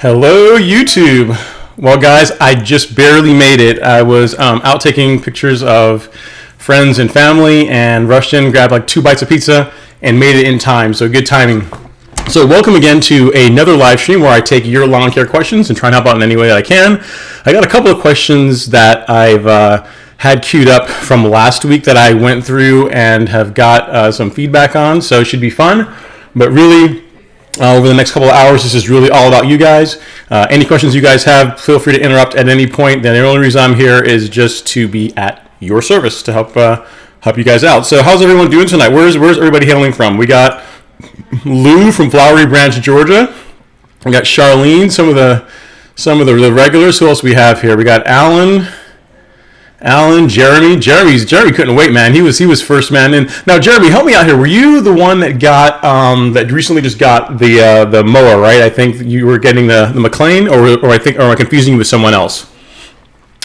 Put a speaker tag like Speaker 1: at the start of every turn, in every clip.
Speaker 1: Hello, YouTube. Well, guys, I just barely made it. I was out taking pictures of friends and family and rushed in, grabbed like 2 bites of pizza, and made it in time. So good timing. So welcome again to another live stream where I take your lawn care questions and try and help out in any way that I can. I got a couple of questions that I've had queued up from last week that I went through and have got some feedback on, so it should be fun. But really, over the next couple of hours, this is really all about you guys. Any questions you guys have, feel free to interrupt at any point. The only reason I'm here is just to be at your service to help you guys out. So how's everyone doing tonight? Where's everybody hailing from? We got Lou from Flowery Branch, Georgia. We got Charlene, some of the regulars. Who else we have here? We got Alan, Jeremy. Jeremy couldn't wait, man. He was first man in. Now, Jeremy, help me out here. Were you the one that got that recently just got the mower, right? I think you were getting the McLean, or am I confusing you with someone else?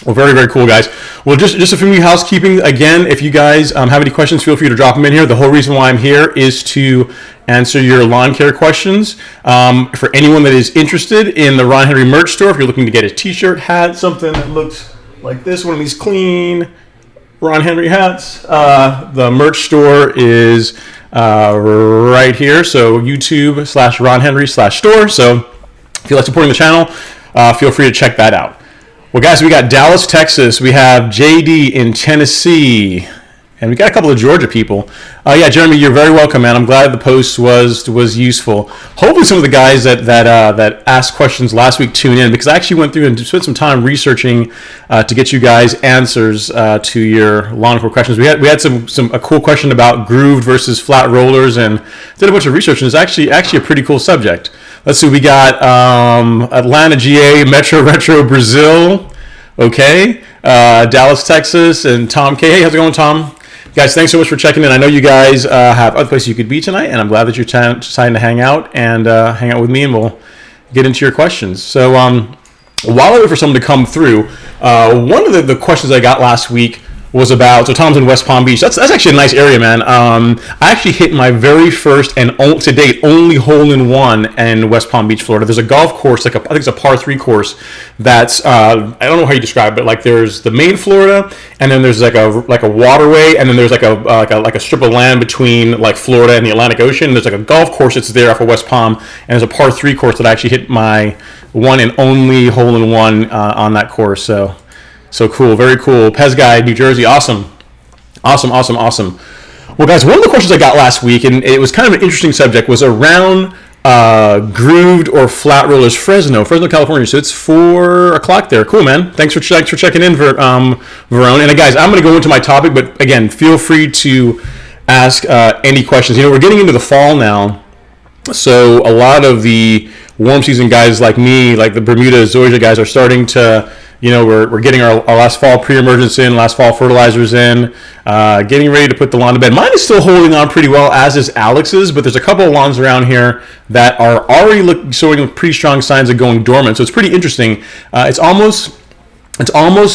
Speaker 1: Well, very, very cool, guys. Well, just a few housekeeping. Again, if you guys have any questions, feel free to drop them in here. The whole reason why I'm here is to answer your lawn care questions. For anyone that is interested in the Ron Henry merch store, if you're looking to get a t-shirt, hat, something that looks like this, one of these clean Ron Henry hats, the merch store is right here. So YouTube.com/Ron Henry/store. So if you like supporting the channel, feel free to check that out. Well, guys, we got Dallas, Texas. We have JD in Tennessee. And we got a couple of Georgia people. Yeah, Jeremy, you're very welcome, man. I'm glad the post was useful. Hopefully some of the guys that asked questions last week tune in, because I actually went through and spent some time researching to get you guys answers to your lawn care questions. We had a cool question about grooved versus flat rollers, and did a bunch of research, and it's actually a pretty cool subject. Let's see, we got Atlanta, GA, Metro Retro, Brazil. Okay, Dallas, Texas, and Tom K. Hey, how's it going, Tom? Guys, thanks so much for checking in. I know you guys have other places you could be tonight, and I'm glad that you're deciding to hang out with me, and we'll get into your questions. So while I wait for someone to come through, one of the questions I got last week was about, so Tom's in West Palm Beach. That's actually a nice area, man. I actually hit my very first and to date only hole-in-one in West Palm Beach, Florida. There's a golf course, I think it's a par 3 course that's, I don't know how you describe it, but like there's the main Florida, and then there's like a waterway, and then there's like a strip of land between like Florida and the Atlantic Ocean. There's like a golf course that's there off of West Palm, and there's a par 3 course that I actually hit my one and only hole-in-one on that course. So cool, very cool. Pez Guy, New Jersey, awesome. Well, guys, one of the questions I got last week, and it was kind of an interesting subject, was around grooved or flat rollers. Fresno, California. So it's 4 o'clock there. Cool, man. Thanks for checking in, Verone. And guys, I'm going to go into my topic, but again, feel free to ask any questions. We're getting into the fall now, so a lot of the warm season guys like me, like the Bermuda and Zoysia guys, are starting to. We're getting our last fall pre-emergence in, last fall fertilizers in, getting ready to put the lawn to bed. Mine is still holding on pretty well, as is Alex's, but there's a couple of lawns around here that are already showing pretty strong signs of going dormant. So it's pretty interesting. It's almost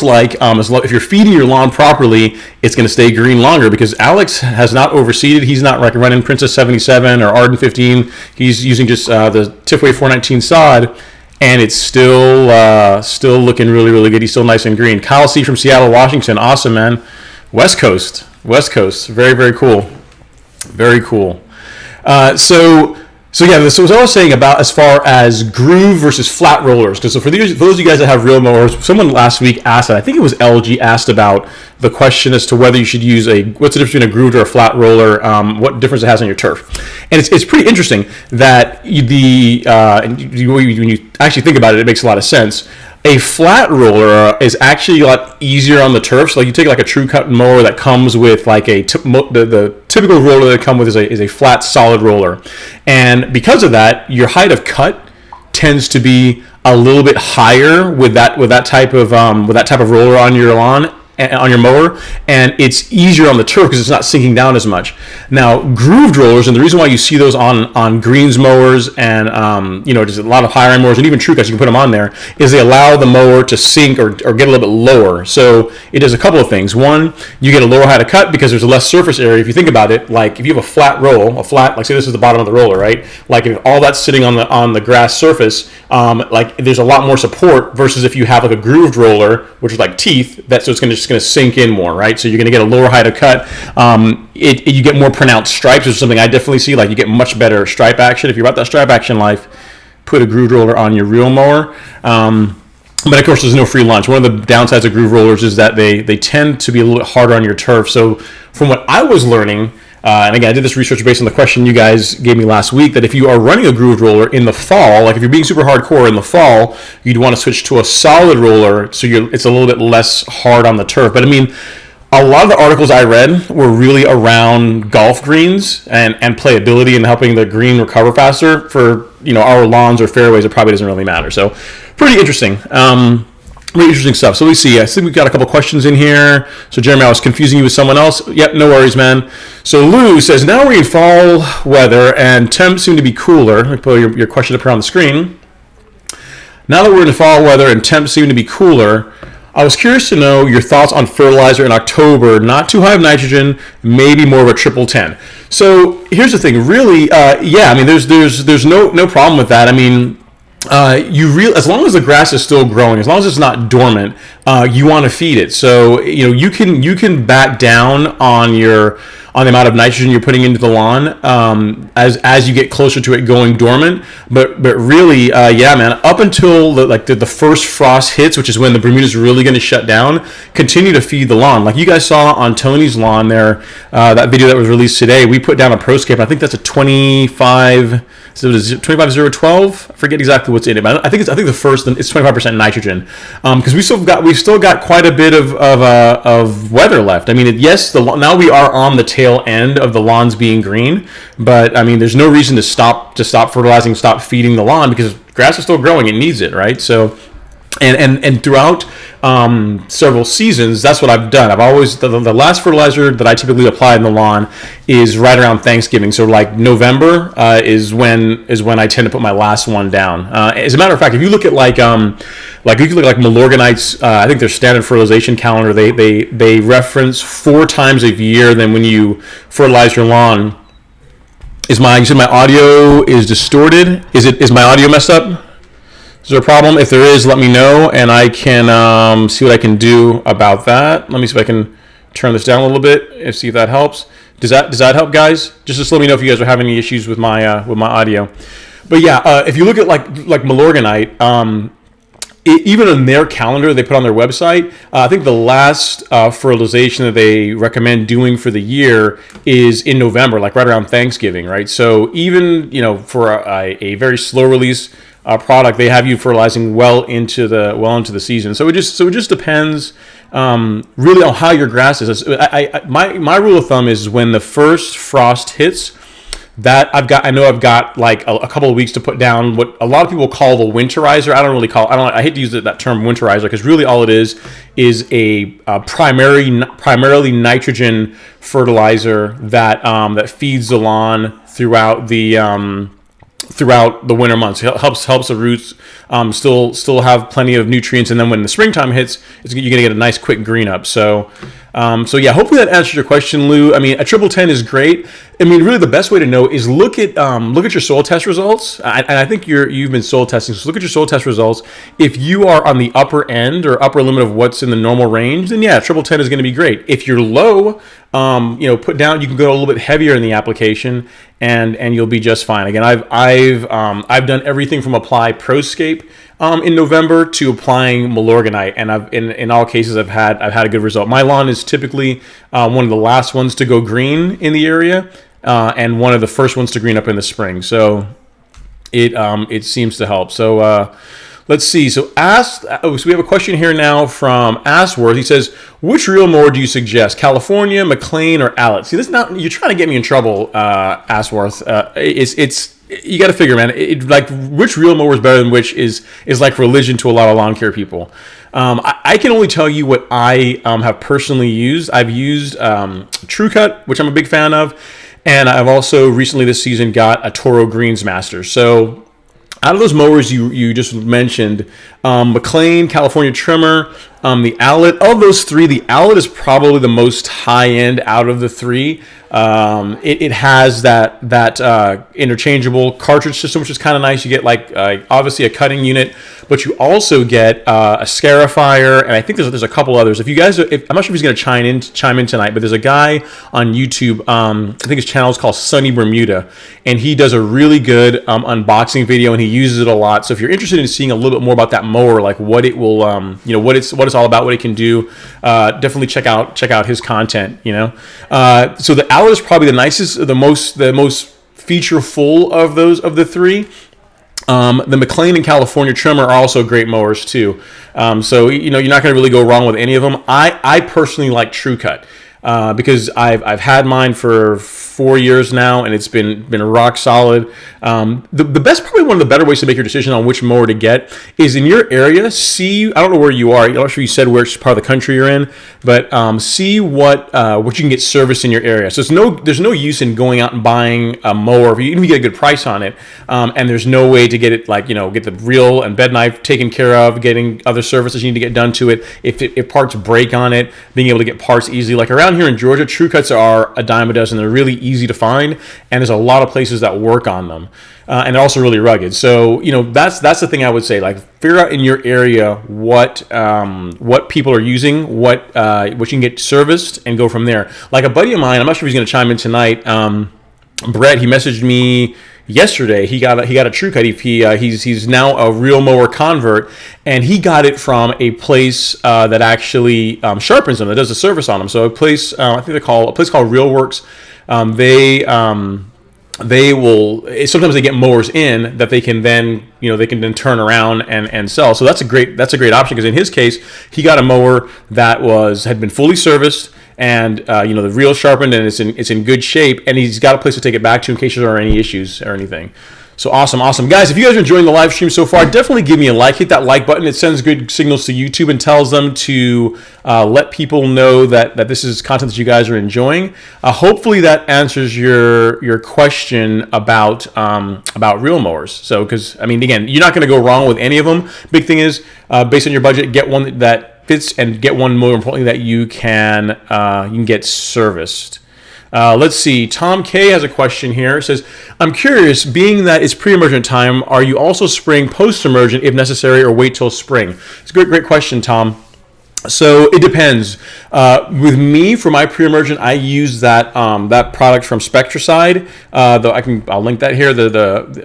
Speaker 1: like if you're feeding your lawn properly, it's going to stay green longer, because Alex has not overseeded. He's not like running Princess 77 or Arden 15. He's using just the Tifway 419 sod. And it's still looking really, really good. He's still nice and green. Kyle C. from Seattle, Washington. Awesome, man. West Coast. Very, very cool. Very cool. So yeah, this was what I was saying about as far as groove versus flat rollers. Because for those of you guys that have real mowers, someone last week asked, I think it was LG, asked about the question as to whether you should use what's the difference between a grooved or a flat roller, what difference it has on your turf. And it's pretty interesting that when you actually think about it, it makes a lot of sense. A flat roller is actually a lot easier on the turf. So like you take like a true cut mower that comes with like the typical roller that comes with is a flat solid roller, and because of that, your height of cut tends to be a little bit higher with that type of roller on your lawn. on your mower, and it's easier on the turf because it's not sinking down as much. Now, grooved rollers, and the reason why you see those on greens mowers and just a lot of higher end mowers and even true cuts, you can put them on there, is they allow the mower to sink or get a little bit lower. So it does a couple of things. One, you get a lower height of cut because there's a less surface area. If you think about it, like if you have a flat roll, like say this is the bottom of the roller, right? Like if all that's sitting on the grass surface, like there's a lot more support versus if you have like a grooved roller, which is like teeth, so it's just going to sink in more, right? So you're going to get a lower height of cut. You get more pronounced stripes, which is something I definitely see. Like you get much better stripe action. If you're about that stripe action life, put a grooved roller on your real mower. But of course, there's no free lunch. One of the downsides of groove rollers is that they tend to be a little bit harder on your turf. So from what I was learning, and again, I did this research based on the question you guys gave me last week, that if you are running a grooved roller in the fall, like if you're being super hardcore in the fall, you'd want to switch to a solid roller so it's a little bit less hard on the turf. But I mean, a lot of the articles I read were really around golf greens and playability and helping the green recover faster. For our lawns or fairways, it probably doesn't really matter. So pretty interesting. Really interesting stuff. So let me see. I think we've got a couple questions in here. So Jeremy, I was confusing you with someone else. Yep, no worries, man. So Lou says, now we're in fall weather and temps seem to be cooler. Let me put your question up here on the screen. Now that we're in fall weather and temps seem to be cooler, I was curious to know your thoughts on fertilizer in October. Not too high of nitrogen, maybe more of a triple 10. So here's the thing. Really, I mean, there's no problem with that. I mean, as long as the grass is still growing, as long as it's not dormant, you want to feed it. So you can back down on the amount of nitrogen you're putting into the lawn as you get closer to it going dormant. But really, man, up until the first frost hits, which is when the Bermuda is really going to shut down, continue to feed the lawn. Like you guys saw on Tony's lawn there, that video that was released today, we put down a ProScape. I think that's a 25. So it is 25012. I forget exactly what's in it, but I think the first it's 25% nitrogen, because we've still got quite a bit of weather left. I mean, now we are on the tail end of the lawns being green, but I mean, there's no reason to stop fertilizing, stop feeding the lawn because grass is still growing. It needs it, right? So. And throughout several seasons, that's what I've done. I've always the last fertilizer that I typically apply in the lawn is right around Thanksgiving. So like November is when I tend to put my last one down. As a matter of fact, if you look at like Milorganite's, I think their standard fertilization calendar, they reference 4 times a year. Then when you fertilize your lawn, you said my audio is distorted. Is my audio messed up? Is there a problem? If there is, let me know, and I can see what I can do about that. Let me see if I can turn this down a little bit and see if that helps. Does that help, guys? Just let me know if you guys are having any issues with my audio. But yeah, if you look at like Milorganite, even in their calendar they put on their website, I think the last fertilization that they recommend doing for the year is in November, like right around Thanksgiving, right? So even for a very slow release product, they have you fertilizing well into the season. So it just depends really on how your grass is. My rule of thumb is when the first frost hits, that I've got like a couple of weeks to put down what a lot of people call the winterizer. I hate to use that term winterizer because really all it is a primarily nitrogen fertilizer that feeds the lawn throughout the winter months. It helps the roots still have plenty of nutrients, and then when the springtime hits, you're gonna get a nice quick green up. So yeah, hopefully that answers your question, Lou. I mean, a triple 10 is great. I mean, really the best way to know is look at your soil test results. And I think you've been soil testing, so look at your soil test results. If you are on the upper end or upper limit of what's in the normal range, then yeah, triple 10 is going to be great. If you're low, put down. You can go a little bit heavier in the application, and you'll be just fine. Again, I've done everything from apply ProScape in November to applying Milorganite, and in all cases I've had a good result. My lawn is typically one of the last ones to go green in the area, and one of the first ones to green up in the spring. So it seems to help. So let's see. So we have a question here now from Asworth. He says, which reel mower do you suggest? California, McLean, or Allett? See, you're trying to get me in trouble, Asworth. you got to figure, man. Like which reel mower is better than which is like religion to a lot of lawn care people. I can only tell you what I have personally used. I've used TrueCut, which I'm a big fan of, and I've also recently this season got a Toro Greensmaster. So out of those mowers you just mentioned, McLean, California Trimmer, the Owlet, of those three, the Owlet is probably the most high-end out of the three. It has that interchangeable cartridge system, which is kind of nice. You get like obviously a cutting unit, but you also get a scarifier, and I think there's a couple others. If you guys, I'm not sure if he's going to chime in tonight, but there's a guy on YouTube. I think his channel is called Sunny Bermuda, and he does a really good unboxing video, and he uses it a lot. So if you're interested in seeing a little bit more about that mower, like what it will, what it's all about, what it can do, definitely check out his content. So the Owlet is probably the nicest, the most featureful of the three. The McLean and California Trimmer are also great mowers too. So you're not going to really go wrong with any of them. I personally like TrueCut because I've had mine for 4 years now, and it's been rock solid. The best, probably one of the better ways to make your decision on which mower to get is in your area. See, I don't know where you are. I'm not sure you said which part of the country you're in, but see what you can get serviced in your area. So there's no use in going out and buying a mower even if you get a good price on it, and there's no way to get it get the reel and bed knife taken care of, getting other services you need to get done to it. If parts break on it, being able to get parts easily. Like around here in Georgia, TrueCuts are a dime a dozen. They're really easy to find, and there's a lot of places that work on them, and they're also really rugged. So that's the thing I would say. Like figure out in your area what people are using, what you can get serviced, and go from there. Like a buddy of mine, I'm not sure if he's going to chime in tonight. Brett, he messaged me yesterday. He got a TrueCut. He's now a real mower convert, and he got it from a place that actually sharpens them, that does a service on them. So a place I think a place called RealWorks. They will sometimes they get mowers in that they can then turn around and sell. So that's a great option, because in his case he got a mower that had been fully serviced, and the reel sharpened, and it's in good shape, and he's got a place to take it back to in case there are any issues or anything. So awesome. Guys, if you guys are enjoying the live stream so far, definitely give me a like. Hit that like button. It sends good signals to YouTube and tells them to let people know that this is content that you guys are enjoying. Hopefully that answers your question about reel mowers. So, because, again, you're not going to go wrong with any of them. Big thing is, based on your budget, get one that fits, and get one, more importantly, that you can get serviced. Let's see. Tom K has a question here. It says, I'm curious, being that it's pre-emergent time, are you also spraying post-emergent if necessary, or wait till spring? It's a great question, Tom. So it depends. With me, for my pre-emergent, I use that product from Spectracide. Though I'll link that here.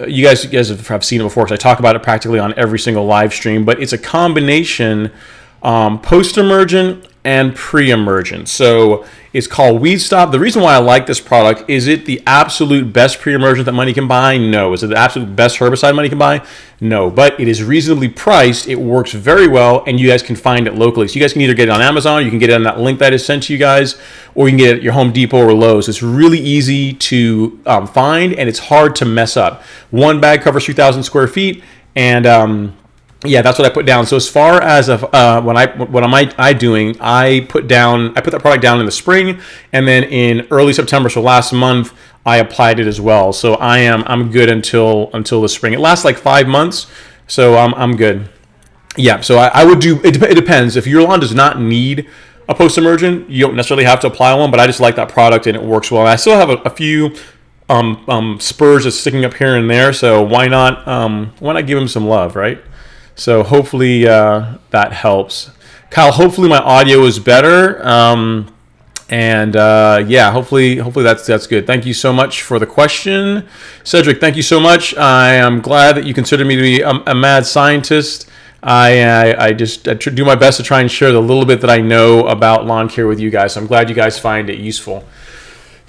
Speaker 1: You guys have seen it before, because I talk about it practically on every single live stream. But it's a combination post-emergent and pre-emergent. So it's called Weed Stop. The reason why I like this product, is it the absolute best pre-emergent that money can buy? No. Is it the absolute best herbicide money can buy? No. But it is reasonably priced. It works very well, and you guys can find it locally. So you guys can either get it on Amazon, or you can get it on that link that is sent to you guys, or you can get it at your Home Depot or Lowe's. It's really easy to find, and it's hard to mess up. One bag covers 3,000 square feet, and yeah, that's what I put down. So as far as what am I doing? I put that product down in the spring, and then in early September, so last month, I applied it as well. So I'm good until the spring. It lasts like 5 months, so I'm good. Yeah, so I would do. It depends. If your lawn does not need a post-emergent, you don't necessarily have to apply one. But I just like that product, and it works well. And I still have a few spurs that's sticking up here and there. So why not give them some love, right? So hopefully that helps. Kyle, hopefully my audio is better. Yeah, hopefully that's good. Thank you so much for the question. Cedric, thank you so much. I am glad that you consider me to be a mad scientist. I do my best to try and share the little bit that I know about lawn care with you guys. So I'm glad you guys find it useful.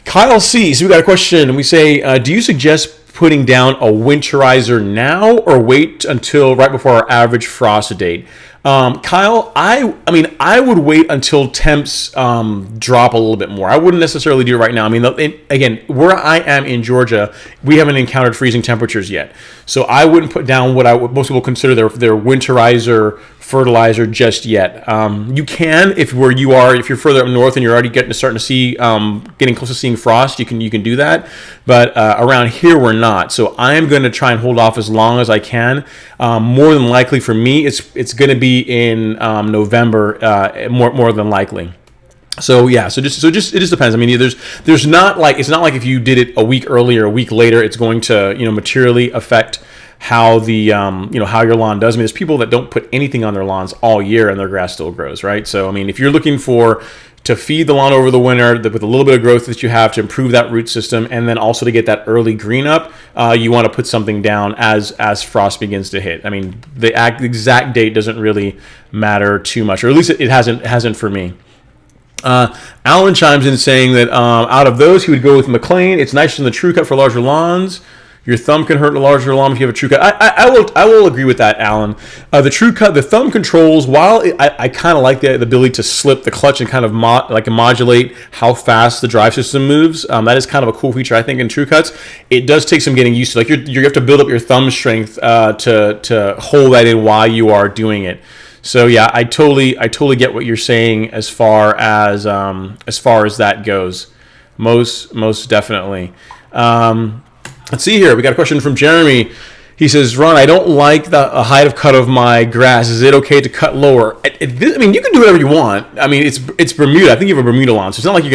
Speaker 1: Kyle C. So we got a question. We say, do you suggest putting down a winterizer now, or wait until right before our average frost date? Kyle, I mean, I would wait until temps drop a little bit more. I wouldn't necessarily do it right now. I mean, again, where I am in Georgia, we haven't encountered freezing temperatures yet. So I wouldn't put down what most people consider their winterizer fertilizer just yet. You can, if you're further up north and you're already starting to see, getting close to seeing frost, you can do that. But around here, we're not. So I am going to try and hold off as long as I can. More than likely for me, it's going to be in November, more than likely. So yeah, so just it just depends. I mean, there's not like, it's not like if you did it a week earlier, a week later, it's going to materially affect how the how your lawn does. I mean, there's people that don't put anything on their lawns all year and their grass still grows, right? So I mean, if you're looking to feed the lawn over the winter with a little bit of growth that you have to improve that root system, and then also to get that early green up, you want to put something down as frost begins to hit. I mean, the exact date doesn't really matter too much, or at least it hasn't for me. Alan chimes in saying that out of those, he would go with McLean. It's nicer than the True Cut for larger lawns. Your thumb can hurt a larger lawn if you have a True Cut. I will agree with that, Alan. The True Cut, the thumb controls, while I kind of like the ability to slip the clutch and kind of modulate how fast the drive system moves. That is kind of a cool feature, I think, in True Cuts. It does take some getting used to. Like you have to build up your thumb strength to hold that in while you are doing it. So yeah, I totally get what you're saying as far as that goes. Most definitely. Let's see here. We got a question from Jeremy. He says, Ron, I don't like the height of cut of my grass. Is it okay to cut lower? I mean, you can do whatever you want. I mean, it's Bermuda. I think you have a Bermuda lawn, so it's not like you're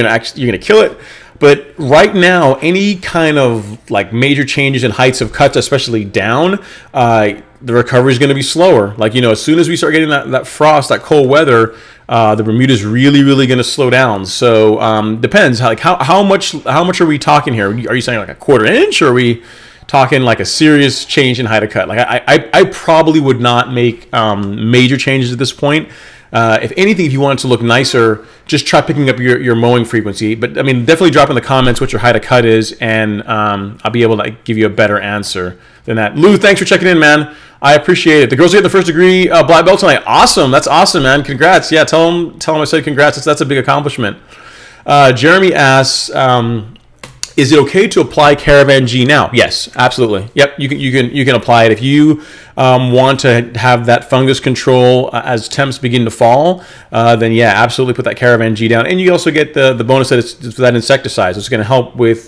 Speaker 1: gonna kill it. But right now, any kind of like major changes in heights of cuts, especially down, the recovery is going to be slower. Like, as soon as we start getting that frost, that cold weather, the Bermuda is really going to slow down. So depends. Like how much are we talking here? Are you saying like a quarter inch, or are we talking like a serious change in height of cut? Like I probably would not make major changes at this point. If anything, if you want it to look nicer, just try picking up your mowing frequency. But I mean, definitely drop in the comments what your height of cut is, and I'll be able to give you a better answer than that. Lou, thanks for checking in, man. I appreciate it. The girls get the first degree black belt tonight. Awesome. That's awesome, man. Congrats. Yeah, tell them I said congrats. That's a big accomplishment. Jeremy asks, is it okay to apply Caravan G now? Yes, absolutely. Yep, you can apply it if you want to have that fungus control as temps begin to fall. Then yeah, absolutely put that Caravan G down, and you also get the bonus that it's that insecticide. So it's going to help with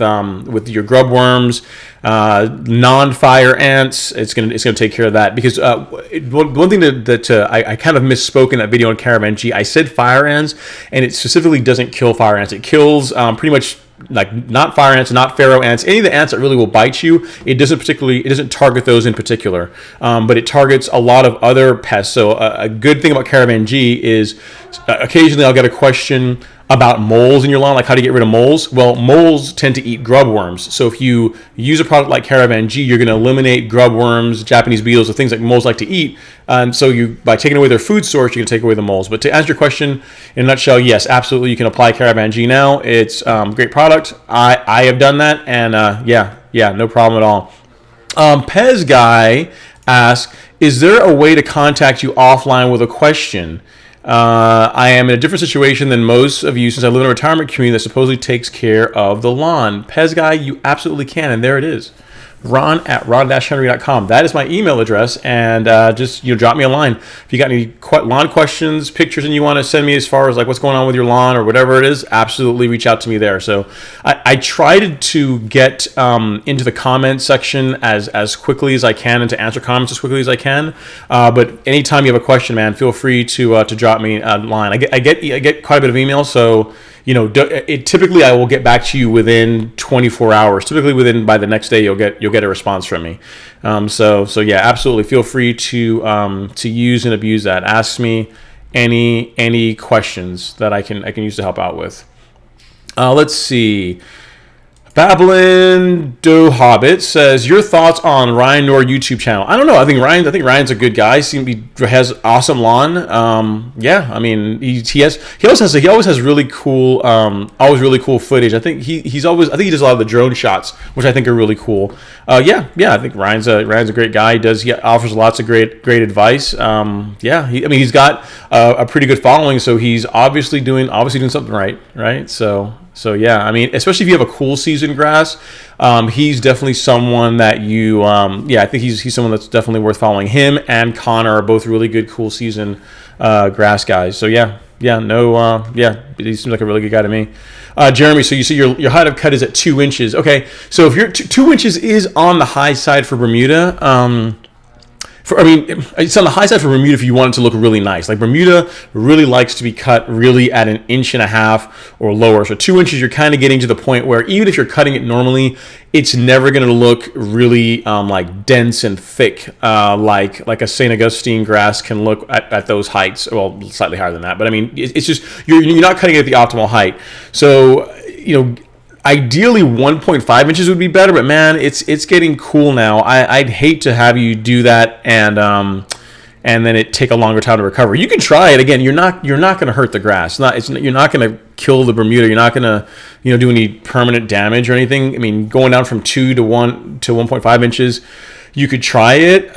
Speaker 1: your grub worms, non-fire ants. It's going to take care of that, because one thing that I kind of misspoke in that video on Caravan G. I said fire ants, and it specifically doesn't kill fire ants. It kills pretty much like not fire ants, not pharaoh ants, any of the ants that really will bite you. It doesn't target those in particular, but it targets a lot of other pests. So a good thing about Caravan G is occasionally I'll get a question about moles in your lawn, like how to get rid of moles. Well, moles tend to eat grub worms. So if you use a product like Caravan G, you're going to eliminate grub worms, Japanese beetles, the things that moles like to eat. So by taking away their food source, you can take away the moles. But to answer your question in a nutshell, yes, absolutely, you can apply Caravan G now. It's a great product. I have done that, and yeah, no problem at all. Pez Guy asks, is there a way to contact you offline with a question? I am in a different situation than most of you, since I live in a retirement community that supposedly takes care of the lawn. Pez Guy, you absolutely can, and there it is. ron@ron-henry.com. That is my email address, and just drop me a line. If you got any lawn questions, pictures, and you want to send me as far as like what's going on with your lawn or whatever it is, absolutely reach out to me there. So I tried to get into the comments section as quickly as I can, and to answer comments as quickly as I can. But anytime you have a question, man, feel free to drop me a line. I get quite a bit of emails, so typically I will get back to you within 24 hours. Typically by the next day you'll get a response from me. So yeah, absolutely feel free to use and abuse that. Ask me any questions that I can use to help out with. Let's see. Babylon Do Hobbit says, your thoughts on Ryan Knorr YouTube channel? I don't know. I think Ryan's a good guy. He has awesome lawn. Yeah, I mean he always has really cool always really cool footage. I think he does a lot of the drone shots, which I think are really cool. Yeah, I think Ryan's a great guy. He offers lots of great advice. Yeah, he's got a pretty good following, so he's obviously doing something right? So yeah, I mean, especially if you have a cool season grass, he's definitely someone that you, I think he's someone that's definitely worth following. Him and Connor are both really good cool season grass guys. So yeah, he seems like a really good guy to me. Jeremy, so you see your height of cut is at 2 inches. Okay, so if you're 2 inches is on the high side for Bermuda. It's on the high side for Bermuda if you want it to look really nice. Like Bermuda really likes to be cut really at 1.5 inches or lower. So 2 inches, you're kind of getting to the point where even if you're cutting it normally, it's never going to look really like dense and thick like a St. Augustine grass can look at those heights. Well, slightly higher than that, but I mean it's just you're not cutting it at the optimal height. So ideally 1.5 inches would be better, but man, it's getting cool now. I'd hate to have you do that and then it take a longer time to recover. You can try it again. You're not going to hurt the grass. You're not going to kill the Bermuda. You're not going to do any permanent damage or anything. I mean, going down from 2 to 1.5 inches, you could try it.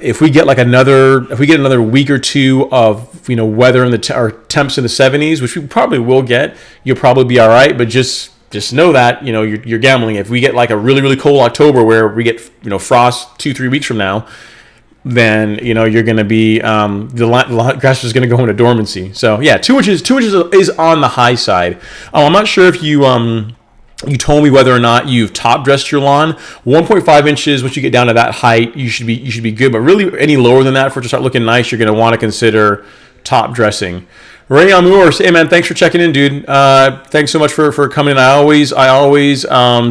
Speaker 1: If we get another week or two of weather in or temps in the 70s, which we probably will get, you'll probably be all right. But just know that you're gambling. If we get like a really really cold October where we get frost 2-3 weeks from now, then you're going to be the grass is going to go into dormancy. So yeah, 2 inches is on the high side. I'm not sure if you told me whether or not you've top dressed your lawn. 1.5 inches, once you get down to that height, you should be good. But really, any lower than that for it to start looking nice, you're going to want to consider top dressing. Ray Amour, hey man, thanks for checking in, dude. Thanks so much for coming in. I always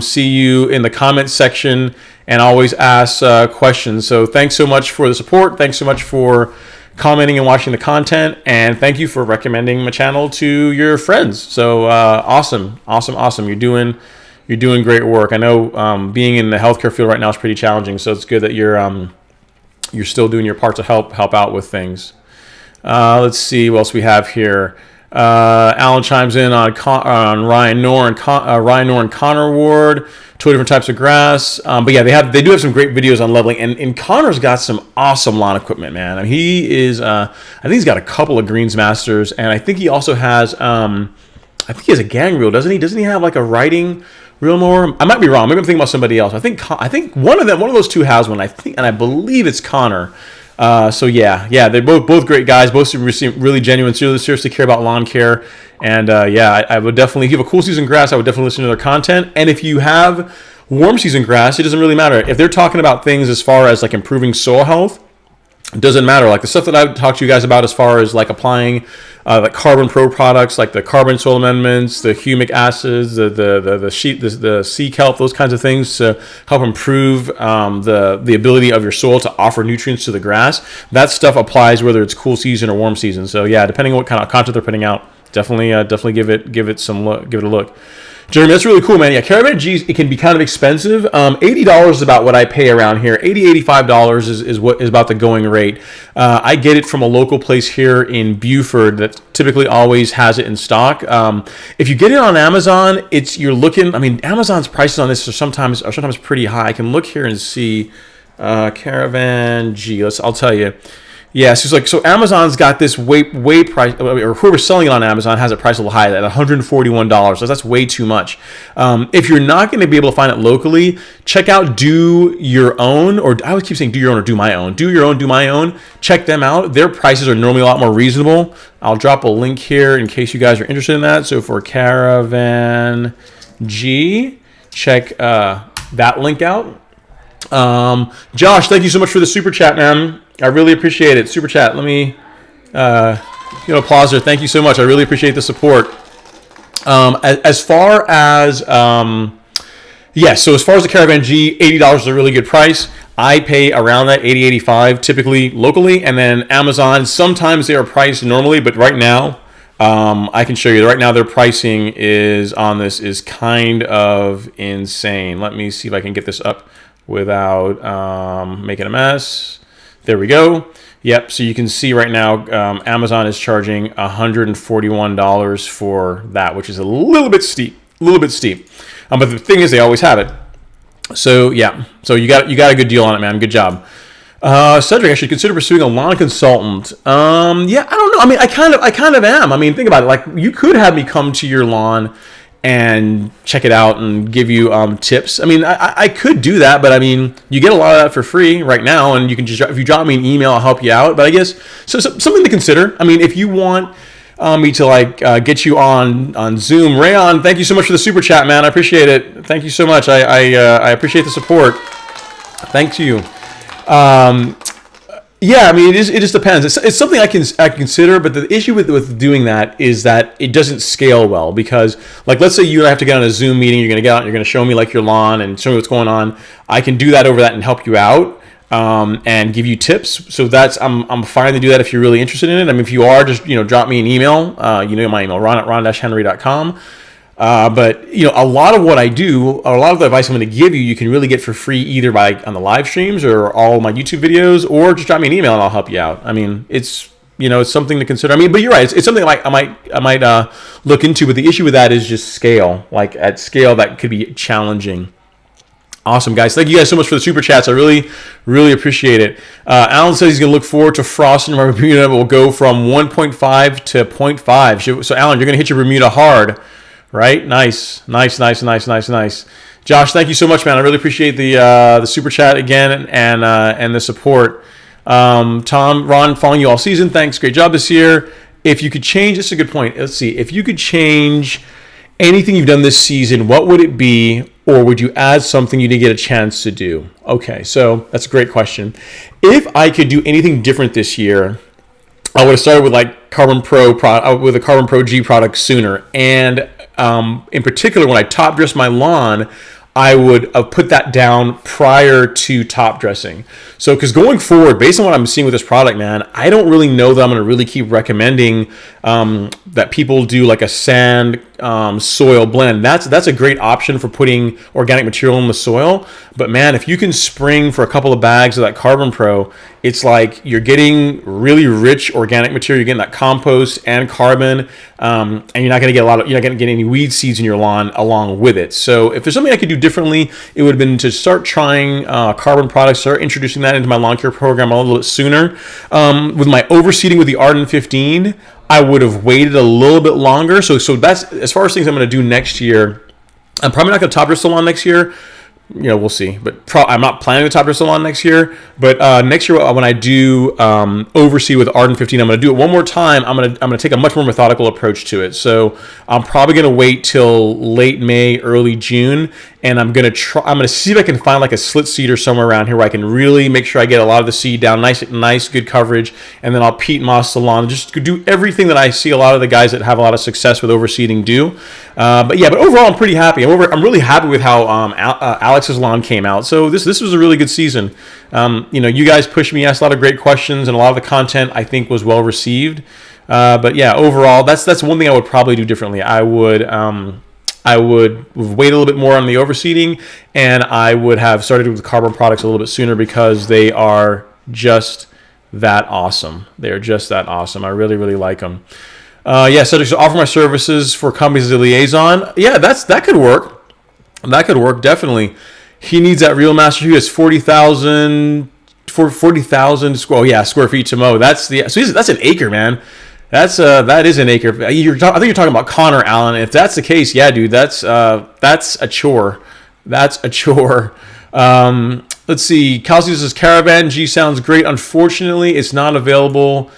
Speaker 1: see you in the comments section and always ask questions. So thanks so much for the support. Thanks so much for commenting and watching the content, and thank you for recommending my channel to your friends. So awesome. You're doing great work. I know being in the healthcare field right now is pretty challenging, so it's good that you're still doing your part to help out with things. Let's see what else we have here. Alan chimes in on Ryan Knorr and Connor Ward, 2 different types of grass. But yeah, they do have some great videos on leveling, and Connor's got some awesome lawn equipment, man. I mean, I think he's got a couple of Greens Masters, and I think he also has I think he has a gang reel, doesn't he? Doesn't he have like a riding reel mower? I might be wrong. Maybe I'm thinking about somebody else. I think one of those two has one. I believe it's Connor. So yeah, they're both great guys. Both really genuine, seriously care about lawn care. And I would definitely, if you have a cool season grass, I would definitely listen to their content. And if you have warm season grass, it doesn't really matter. If they're talking about things as far as like improving soil health, it doesn't matter. Like the stuff that I've talked to you guys about as far as like applying the Carbon Pro products, like the carbon soil amendments, the humic acids, the sea kelp, those kinds of things to help improve the ability of your soil to offer nutrients to the grass. That stuff applies whether it's cool season or warm season. So yeah, depending on what kind of content they're putting out, definitely give it a look. Jeremy, that's really cool, man. Yeah, Caravan G's, it can be kind of expensive. $80 is about what I pay around here. $85 is what is about the going rate. I get it from a local place here in Buford that typically always has it in stock. If you get it on Amazon, Amazon's prices on this are sometimes pretty high. I can look here and see Caravan G. I'll tell you. Yeah, so Amazon's got this way price, or whoever's selling it on Amazon has it priced a little high at $141. So that's way too much. If you're not going to be able to find it locally, check out Do Your Own, or I always keep saying Do Your Own or Do My Own. Do Your Own, Do My Own. Check them out. Their prices are normally a lot more reasonable. I'll drop a link here in case you guys are interested in that. So for Caravan G, check that link out. Josh, thank you so much for the super chat, man. I really appreciate it. Super chat. Let me, applause there. Thank you so much. I really appreciate the support. As far as the Caravan G, $80 is a really good price. I pay around that $80-$85 typically locally, and then Amazon. Sometimes they are priced normally, but right now I can show you right now. Their pricing is on this is kind of insane. Let me see if I can get this up without making a mess. There we go. Yep. So you can see right now, Amazon is charging $141 for that, which is a little bit steep. But the thing is, they always have it. So yeah. So you got a good deal on it, man. Good job. Cedric, I should consider pursuing a lawn consultant. Yeah, I don't know. I mean, I kind of am. I mean, think about it. Like, you could have me come to your lawn and check it out and give you tips. I mean, I could do that, but I mean, you get a lot of that for free right now, and you can just, if you drop me an email, I'll help you out. But I guess so something to consider. I mean, if you want me to get you on Zoom, Rayon, thank you so much for the super chat, man. I appreciate it. Thank you so much. I appreciate the support. Thank you. Yeah, I mean, it just depends. It's something I can consider, but the issue with doing that is that it doesn't scale well, because, like, let's say you and I have to get on a Zoom meeting. You're going to get out and you're going to show me like your lawn and show me what's going on. I can do that over that and help you out and give you tips. So I'm fine to do that if you're really interested in it. I mean, if you are, just drop me an email. You know my email, ron@ron-henry.com. But a lot of what I do, or a lot of the advice I'm going to give you, you can really get for free either on the live streams or all my YouTube videos, or just drop me an email and I'll help you out. I mean, it's something to consider. I mean, but you're right. It's something I might look into. But the issue with that is just scale. Like, at scale, that could be challenging. Awesome, guys. Thank you guys so much for the super chats. I really, really appreciate it. Alan says he's going to look forward to frosting my Bermuda. Will go from 1.5 to 0.5. So, Alan, you're going to hit your Bermuda hard. Right? Nice. Josh, thank you so much, man. I really appreciate the super chat again and the support. Ron, following you all season. Thanks. Great job this year. If you could change, this is a good point. Let's see. If you could change anything you've done this season, what would it be? Or would you add something you didn't get a chance to do? Okay, so that's a great question. If I could do anything different this year, I would have started with with a Carbon Pro G product sooner. And in particular, when I top dress my lawn, I would have put that down prior to top dressing. So, because going forward, based on what I'm seeing with this product, man, I don't really know that I'm going to really keep recommending that people do like a sand soil blend. That's a great option for putting organic material in the soil. But man, if you can spring for a couple of bags of that Carbon Pro, it's like you're getting really rich organic material. You're getting that compost and carbon, and you're not going to get any weed seeds in your lawn along with it. So if there's something I could do differently, it would have been to start trying carbon products, start introducing that into my lawn care program a little bit sooner. With my overseeding with the Arden 15, I would have waited a little bit longer. So that's, as far as things I'm going to do next year, I'm probably not going to top dress the lawn next year. We'll see. But I'm not planning to top dress the lawn next year. But next year, when I do oversee with Arden 15, I'm going to do it one more time. I'm going to take a much more methodical approach to it. So I'm probably going to wait till late May, early June, and I'm going to see if I can find like a slit seeder somewhere around here where I can really make sure I get a lot of the seed down, nice, good coverage, and then I'll peat moss the lawn. Just do everything that I see a lot of the guys that have a lot of success with overseeding do. But overall, I'm pretty happy. I'm really happy with how Alex's lawn came out. So this was a really good season. You guys pushed me, asked a lot of great questions, and a lot of the content I think was well received. But yeah, overall, that's one thing I would probably do differently. I would wait a little bit more on the overseeding, and I would have started with carbon products a little bit sooner, because they are just that awesome. They are just that awesome. I really, really like them. So to offer my services for companies as a liaison. Yeah, that could work. That could work, definitely. He needs that Real Master. He has 40,000 square feet to mow. That's an acre, man. That is an acre. I think you're talking about Connor Allen. If that's the case, yeah, dude, that's a chore. That's a chore. Let's see. Kelsey says Caravan G sounds great. Unfortunately, it's not available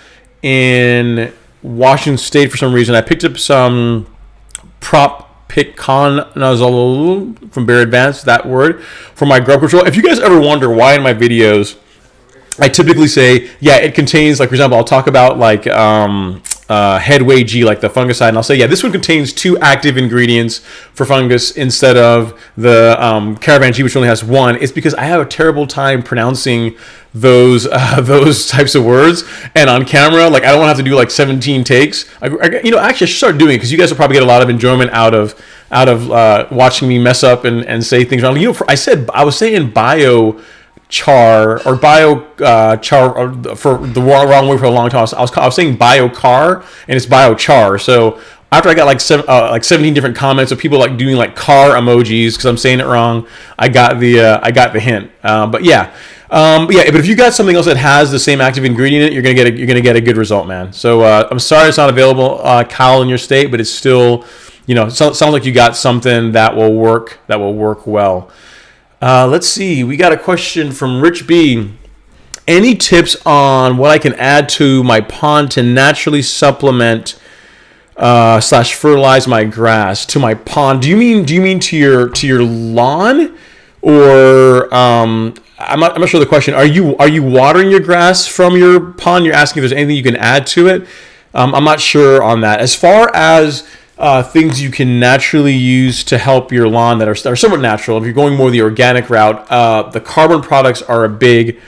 Speaker 1: in Washington State for some reason. I picked up some propiconazole from Bear Advance, that word, for my grub control. If you guys ever wonder why in my videos I typically say, yeah, it contains, like, for example, I'll talk about like headway G, like the fungicide, and I'll say, yeah, this one contains 2 active ingredients for fungus instead of the Caravan G, which only has 1. It's because I have a terrible time pronouncing those types of words, and on camera, like I don't want to have to do like 17 takes. Actually, I should start doing it because you guys will probably get a lot of enjoyment out of watching me mess up and say things wrong. I was saying biochar for the wrong way for a long time. I was saying biochar and it's biochar. So after I got like 17 different comments of people like doing like car emojis because I'm saying it wrong, I got the hint. But if you got something else that has the same active ingredient, you're gonna get a good result, man. So I'm sorry it's not available, Kyle, in your state, but it's still, sounds like you got something that will work well. Let's see. We got a question from Rich B. Any tips on what I can add to my pond to naturally supplement / fertilize my grass to my pond? Do you mean to your lawn, or I'm not sure the question. Are you watering your grass from your pond? You're asking if there's anything you can add to it. I'm not sure on that. As far as things you can naturally use to help your lawn that are somewhat natural, if you're going more the organic route, the carbon products are a big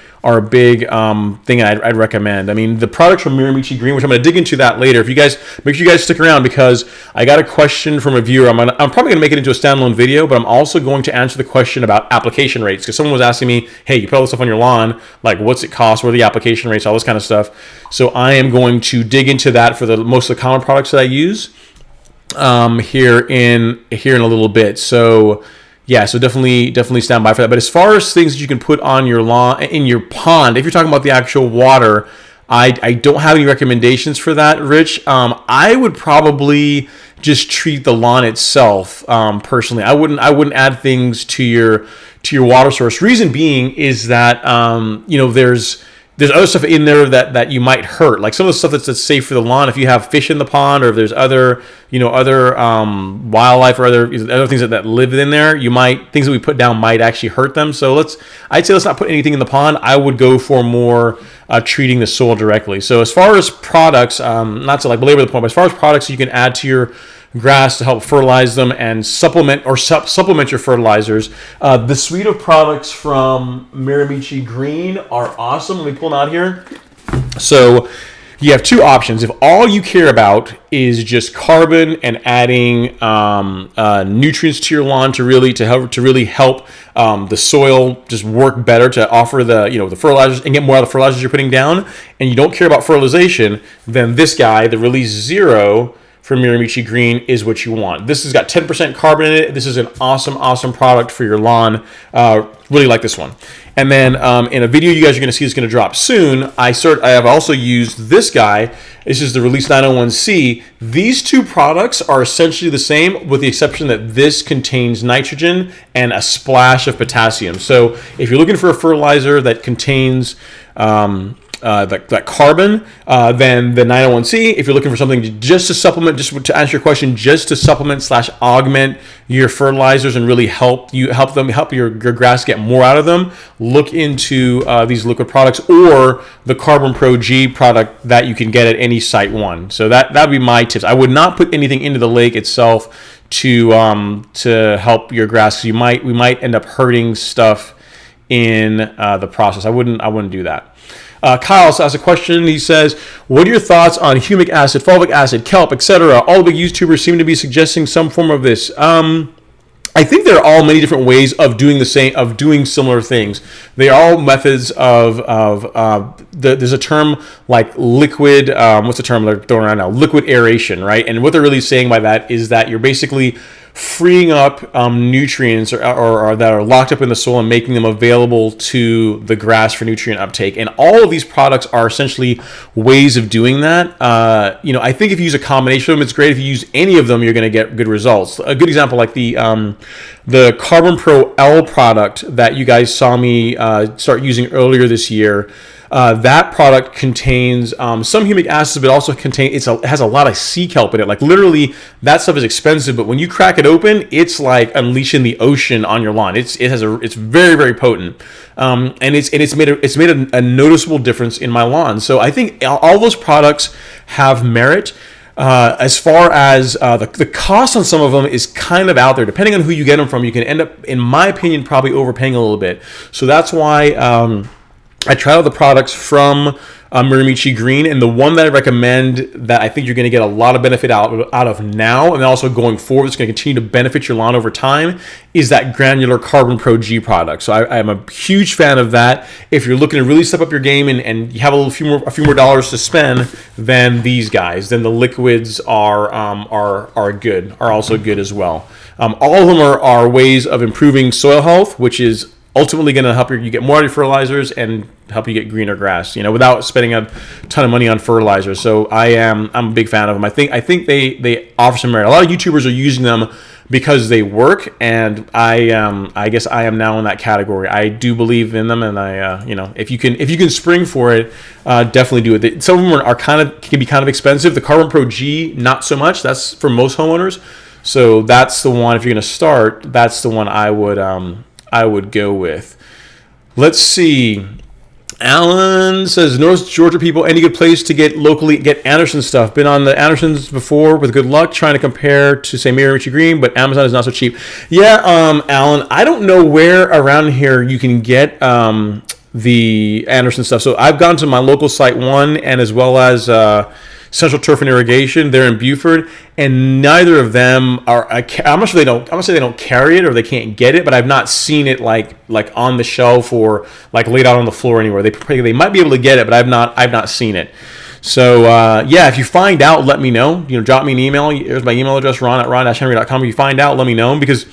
Speaker 1: thing I'd recommend. I mean, the products from Miramichi Green, which I'm going to dig into that later. If you guys, make sure you guys stick around because I got a question from a viewer. I'm probably going to make it into a standalone video, but I'm also going to answer the question about application rates because someone was asking me, hey, you put all this stuff on your lawn, like what's it cost? What are the application rates? All this kind of stuff. So I am going to dig into that for most of the common products that I use here in a little bit. So yeah, so definitely stand by for that. But as far as things that you can put on your lawn, in your pond, if you're talking about the actual water, I don't have any recommendations for that, Rich. I would probably just treat the lawn itself. Personally, I wouldn't add things to your water source. Reason being is that there's other stuff in there that you might hurt, like some of the stuff that's safe for the lawn. If you have fish in the pond, or if there's other wildlife or other things that live in there, things that we put down might actually hurt them. So I'd say let's not put anything in the pond. I would go for more treating the soil directly. So as far as products, not to like belabor the point, but as far as products you can add to your grass to help fertilize them and supplement your fertilizers. The suite of products from Miramichi Green are awesome. Let me pull them out here. So you have 2 options. If all you care about is just carbon and adding nutrients to your lawn to really help the soil just work better, to offer the fertilizers and get more out of the fertilizers you're putting down, and you don't care about fertilization, then this guy, the Release Zero from Miramichi Green, is what you want. This has got 10% carbon in it. This is an awesome product for your lawn. Really like this one. And then in a video you guys are going to see is going to drop soon, I have also used this guy. This is the Release 901C. These 2 products are essentially the same, with the exception that this contains nitrogen and a splash of potassium. So if you're looking for a fertilizer that contains that carbon, then the 901C. If you're looking for something just to supplement, just to answer your question, just to supplement / augment your fertilizers and really help your grass get more out of them, look into these liquid products or the Carbon Pro G product that you can get at any Site One. So that would be my tips. I would not put anything into the lake itself to help your grass. We might end up hurting stuff in the process. I wouldn't do that. Kyle asks a question. He says, what are your thoughts on humic acid, fulvic acid, kelp, etc.? All the big YouTubers seem to be suggesting some form of this. I think there are all many different ways of doing similar things. They are all methods there's a term like liquid, what's the term they're throwing around now? Liquid aeration, right? And what they're really saying by that is that you're basically freeing up nutrients or that are locked up in the soil and making them available to the grass for nutrient uptake. And all of these products are essentially ways of doing that. I think if you use a combination of them, it's great. If you use any of them, you're going to get good results. A good example, like the Carbon Pro L product that you guys saw me start using earlier this year. That product contains some humic acid, but also it has a lot of sea kelp in it. Like literally, that stuff is expensive, but when you crack it it open, it's like unleashing the ocean on your lawn. It's very, very potent, and it's made a noticeable difference in my lawn. So I think all those products have merit. As far as the cost on some of them is kind of out there. Depending on who you get them from, you can end up, in my opinion, probably overpaying a little bit. So that's why I try out the products from Mirimichi Green, and the one that I recommend that I think you're going to get a lot of benefit out of now, and also going forward, it's going to continue to benefit your lawn over time, is that granular Carbon Pro G product. So I'm a huge fan of that. If you're looking to really step up your game and you have a few more dollars to spend than these guys, then the liquids are also good as well. All of them are ways of improving soil health, which is ultimately going to help you get more out of your fertilizers and help you get greener grass, without spending a ton of money on fertilizers. So I'm a big fan of them. I think they offer some merit. A lot of YouTubers are using them because they work, and I guess I am now in that category. I do believe in them, and if you can spring for it, definitely do it. Some of them can be kind of expensive. The Carbon Pro G, not so much. That's for most homeowners. So that's the one, if you're going to start, that's the one I would go with. Let's see. Alan says, North Georgia people, any good place to get Anderson stuff? Been on the Andersons before with good luck, trying to compare to, say, Mirimichi Green, but Amazon is not so cheap. Yeah, Alan, I don't know where around here you can get the Anderson stuff. So I've gone to my local site one, and as well as Central Turf and Irrigation. They're in Buford, and neither of them are. I'm not sure they don't. I'm gonna say they don't carry it or they can't get it, but I've not seen it like on the shelf or like laid out on the floor anywhere. They might be able to get it, but I've not seen it. So yeah, if you find out, let me know. Drop me an email. Here's my email address, ron@ron-henry.com. If you find out, let me know, because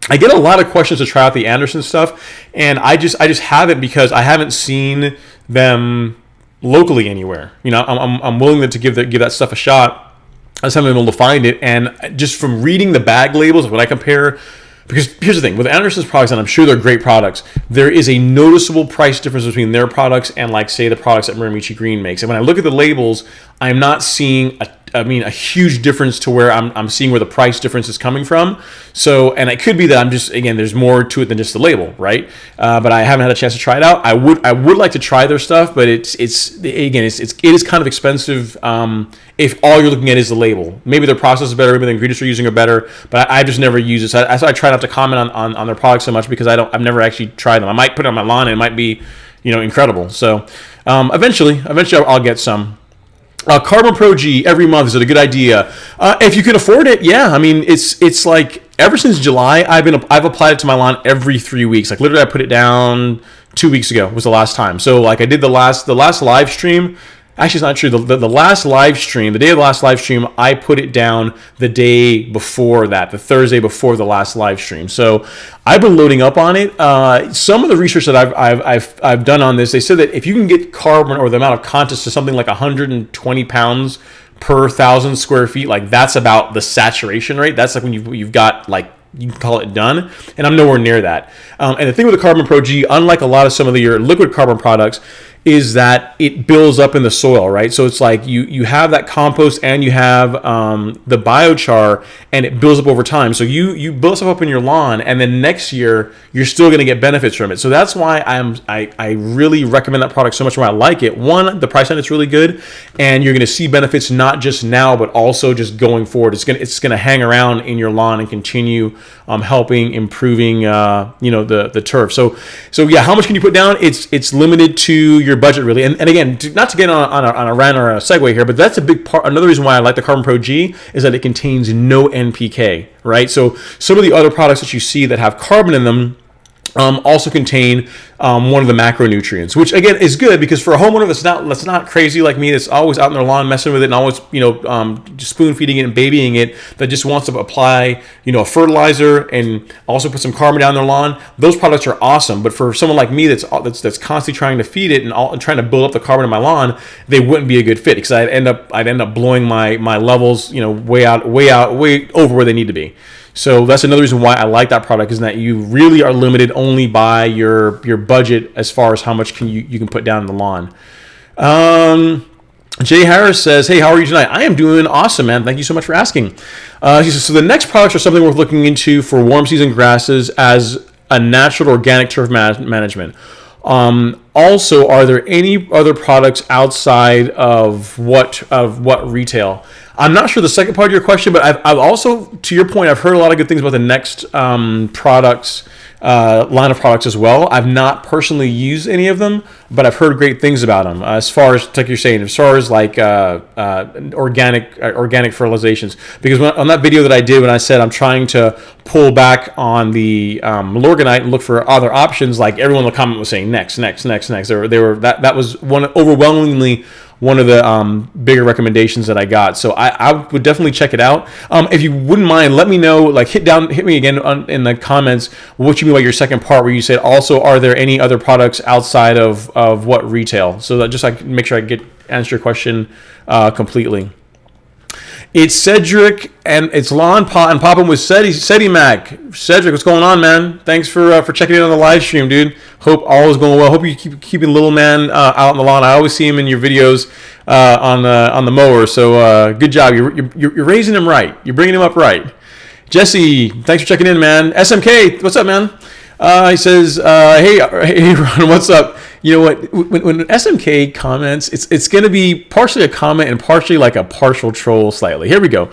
Speaker 1: I get a lot of questions to try out the Anderson stuff, and I just haven't, because I haven't seen them locally anywhere. I'm willing to give that stuff a shot. I just haven't been able to find it, and just from reading the bag labels, when I compare, because here's the thing with Anderson's products, and I'm sure they're great products, there is a noticeable price difference between their products and, like, say, the products that Mirimichi Green makes. And when I look at the labels, I'm not seeing a huge difference to where I'm seeing where the price difference is coming from. So, and it could be that I'm just, again, there's more to it than just the label, right? But I haven't had a chance to try it out. I would like to try their stuff, but it is kind of expensive. If all you're looking at is the label, maybe their process is better, maybe the ingredients they're using are better, but I just never use it. So I try not to comment on their products so much, because I've never actually tried them. I might put it on my lawn and it might be, incredible. So eventually I'll get some. Carbon Pro G every month, is it a good idea? If you can afford it, yeah. I mean, it's like ever since July, I've applied it to my lawn every 3 weeks. Like, literally, I put it down 2 weeks ago was the last time. So, like, I did the last live stream. Actually, it's not true. The last live stream, the day of the last live stream, I put it down the day before that, the Thursday before the last live stream. So I've been loading up on it. Some of the research that I've done on this, they said that if you can get carbon, or the amount of contents, to something like 120 pounds per 1,000 square feet, like, that's about the saturation rate. That's like when you've got, like, you can call it done, and I'm nowhere near that. And the thing with the Carbon Pro G, unlike a lot of some of your liquid carbon products, is that it builds up in the soil, right? So it's like you have that compost, and you have the biochar, and it builds up over time. So you build stuff up in your lawn, and then next year you're still going to get benefits from it. So that's why I really recommend that product so much more. I like it. One, the price on it's really good, and you're going to see benefits not just now, but also just going forward. It's going to hang around in your lawn and continue helping improving the turf. So yeah, how much can you put down? It's limited to your budget, really. And again, not to get on a rant or a segue here, but that's a big part. Another reason why I like the Carbon Pro G is that it contains no NPK, right? So some of the other products that you see that have carbon in them also contain one of the macronutrients, which again is good, because for a homeowner that's not crazy like me, that's always out in their lawn messing with it and always just spoon feeding it and babying it, that just wants to apply a fertilizer and also put some carbon down their lawn, those products are awesome. But for someone like me that's constantly trying to feed it and trying to build up the carbon in my lawn, they wouldn't be a good fit, because I'd end up blowing my levels way over where they need to be. So that's another reason why I like that product, is that you really are limited only by your budget as far as how much you can put down in the lawn. Jay Harris says, hey, how are you tonight? I am doing awesome, man. Thank you so much for asking. He says, so the next products are something worth looking into for warm season grasses as a natural organic turf management. Also, are there any other products outside of what retail? I'm not sure the second part of your question, but I've also, to your point, I've heard a lot of good things about the next products. Line of products as well. I've not personally used any of them, but I've heard great things about them. As far as, like you're saying, as far as like organic fertilizations, because on that video that I did when I said I'm trying to pull back on the Milorganite and look for other options, like everyone in the comment was saying next. They were that was overwhelmingly one of the bigger recommendations that I got. So I would definitely check it out. If you wouldn't mind, let me know, like hit me again in the comments what you mean by your second part where you said also, are there any other products outside of what retail? So that just like make sure I answer your question completely. It's Cedric and it's Lon and popping with Seti Mac. Cedric, what's going on, man? Thanks for checking in on the live stream, dude. Hope all is going well. Hope you keep keeping little man out on the lawn. I always see him in your videos on the mower. So good job. You're raising him right. You're bringing him up right. Jesse, thanks for checking in, man. SMK, what's up, man? He says, hey, Ron, what's up? You know what? When SMK comments, it's going to be partially a comment and partially like a partial troll slightly. Here we go.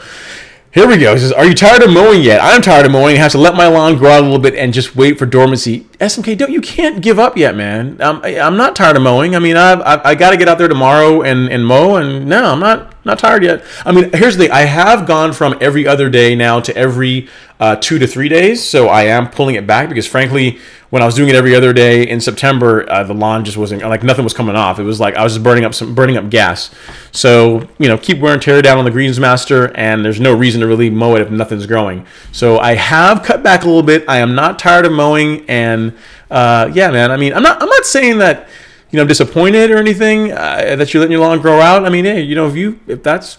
Speaker 1: He says, are you tired of mowing yet? I'm tired of mowing. I have to let my lawn grow out a little bit and just wait for dormancy. SMK, you can't give up yet, man. I'm not tired of mowing. I mean, I got to get out there tomorrow and mow. And no, I'm not tired yet. I mean, here's the thing. I have gone from every other day now to every 2 to 3 days. So I am pulling it back because frankly, when I was doing it every other day in September, the lawn just wasn't like nothing was coming off. It was like I was just burning up gas. So keep wear and tear down on the Greensmaster, and there's no reason to really mow it if nothing's growing. So I have cut back a little bit. I am not tired of mowing, and yeah, man. I mean, I'm not saying that I'm disappointed or anything that you're letting your lawn grow out. I mean, hey, if that's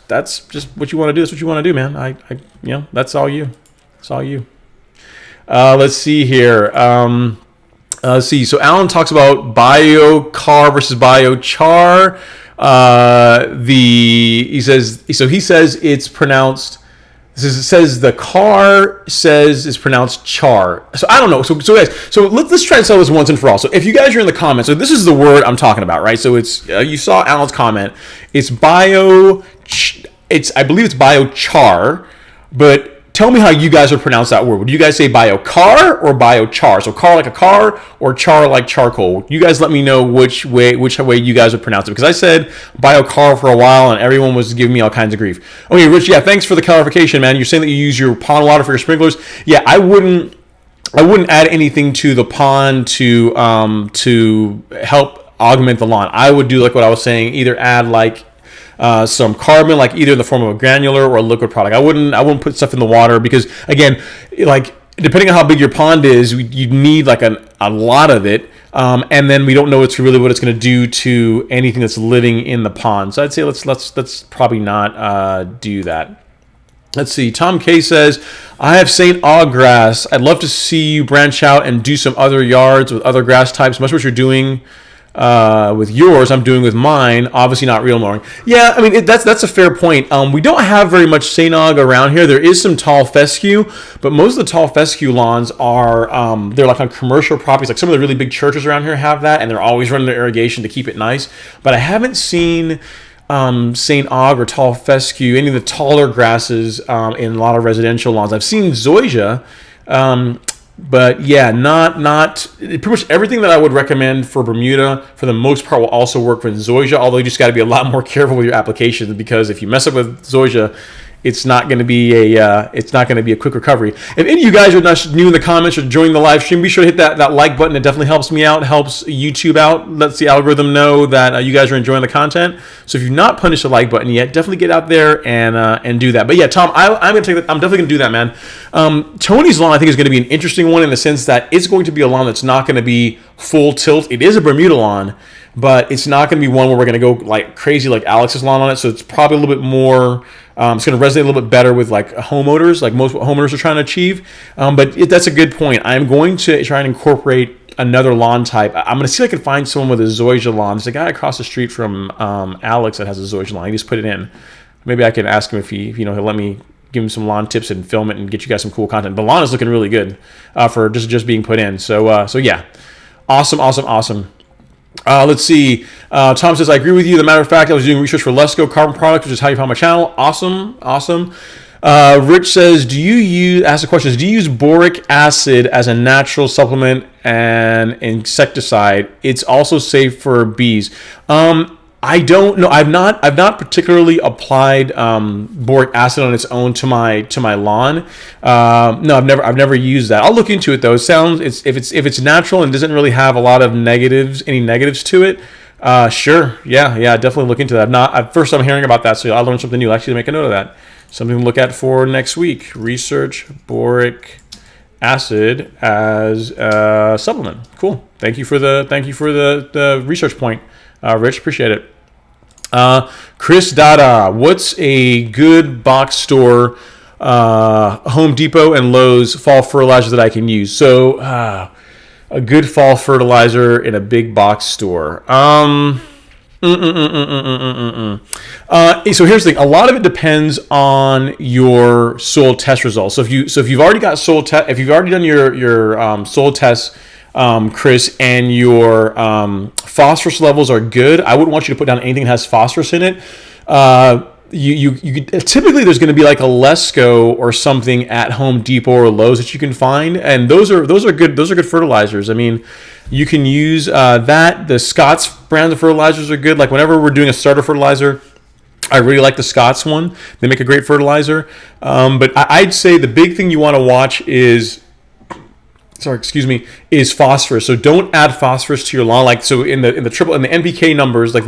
Speaker 1: just what you want to do, that's what you want to do, man. I that's all you. It's all you. Let's see here. Let's see. So Alan talks about biocar versus biochar. He says it's pronounced. It says the car says it's pronounced char. So I don't know. So guys, so let's try and settle this once and for all. So if you guys are in the comments, so this is the word I'm talking about, right? So it's you saw Alan's comment. It's I believe it's biochar, but tell me how you guys would pronounce that word. Would you guys say biocar or biochar? So car like a car or char like charcoal? You guys let me know which way you guys would pronounce it. Because I said biocar for a while and everyone was giving me all kinds of grief. Okay, Rich, yeah, thanks for the clarification, man. You're saying that you use your pond water for your sprinklers. Yeah, I wouldn't add anything to the pond to help augment the lawn. I would do like what I was saying, either add like some carbon, like either in the form of a granular or a liquid product. I wouldn't put stuff in the water because, again, like depending on how big your pond is, you need like a lot of it, and then we don't know what it's going to do to anything that's living in the pond. So I'd say let's probably not do that. Let's see. Tom K says, I have St. Aug grass. I'd love to see you branch out and do some other yards with other grass types. Much what you're doing with yours, I'm doing with mine. Obviously not real mowing. Yeah, I mean that's a fair point. We don't have very much St. Aug around here. There is some tall fescue, but most of the tall fescue lawns are they're like on commercial properties. Like some of the really big churches around here have that, and they're always running their irrigation to keep it nice. But I haven't seen St. Aug or tall fescue, any of the taller grasses in a lot of residential lawns. I've seen zoysia. But yeah, not pretty much everything that I would recommend for Bermuda for the most part will also work for zoysia, although you just got to be a lot more careful with your applications, because if you mess up with zoysia, it's not going to be a quick recovery. If any of you guys are not new in the comments or joining the live stream, be sure to hit that like button. It definitely helps me out, helps YouTube out, lets the algorithm know that you guys are enjoying the content. So if you've not punched the like button yet, definitely get out there and do that. But yeah, Tom, I'm definitely going to do that, man. Tony's lawn I think is going to be an interesting one in the sense that it's going to be a lawn that's not going to be full tilt. It is a Bermuda lawn, but it's not going to be one where we're going to go like crazy like Alex's lawn on it. So it's probably a little bit more. It's going to resonate a little bit better with like homeowners, like most homeowners are trying to achieve. But that's a good point. I'm going to try and incorporate another lawn type. I'm gonna see if I can find someone with a zoysia lawn. There's a guy across the street from Alex that has a zoysia lawn. He just put it in. Maybe I can ask him if he'll let me give him some lawn tips and film it and get you guys some cool content. The lawn is looking really good for just being put in. So yeah, awesome. Let's see. Tom says, I agree with you. The matter of fact, I was doing research for Lesco carbon products, which is how you found my channel. Awesome. Rich says, do you use boric acid as a natural supplement and insecticide? It's also safe for bees. I don't know. I've not particularly applied boric acid on its own to my lawn. No, I've never used that. I'll look into it though. If it's natural and doesn't really have a lot of any negatives to it. Sure. Yeah, definitely look into that. First I'm hearing about that, so I'll learn something new. Actually, make a note of that. Something to look at for next week. Research boric acid as a supplement. Cool. Thank you for the research point, Rich. Appreciate it. Chris Dada, what's a good box store, Home Depot and Lowe's fall fertilizer that I can use? So a good fall fertilizer in a big box store. So here's the thing. A lot of it depends on your soil test results. So if you've already got if you've already done your soil tests, Chris, and your phosphorus levels are good, I wouldn't want you to put down anything that has phosphorus in it. Typically there's going to be like a Lesco or something at Home Depot or Lowe's that you can find, and those are good. Those are good fertilizers. I mean, you can use that. The Scott's brand of fertilizers are good. Like whenever we're doing a starter fertilizer, I really like the Scott's one. They make a great fertilizer. But I'd say the big thing you want to watch is phosphorus. So don't add phosphorus to your lawn. Like, so in the NPK numbers, like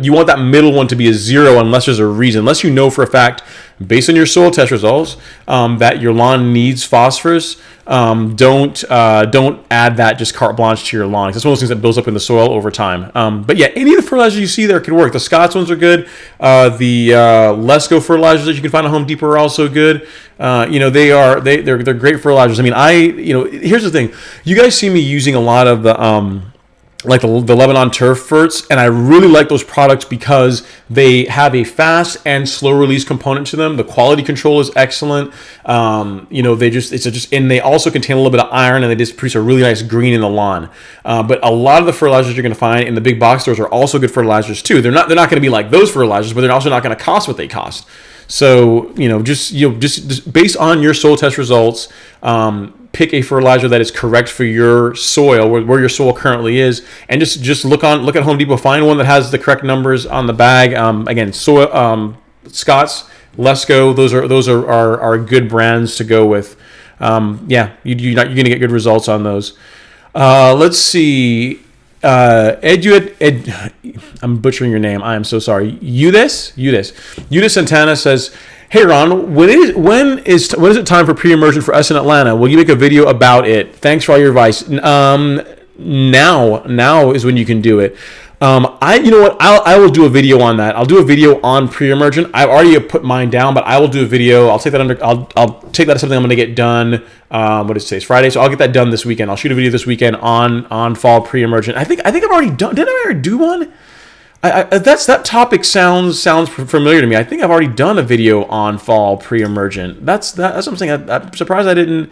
Speaker 1: you want that middle one to be a 0 unless there's a reason, unless you know for a fact, based on your soil test results, that your lawn needs phosphorus. Don't add that just carte blanche to your lawn. That's one of those things that builds up in the soil over time. But yeah, any of the fertilizers you see there can work. The Scott's ones are good. The Lesco fertilizers that you can find at Home Depot are also good. They're great fertilizers. I mean, here's the thing. You guys see me using a lot of the the Lebanon turf ferts, and I really like those products because they have a fast and slow release component to them. The quality control is excellent. And they also contain a little bit of iron, and they just produce a really nice green in the lawn. But a lot of the fertilizers you're going to find in the big box stores are also good fertilizers too. They're not going to be like those fertilizers, but they're also not going to cost what they cost. So just based on your soil test results, pick a fertilizer that is correct for your soil, where your soil currently is, and just look at Home Depot, find one that has the correct numbers on the bag. Again, Scott's, Lesco, those are good brands to go with. You're gonna get good results on those. Let's see. I'm butchering your name. I am so sorry. Udis Santana says, hey Ron, when is it time for pre-emergent for us in Atlanta? Will you make a video about it? Thanks for all your advice. Now is when you can do it. I will do a video on that. I'll do a video on pre-emergent. I've already put mine down, but I will do a video. I'll take that as something I'm going to get done. What is today's Friday? So I'll get that done this weekend. I'll shoot a video this weekend on fall pre-emergent. I think I've already done. Didn't I already do one? That topic sounds familiar to me. I think I've already done a video on fall pre-emergent. That's what I'm saying. I'm surprised I didn't.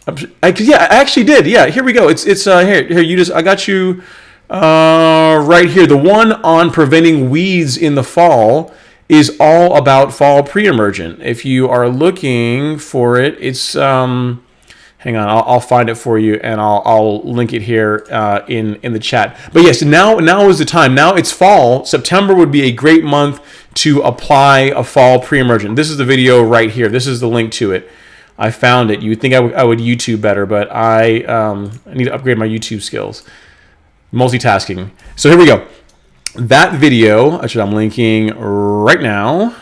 Speaker 1: I actually did. Yeah, here we go. It's here. I got you right here. The one on preventing weeds in the fall is all about fall pre-emergent. If you are looking for it, it's hang on, I'll find it for you, and I'll link it here in the chat. But yes, now is the time. Now it's fall. September would be a great month to apply a fall pre-emergent. This is the video right here. This is the link to it. I found it. You would think I would YouTube better, but I need to upgrade my YouTube skills. Multitasking. So here we go. That video, which I'm linking right now,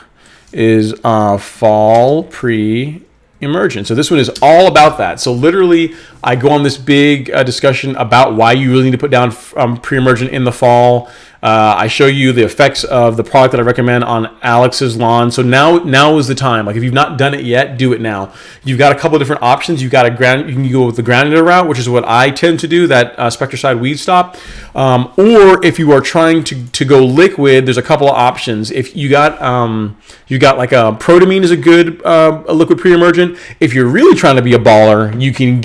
Speaker 1: is fall pre-emergent. So this one is all about that. So literally, I go on this big discussion about why you really need to put down pre-emergent in the fall. I show you the effects of the product that I recommend on Alex's lawn. So now is the time. Like if you've not done it yet, do it now. You've got a couple of different options. You've got you can go with the granular route, which is what I tend to do, that Spectracide Weed Stop. Or if you are trying to go liquid, there's a couple of options. If you got like a Protamine is a good a liquid pre-emergent. If you're really trying to be a baller, you can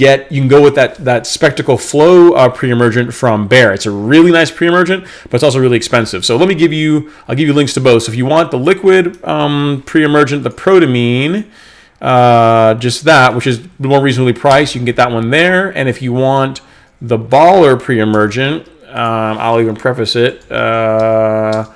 Speaker 1: go with that Spectacle Flow pre-emergent from Bayer. It's a really nice pre-emergent, but it's also really expensive. So I'll give you links to both. So if you want the liquid pre-emergent, the Protamine, just that, which is more reasonably priced, you can get that one there. And if you want the baller pre-emergent, I'll even preface it, baller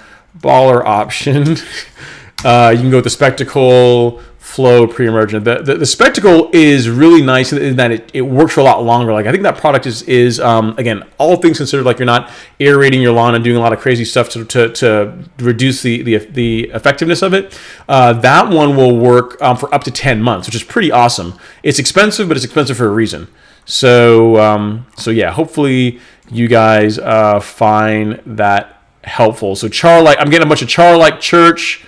Speaker 1: option. You can go with the Spectacle Flow pre-emergent. The Spectacle is really nice in that it works for a lot longer. Like I think that product is again, all things considered, like you're not aerating your lawn and doing a lot of crazy stuff to reduce the effectiveness of it. That one will work for up to 10 months, which is pretty awesome. It's expensive, but it's expensive for a reason. So yeah, hopefully you guys find that helpful. So Charlike, I'm getting a bunch of Charlike Church.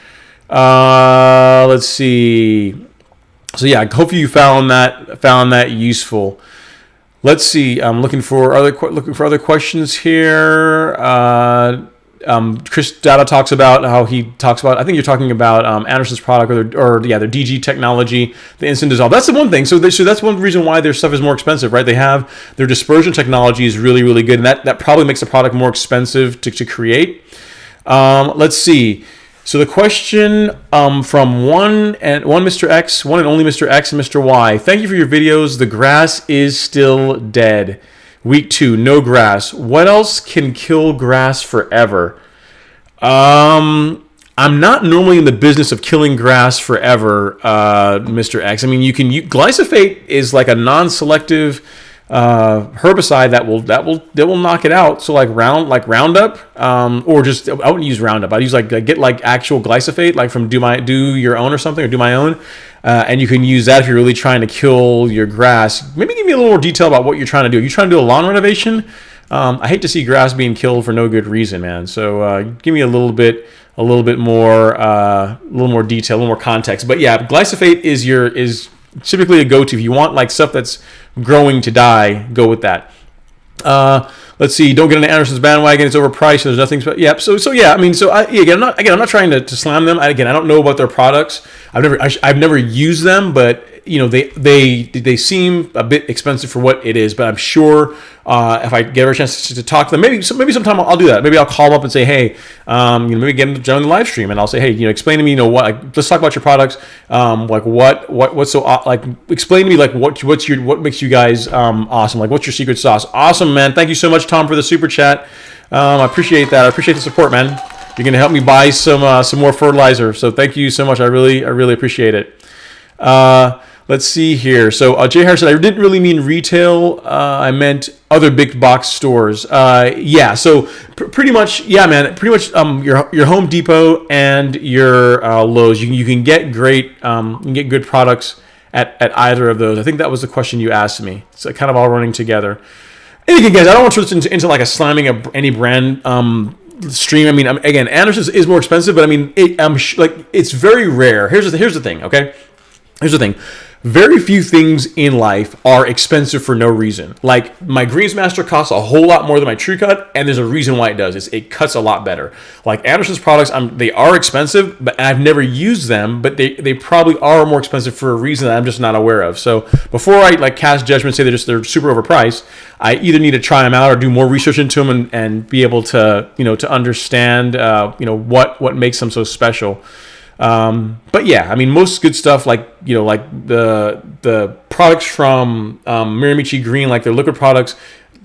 Speaker 1: Let's see. So yeah, hopefully you found that useful. Let's see. I'm looking for other questions here. Chris Data talks about how I think you're talking about Anderson's product or their DG technology, the instant dissolve. That's the one thing. So that's one reason why their stuff is more expensive, right? They have their dispersion technology is really, really good, and that probably makes the product more expensive to create. Let's see. So the question from one and only Mr. X and Mr. Y. Thank you for your videos. The grass is still dead. Week 2, no grass. What else can kill grass forever? I'm not normally in the business of killing grass forever, Mr. X. I mean, glyphosate is like a non-selective herbicide that will knock it out. So like Roundup, or just I wouldn't use Roundup. I'd use get actual glyphosate, like from Do Your Own or something, or Do My Own, and you can use that if you're really trying to kill your grass. Maybe give me a little more detail about what you're trying to do. Are you trying to do a lawn renovation? I hate to see grass being killed for no good reason, man. So give me a little bit more detail, a little more context. But yeah, glyphosate is typically a go-to. If you want like stuff that's growing to die, go with that. Let's see. Don't get into Anderson's bandwagon. It's overpriced. There's nothing. Yeah. So yeah. I mean, I'm not trying to slam them. I don't know about their products. I've never used them, but they seem a bit expensive for what it is. But I'm sure if I get a chance to talk to them, maybe sometime I'll do that. Maybe I'll call them up and say, hey, maybe get them to join the live stream, and I'll say, hey, explain to me, let's talk about your products. Explain to me what makes you guys awesome. Like, what's your secret sauce? Awesome, man. Thank you so much, Tom, for the super chat. I appreciate that. I appreciate the support, man. You're gonna help me buy some more fertilizer. So thank you so much. I really appreciate it. Let's see here. So Jay Harris said, I didn't really mean retail. I meant other big box stores. Yeah. So pretty much, yeah, man. Pretty much, your Home Depot and your Lowe's. You can get great, you can get good products at either of those. I think that was the question you asked me. It's kind of all running together. And again, guys, I don't want to turn this into like a slamming any brand stream. I mean, again, Anderson's is more expensive, but I mean, it's very rare. Here's the thing. Okay. Here's the thing. Very few things in life are expensive for no reason. Like my Greensmaster costs a whole lot more than my True Cut, and there's a reason why it does. It cuts a lot better. Like Anderson's products, they are expensive, but I've never used them, but they probably are more expensive for a reason that I'm just not aware of. So before I cast judgment, say they're super overpriced, I either need to try them out or do more research into them and be able to to understand what makes them so special. But yeah, I mean, most good stuff like the products from Miramichi Green, like their liquid products,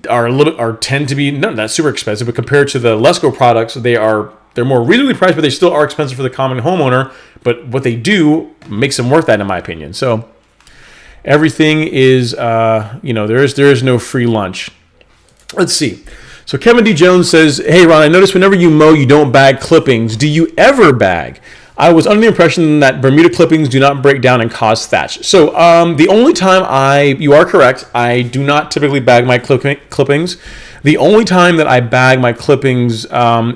Speaker 1: tend to be not super expensive, but compared to the Lesco products, they're more reasonably priced, but they still are expensive for the common homeowner. But what they do makes them worth that, in my opinion. So everything is there is no free lunch. Let's see. So Kevin D. Jones says, hey Ron, I noticed whenever you mow, you don't bag clippings. Do you ever bag? I was under the impression that Bermuda clippings do not break down and cause thatch. So the only time you are correct, I do not typically bag my clippings. The only time that I bag my clippings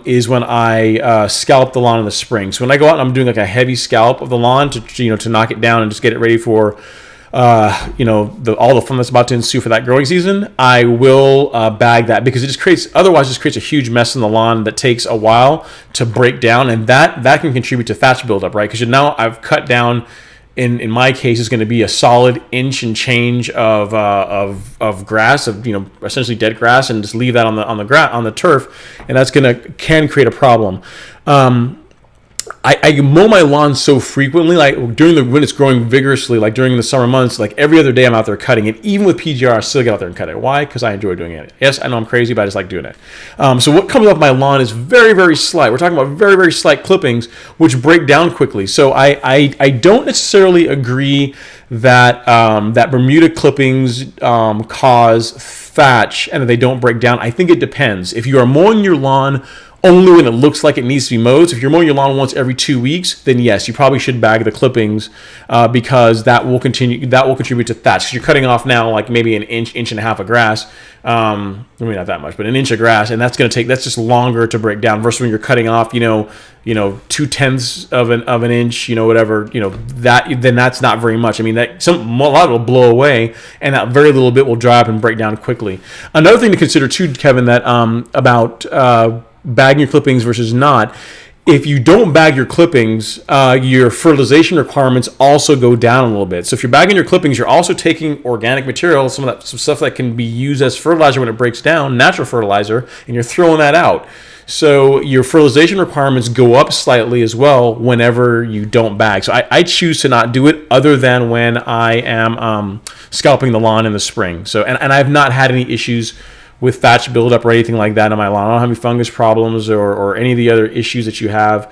Speaker 1: is when I scalp the lawn in the spring. So when I go out and I'm doing like a heavy scalp of the lawn to knock it down and just get it ready for all the fun that's about to ensue for that growing season, I will bag that, because it otherwise just creates a huge mess in the lawn that takes a while to break down, and that can contribute to thatch buildup, right? Because now I've cut down. In my case, is going to be a solid inch and change of grass, of essentially dead grass, and just leave that on the turf, and that's can create a problem. I mow my lawn so frequently, like when it's growing vigorously, like during the summer months, like every other day I'm out there cutting it. Even with PGR, I still get out there and cut it. Why? Because I enjoy doing it. Yes, I know I'm crazy, but I just like doing it. So what comes off my lawn is very, very slight. We're talking about very, very slight clippings, which break down quickly. So I don't necessarily agree that that Bermuda clippings cause thatch and that they don't break down. I think it depends. If you are mowing your lawn only when it looks like it needs to be mowed. So if you're mowing your lawn once every 2 weeks, then yes, you probably should bag the clippings because that will contribute to thatch. Because you're cutting off now like maybe an inch and a half of grass. Maybe not that much, but an inch of grass, and that's just longer to break down versus when you're cutting off, 2/10 of an inch, whatever, then that's not very much. I mean, a lot will blow away, and that very little bit will dry up and break down quickly. Another thing to consider too, Kevin, that about bagging your clippings versus not. If you don't bag your clippings, your fertilization requirements also go down a little bit. So if you're bagging your clippings, you're also taking organic material, some stuff that can be used as fertilizer when it breaks down, natural fertilizer, and you're throwing that out. So your fertilization requirements go up slightly as well whenever you don't bag. So I choose to not do it other than when I am scalping the lawn in the spring. So and I've not had any issues with thatch buildup or anything like that on my lawn. I don't have any fungus problems or any of the other issues that you have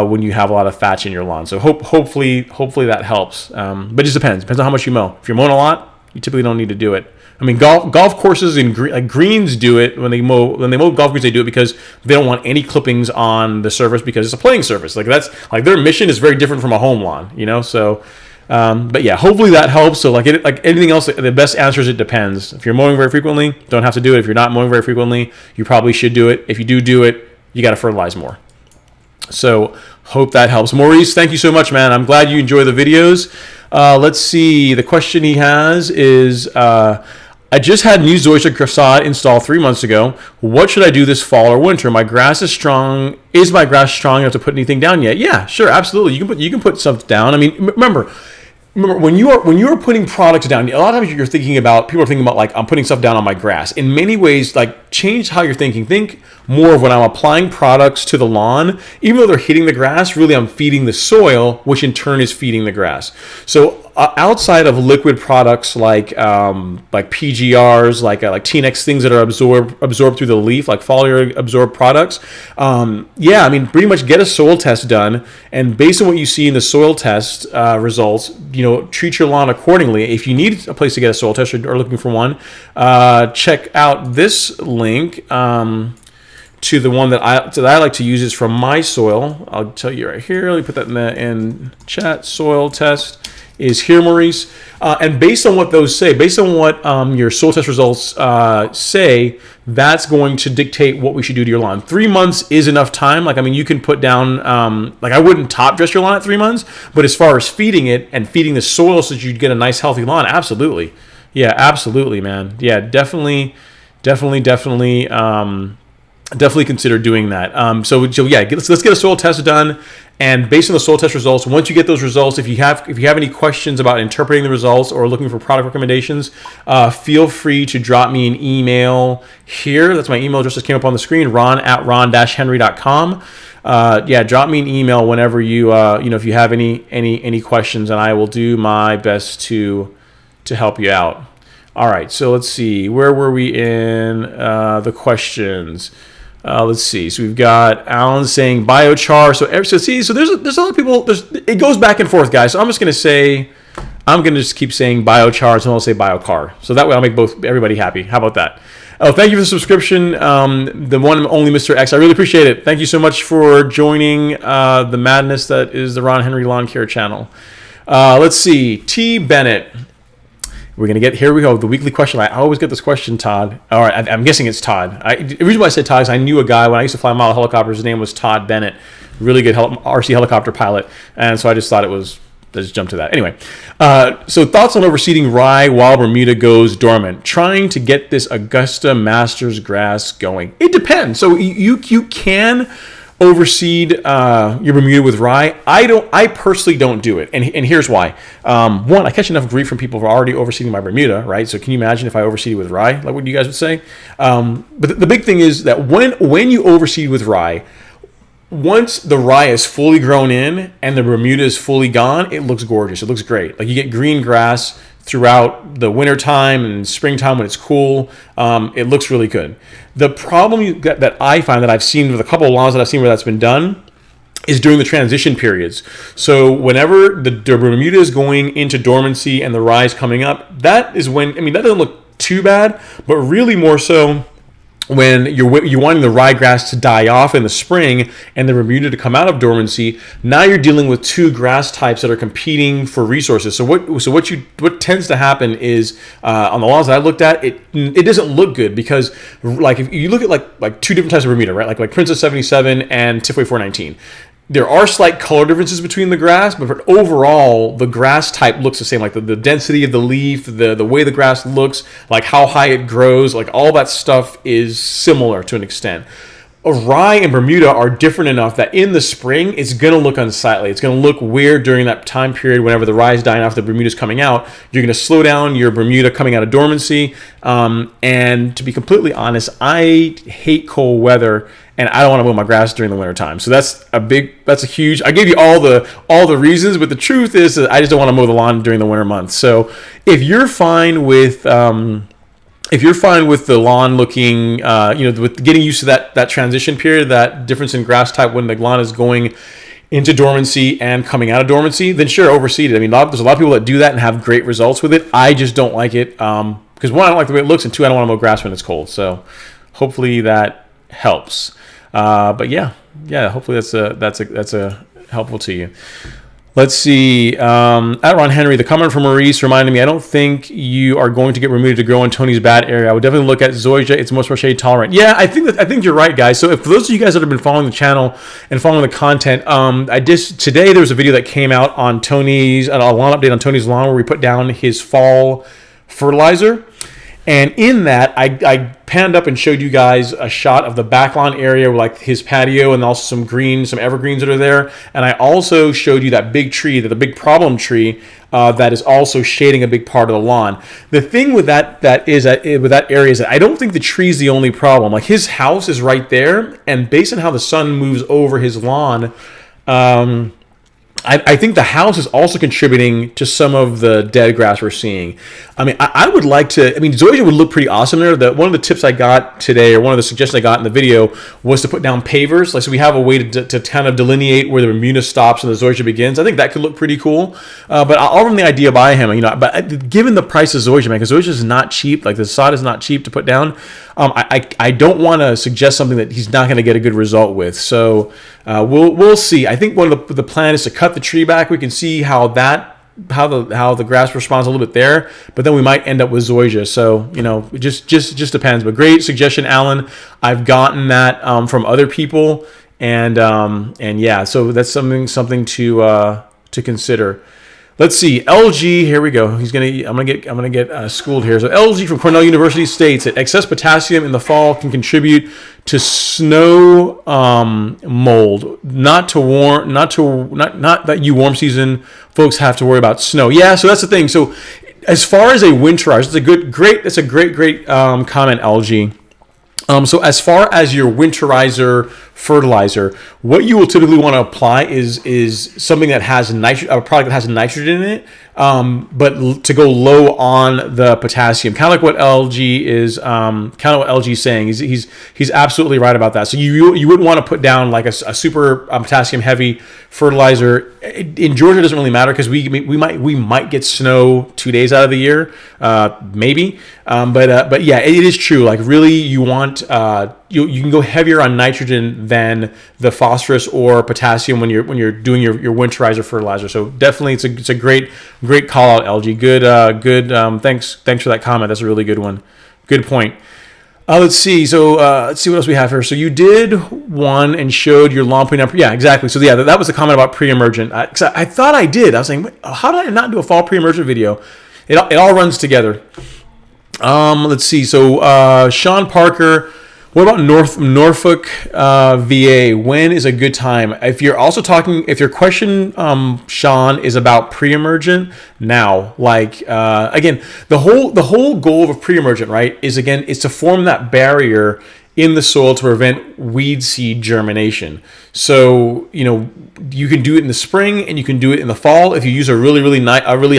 Speaker 1: when you have a lot of thatch in your lawn. So hopefully that helps. But it just depends. Depends on how much you mow. If you're mowing a lot, you typically don't need to do it. I mean, golf courses and greens do it when they mow golf greens. They do it because they don't want any clippings on the surface because it's a playing surface. Like that's like their mission is very different from a home lawn. So. But yeah, hopefully that helps. So like anything else, the best answer is it depends. If you're mowing very frequently, don't have to do it. If you're not mowing very frequently, you probably should do it. If you do it, you got to fertilize more. So hope that helps. Maurice, thank you so much, man. I'm glad you enjoy the videos. Let's see. The question he has is, I just had new Zoysia Grassade installed 3 months ago. What should I do this fall or winter? My grass is strong. Is my grass strong enough to put anything down yet? Yeah, sure, absolutely. You can put stuff down. I mean, remember when you are putting products down, a lot of times people are thinking about like, I'm putting stuff down on my grass. In many ways, like, change how you're thinking. Think more of when I'm applying products to the lawn, even though they're hitting the grass, really I'm feeding the soil, which in turn is feeding the grass. So outside of liquid products like PGRs, like T-Nex, things that are absorbed through the leaf, like foliar absorbed products, I mean, pretty much get a soil test done, and based on what you see in the soil test results, treat your lawn accordingly. If you need a place to get a soil test or are looking for one, check out this link to the one that I like to use. Is from My Soil. I'll tell you right here. Let me put that in chat. Soil test is here, Maurice. And based on what those say, based on what your soil test results say, that's going to dictate what we should do to your lawn. 3 months is enough time. Like, I mean, you can put down, I wouldn't top dress your lawn at 3 months, but as far as feeding it and feeding the soil so that you get a nice, healthy lawn, absolutely. Yeah, absolutely, man. Yeah, definitely consider doing that. So yeah, let's get a soil test done. And based on the soil test results, once you get those results, if you have any questions about interpreting the results or looking for product recommendations, feel free to drop me an email here. That's my email address that came up on the screen, ron@ron-henry.com. Drop me an email whenever if you have any questions, and I will do my best to help you out. All right, so let's see. Where were we in the questions? Let's see. So we've got Alan saying biochar. So there's a lot of people. It goes back and forth, guys. So I'm just gonna say, I'm going to just keep saying biochar, so I'll say biocar. So that way I'll make everybody happy. How about that? Oh, thank you for the subscription, the one and only Mr. X. I really appreciate it. Thank you so much for joining the madness that is the Ron Henry Lawn Care channel. Let's see. T. Bennett. We're going to get, here we go, the weekly question. I always get this question, Todd. All right, I'm guessing it's Todd. The reason why I said Todd is I knew a guy when I used to fly model helicopters. His name was Todd Bennett. Really good RC helicopter pilot. And so I just thought let's jump to that. Anyway, so thoughts on overseeding rye while Bermuda goes dormant. Trying to get this Augusta Masters grass going. It depends. So you can overseed your Bermuda with rye. I personally don't do it, and here's why. One, I catch enough grief from people who are already overseeding my Bermuda, right? So can you imagine if I overseed it with rye, like what you guys would say? But the big thing is that when you overseed with rye, once the rye is fully grown in and the Bermuda is fully gone, it looks gorgeous. It looks great. Like you get green grass throughout the winter time and springtime when it's cool. It looks really good. The problem that I find that I've seen with a couple of lawns that I've seen where that's been done is during the transition periods. So whenever the Bermuda is going into dormancy and the rye is coming up, that is when, that doesn't look too bad, but really more so when you're wanting the ryegrass to die off in the spring and the Bermuda to come out of dormancy. Now you're dealing with two grass types that are competing for resources. So what tends to happen is on the lawns that I looked at, it doesn't look good because like if you look at like two different types of Bermuda, right? Like Princess 77 and Tifway 419. There are slight color differences between the grass, but overall, the grass type looks the same. Like the density of the leaf, the way the grass looks, like how high it grows, like all that stuff is similar to an extent. Rye and Bermuda are different enough that in the spring, it's going to look unsightly. It's going to look weird during that time period whenever the rye is dying off, the Bermuda's coming out. You're going to slow down your Bermuda coming out of dormancy. And to be completely honest, I hate cold weather. And I don't want to mow my grass during the winter time. So that's a huge, I gave you all the reasons, but the truth is that I just don't want to mow the lawn during the winter months. So if you're fine with the lawn looking, with getting used to that transition period, that difference in grass type when the lawn is going into dormancy and coming out of dormancy, then sure, overseed it. There's a lot of people that do that and have great results with it. I just don't like it because one, I don't like the way it looks, and two, I don't want to mow grass when it's cold. So hopefully that helps. But yeah, hopefully that's a helpful to you. Let's see. At Ron Henry, the comment from Maurice reminded me, I don't think you are going to get Bermuda to grow in Tony's bad area. I would definitely look at Zoysia. It's much more shade tolerant. Yeah, I think you're right, guys. So for those of you guys that have been following the channel and following the content, today there was a video that came out on Tony's, a lawn update on Tony's lawn where we put down his fall fertilizer. And in that, I panned up and showed you guys a shot of the back lawn area, like his patio, and also some evergreens that are there. And I also showed you that big tree, the big problem tree, that is also shading a big part of the lawn. The thing with that area is that I don't think the tree is the only problem. Like his house is right there, and based on how the sun moves over his lawn, I think the house is also contributing to some of the dead grass we're seeing. I would like to, Zoysia would look pretty awesome there. One of the tips I got today, or one of the suggestions I got in the video, was to put down pavers. So we have a way to kind of delineate where the Bermuda stops and the Zoysia begins. I think that could look pretty cool. But I'll run the idea by him. But given the price of Zoysia, man, because Zoysia is not cheap, like the sod is not cheap to put down. I don't want to suggest something that he's not going to get a good result with. So we'll see. I think one of the plan is to cut the tree back. We can see how the grass responds a little bit there, but then we might end up with Zoysia. So it just depends. But great suggestion, Alan. I've gotten that from other people, and yeah. So that's something to consider. Let's see, LG. Here we go. I'm gonna get schooled here. So LG from Cornell University states that excess potassium in the fall can contribute to snow mold. Not that you warm season folks have to worry about snow. Yeah, so that's the thing. So as far as a winterizer, that's a great comment, LG. So as far as your winterizer fertilizer, what you will typically want to apply is something that has a product that has nitrogen in it, but to go low on the potassium, kind of like what LG is, saying. He's absolutely right about that. So you wouldn't want to put down like a super potassium heavy fertilizer. In Georgia, it doesn't really matter because we might get snow 2 days out of the year, maybe. But yeah, it is true. Like really, you want you can go heavier on nitrogen than the phosphorus or potassium when you're doing your winterizer fertilizer. So definitely, it's a great call out, LG. Good. Thanks for that comment. That's a really good one. Good point. Let's see. So let's see what else we have here. So you did one and showed your lawn putting up. Yeah, exactly. So yeah, that was a comment about pre-emergent. I thought I did. I was saying, how did I not do a fall pre-emergent video? It all runs together. Let's see. So Sean Parker, what about Norfolk, VA? When is a good time? If your question, Sean, is about pre-emergent, now, like again, the whole goal of pre-emergent, right, is to form that barrier in the soil to prevent weed seed germination. So you can do it in the spring and you can do it in the fall if you use a really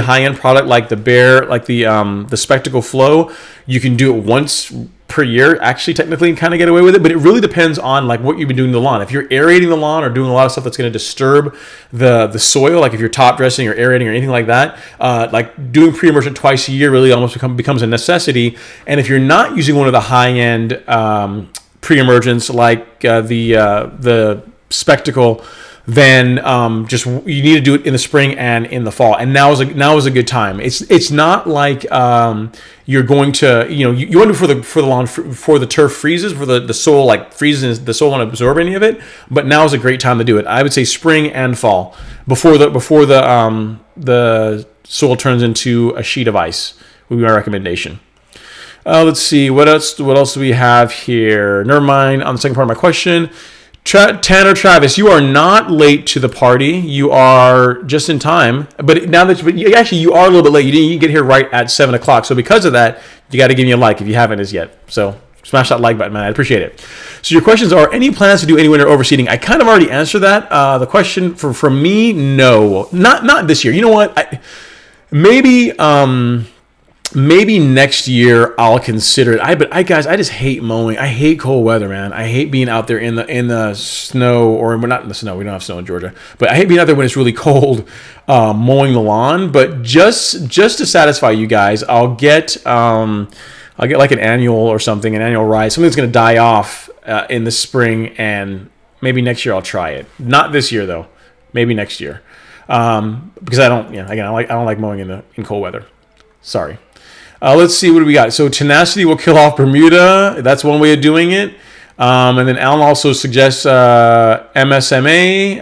Speaker 1: high end product like the Spectacle Flow. You can do it once per year, actually, technically, and kind of get away with it. But it really depends on like what you've been doing to the lawn. If you're aerating the lawn or doing a lot of stuff that's going to disturb the soil, like if you're top dressing or aerating or anything like that, like doing pre-emergent twice a year really almost becomes a necessity. And if you're not using one of the high end pre-emergents like the Spectacle, then just you need to do it in the spring and in the fall. And now is a good time. It's not like you're going to you want to do for the lawn before the turf freezes, for the soil like freezes and the soil won't absorb any of it. But now is a great time to do it. I would say spring and fall before the soil turns into a sheet of ice would be my recommendation. Let's see what else do we have here. Never mind on the second part of my question. Tanner Travis, you are not late to the party. You are just in time. But you are a little bit late. You didn't get here right at 7 o'clock. So because of that, you got to give me a like if you haven't as yet. So smash that like button, man. I appreciate it. So your questions are: any plans to do any winter overseeding? I kind of already answered that. The question for me, no, not this year. You know what? Maybe next year I'll consider it. But guys, I just hate mowing. I hate cold weather, man. I hate being out there in the snow, or we're not in the snow. We don't have snow in Georgia, but I hate being out there when it's really cold, mowing the lawn. But just to satisfy you guys, I'll get like an annual ride. Something that's going to die off in the spring, and maybe next year I'll try it. Not this year though. Maybe next year, because I don't like mowing in cold weather. Sorry. Let's see, what do we got? So tenacity will kill off Bermuda. That's one way of doing it. And then Alan also suggests MSMA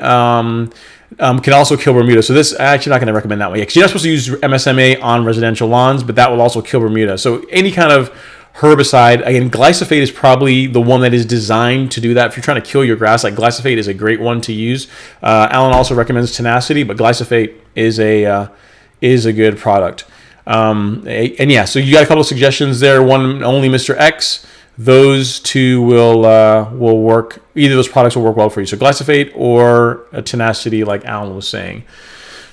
Speaker 1: can also kill Bermuda. So this, actually not going to recommend that one. Because you're not supposed to use MSMA on residential lawns, but that will also kill Bermuda. So any kind of herbicide, again, glyphosate is probably the one that is designed to do that. If you're trying to kill your grass, like glyphosate is a great one to use. Alan also recommends tenacity, but glyphosate is a good product. And yeah, so you got a couple of suggestions there. One only Mr. X. Those two will work. Either of those products will work well for you. So glyphosate or a tenacity, like Alan was saying.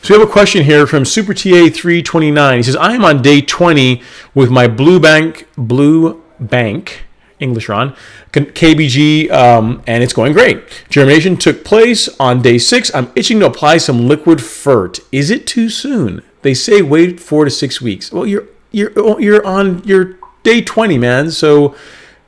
Speaker 1: So we have a question here from Super TA 329. He says, I am on day 20 with my Blue Bank English Ron KBG, and it's going great. Germination took place on day 6. I'm itching to apply some liquid fert. Is it too soon? They say wait 4 to 6 weeks. Well, you're on your day 20, man. So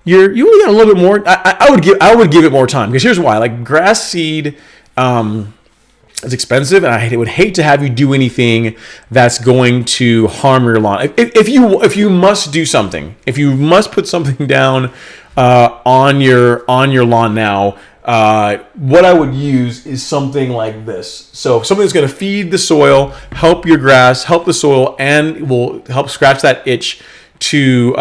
Speaker 1: you only got a little bit more. I would give it more time, because here's why. Like grass seed is expensive, and I would hate to have you do anything that's going to harm your lawn. If you must do something, if you must put something down on your lawn now. What I would use is something like this. So something that's going to feed the soil, help your grass, help the soil, and will help scratch that itch to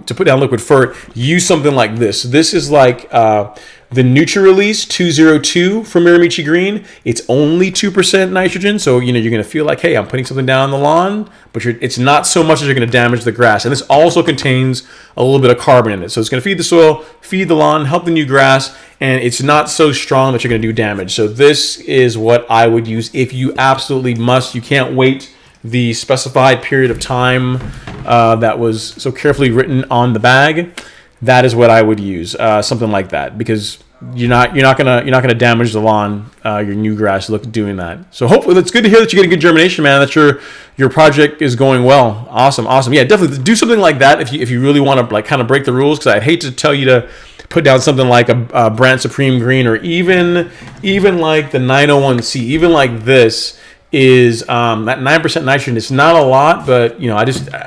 Speaker 1: put down liquid fert, use something like this. This is like the Nutri-Release 202 from Miramichi Green. It's only 2% nitrogen, so you're going to feel like, hey, I'm putting something down on the lawn, but it's not so much as you're going to damage the grass. And this also contains a little bit of carbon in it, so it's going to feed the soil, feed the lawn, help the new grass, and it's not so strong that you're going to do damage. So this is what I would use if you absolutely must. You can't wait the specified period of time that was so carefully written on the bag. That is what I would use, something like that, because you're not gonna damage the lawn, your new grass doing that. So hopefully it's good to hear that you're getting good germination, man. That your project is going well. Awesome. Yeah, definitely do something like that if you really want to like kind of break the rules. Because I'd hate to tell you to put down something like a Brand Supreme Green, or even like the 901C, even like this. Is that 9% nitrogen? It's not a lot, but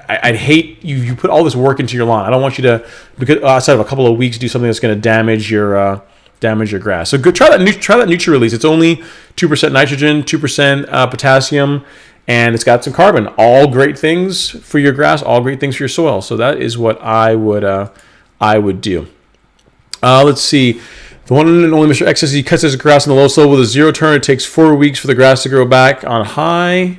Speaker 1: I'd hate you put all this work into your lawn. I don't want you to, because outside of a couple of weeks, do something that's going to damage your grass. So good, try that Nutri-Release. It's only 2% nitrogen, 2% potassium, and it's got some carbon. All great things for your grass, all great things for your soil. So that is what I would do. Let's see. The one and only Mr. X says he cuts his grass in the low slope with a zero turn. It takes 4 weeks for the grass to grow back on high.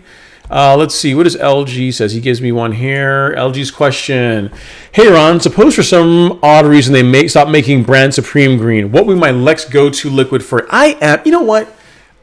Speaker 1: Let's see. What does LG says? He gives me one here. LG's question. Hey, Ron, suppose for some odd reason they stop making Brand Supreme Green. What would be my next go-to liquid for? You know what?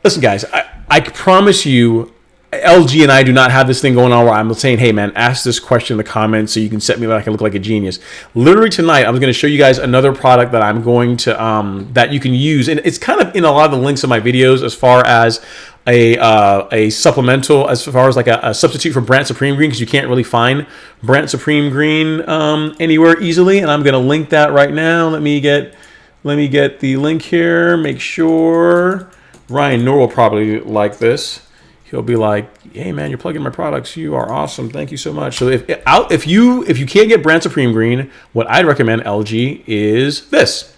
Speaker 1: Listen, guys, I promise you, LG and I do not have this thing going on where I'm saying, hey, man, ask this question in the comments so you can set me up. I can look like a genius. Literally tonight, I'm going to show you guys another product that I'm going to, that you can use. And it's kind of in a lot of the links of my videos as far as a supplemental, as far as like a substitute for Brand Supreme Green, because you can't really find Brand Supreme Green anywhere easily. And I'm going to link that right now. Let me get the link here. Make sure Ryan Noor will probably like this. He'll be like, hey man, you're plugging my products. You are awesome. Thank you so much. So if you can't get Brand Supreme Green, what I'd recommend LG is this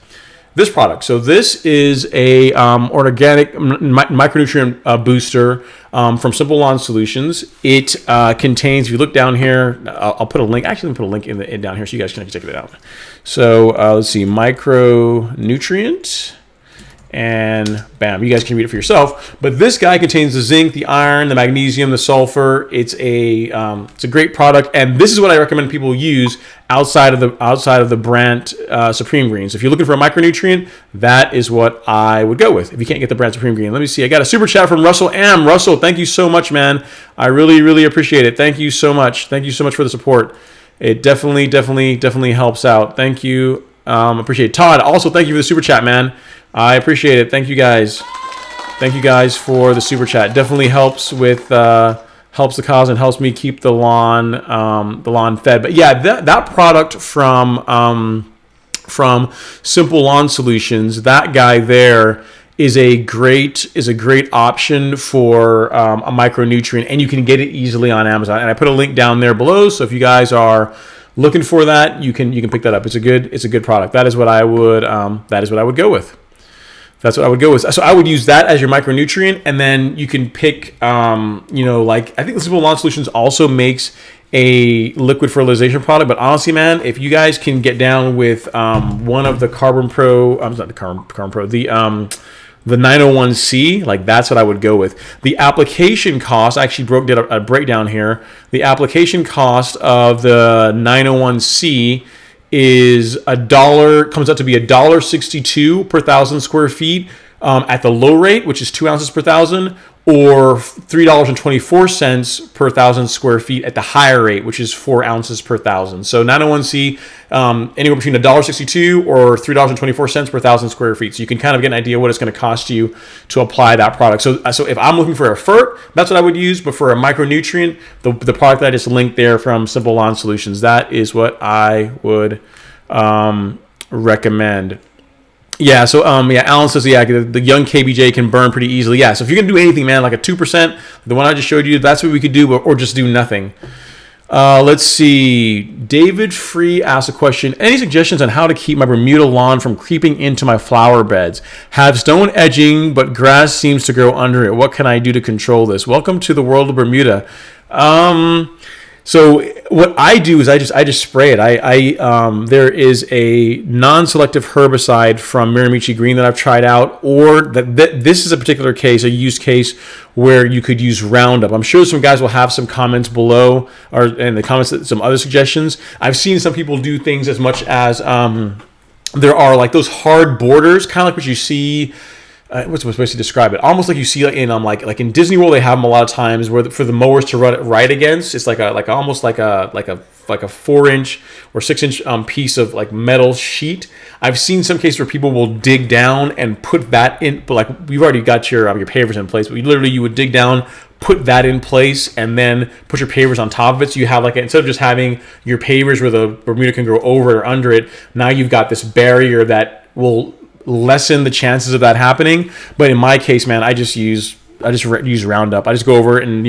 Speaker 1: product. So this is a organic micronutrient booster from Simple Lawn Solutions. It contains, if you look down here, I'll put a link. Actually, let me put a link in down here so you guys can check it out. So let's see, micronutrient. And bam, you guys can read it for yourself. But this guy contains the zinc, the iron, the magnesium, the sulfur. It's a great product, and this is what I recommend people use outside of the Brand Supreme Green. So if you're looking for a micronutrient, that is what I would go with. If you can't get the Brand Supreme Green, let me see. I got a super chat from Russell M. Russell, thank you so much, man. I really, really appreciate it. Thank you so much. Thank you so much for the support. It definitely helps out. Thank you. Appreciate it. Todd, also thank you for the super chat, man. I appreciate it. Thank you guys. Thank you guys for the super chat. Definitely helps with helps the cause and helps me keep the lawn fed. But yeah, that product from Simple Lawn Solutions, that guy there is a great option for a micronutrient, and you can get it easily on Amazon. And I put a link down there below, so if you guys are looking for that, you can pick that up. It's a good product. That is what I would go with. That's what I would go with. So I would use that as your micronutrient, and then you can pick, like I think Simple Lawn Solutions also makes a liquid fertilization product. But honestly, man, if you guys can get down with one of the Carbon Pro, I'm not the Carbon Pro, the 901C, like that's what I would go with. The application cost, I actually did a breakdown here. The application cost of the 901C is comes out to be $1.62 per 1,000 square feet at the low rate, which is 2 ounces per thousand, or $3.24 per 1,000 square feet at the higher rate, which is 4 ounces per thousand. So 901C, anywhere between $1.62 or $3.24 per 1,000 square feet. So you can kind of get an idea what it's going to cost you to apply that product. So if I'm looking for a fert, that's what I would use. But for a micronutrient, the product that I just linked there from Simple Lawn Solutions, that is what I would recommend. Yeah, so Alan says, the young KBJ can burn pretty easily. Yeah, so if you're going to do anything, man, like a 2%, the one I just showed you, that's what we could do, or just do nothing. Let's see. David Free asked a question. Any suggestions on how to keep my Bermuda lawn from creeping into my flower beds? Have stone edging, but grass seems to grow under it. What can I do to control this? Welcome to the world of Bermuda. So what I do is I just spray it. There is a non-selective herbicide from Miramichi Green that I've tried out, or this is a particular case, a use case where you could use Roundup. I'm sure some guys will have some comments below, or in the comments some other suggestions. I've seen some people do things as much as there are like those hard borders, kind of like what you see. What's supposed to describe it? Almost like you see in like in Disney World, they have them a lot of times where for the mowers to run it right against. It's almost like a 4-inch or 6-inch piece of like metal sheet. I've seen some cases where people will dig down and put that in. But like we've already got your pavers in place, but you would dig down, put that in place, and then put your pavers on top of it. So you have like, instead of just having your pavers where the Bermuda can grow over it or under it, now you've got this barrier that will lessen the chances of that happening. But in my case, man, I just use Roundup. I just go over it, and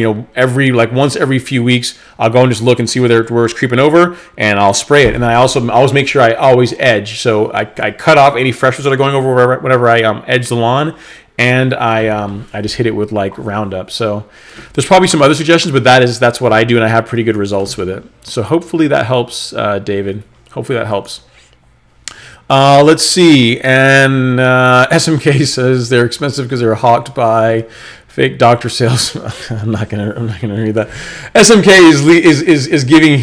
Speaker 1: once every few weeks, I'll go and just look and see where it's creeping over, and I'll spray it. And then I always make sure I always edge. So I cut off any freshers that are going over whenever I edge the lawn, and I just hit it with like Roundup. So there's probably some other suggestions, but that's what I do, and I have pretty good results with it. So hopefully that helps, David. Hopefully that helps. Let's see. And SMK says they're expensive because they're hawked by fake doctor sales. I'm not gonna read that. SMK is giving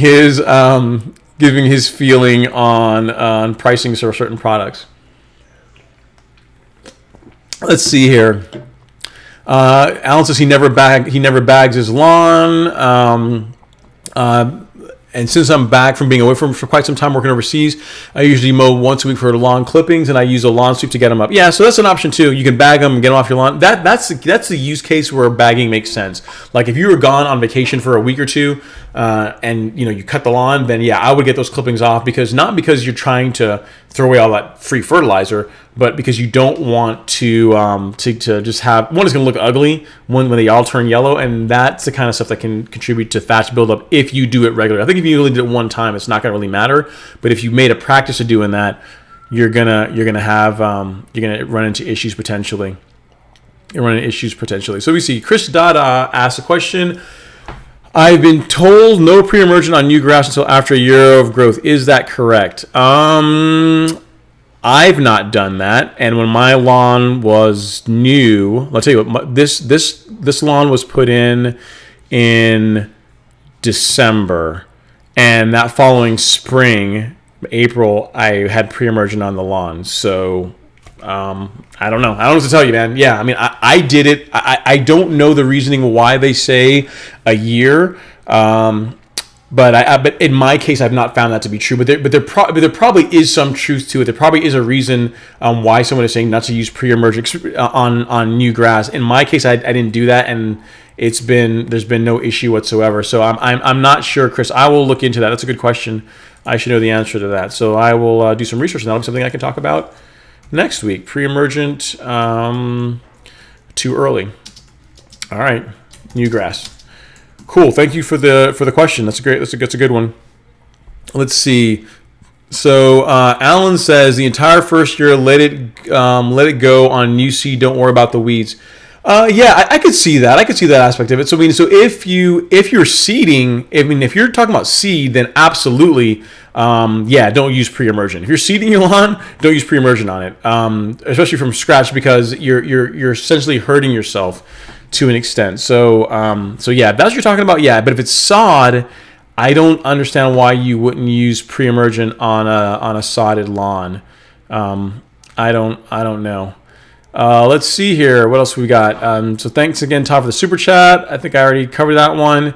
Speaker 1: his feeling on pricing for certain products. Let's see here. Alan says he never bags his lawn. And since I'm back from being away from for quite some time working overseas, I usually mow once a week for lawn clippings, and I use a lawn sweep to get them up. Yeah, so that's an option too. You can bag them and get them off your lawn. That's the use case where bagging makes sense. Like if you were gone on vacation for a week or two, and you cut the lawn, then yeah, I would get those clippings off, not because you're trying to throw away all that free fertilizer, but because you don't want to just have one is going to look ugly when they all turn yellow, and that's the kind of stuff that can contribute to thatch buildup if you do it regularly. I think if you only did it one time, it's not going to really matter. But if you made a practice of doing that, you're gonna run into issues potentially. So we see Chris Dada asks a question. I've been told no pre-emergent on new grass until after a year of growth. Is that correct? I've not done that. And when my lawn was new, I'll tell you what, this lawn was put in December, and that following spring, April, I had pre-emergent on the lawn. So I don't know. I don't know what to tell you, man. Yeah, I mean, I did it. I don't know the reasoning why they say a year. But in my case, I've not found that to be true. But there probably is some truth to it. There probably is a reason why someone is saying not to use pre-emergent on new grass. In my case, I didn't do that, and there's been no issue whatsoever. So I'm not sure, Chris. I will look into that. That's a good question. I should know the answer to that. So I will do some research, and that'll be something I can talk about next week. Pre-emergent, too early. All right, new grass. Cool. Thank you for the question. That's a good one. Let's see. So Alan says the entire first year, let it go on new seed. Don't worry about the weeds. Yeah, I could see that. I could see that aspect of it. So if you're seeding, if you're talking about seed, then absolutely, yeah, don't use pre-emergent. If you're seeding your lawn, don't use pre-emergent on it, especially from scratch, because you're essentially hurting yourself to an extent. So yeah, if that's what you're talking about, yeah. But if it's sod, I don't understand why you wouldn't use pre-emergent on a sodded lawn. I don't know. Let's see here. What else we got? So thanks again, Todd, for the super chat. I think I already covered that one.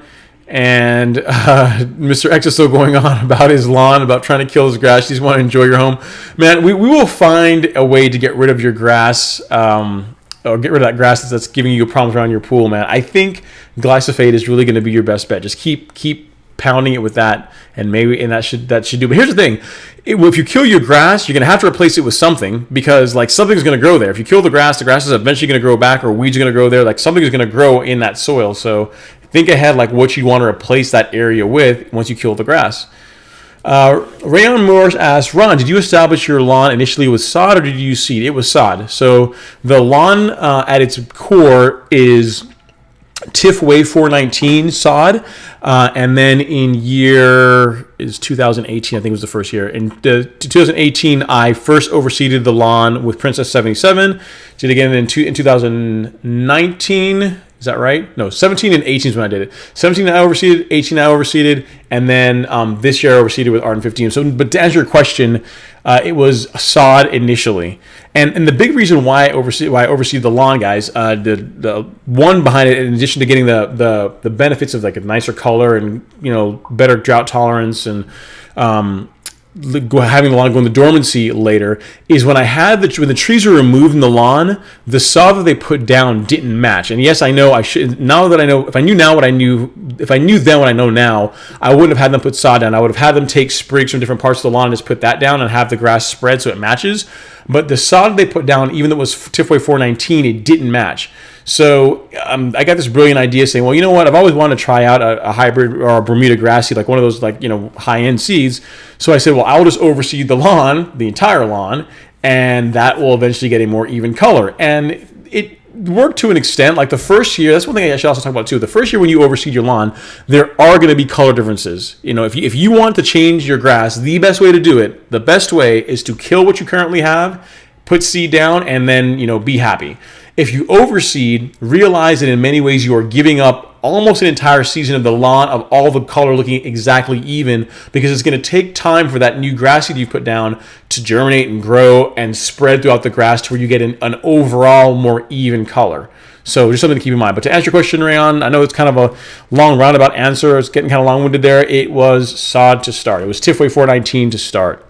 Speaker 1: And Mr. X is still going on about his lawn, about trying to kill his grass. You just want to enjoy your home. Man, we will find a way to get rid of your grass, or get rid of that grass that's giving you problems around your pool, man. I think glyphosate is really going to be your best bet. Just keep pounding it with that, and that should do. But here's the thing: if you kill your grass, you're going to have to replace it with something, because like something's going to grow there. If you kill the grass is eventually going to grow back, or weeds are going to grow there. Like something is going to grow in that soil. So think ahead, like what you want to replace that area with once you kill the grass. Rayon Morris asks, Ron, did you establish your lawn initially with sod, or did you use seed? It was sod. So the lawn at its core is TIF Wave 419 sod. And then in year is 2018, I think was the first year. In 2018, I first overseeded the lawn with Princess 77. Did it again in 2019. Is that right? No, 17 and 18 is when I did it. 17 I overseeded, 18 I overseeded, and then this year I overseeded with Arden 15. So, but to answer your question, it was sod initially, and the big reason why I overseed the lawn, guys, the one behind it, in addition to getting the benefits of like a nicer color and better drought tolerance and having the lawn go into dormancy later, is when when the trees were removed in the lawn, the sod that they put down didn't match. And yes, I know I should, now that I know, if I knew then what I know now, I wouldn't have had them put sod down. I would have had them take sprigs from different parts of the lawn and just put that down and have the grass spread so it matches. But the sod they put down, even though it was Tifway 419, it didn't match. So I got this brilliant idea saying, well, you know what? I've always wanted to try out a hybrid or a Bermuda grass seed, like one of those high-end seeds. So I said, well, I'll just overseed the lawn, the entire lawn, and that will eventually get a more even color. And it worked to an extent. Like the first year, that's one thing I should also talk about too. The first year when you overseed your lawn, there are going to be color differences. If you want to change your grass, the best way to do it, the best way is to kill what you currently have, put seed down, and then be happy. If you overseed, realize that in many ways you are giving up almost an entire season of the lawn of all the color looking exactly even, because it's going to take time for that new grass seed you put down to germinate and grow and spread throughout the grass to where you get an overall more even color. So just something to keep in mind. But to answer your question, Rayon, I know it's kind of a long roundabout answer. It's getting kind of long-winded there. It was sod to start. It was Tifway 419 to start.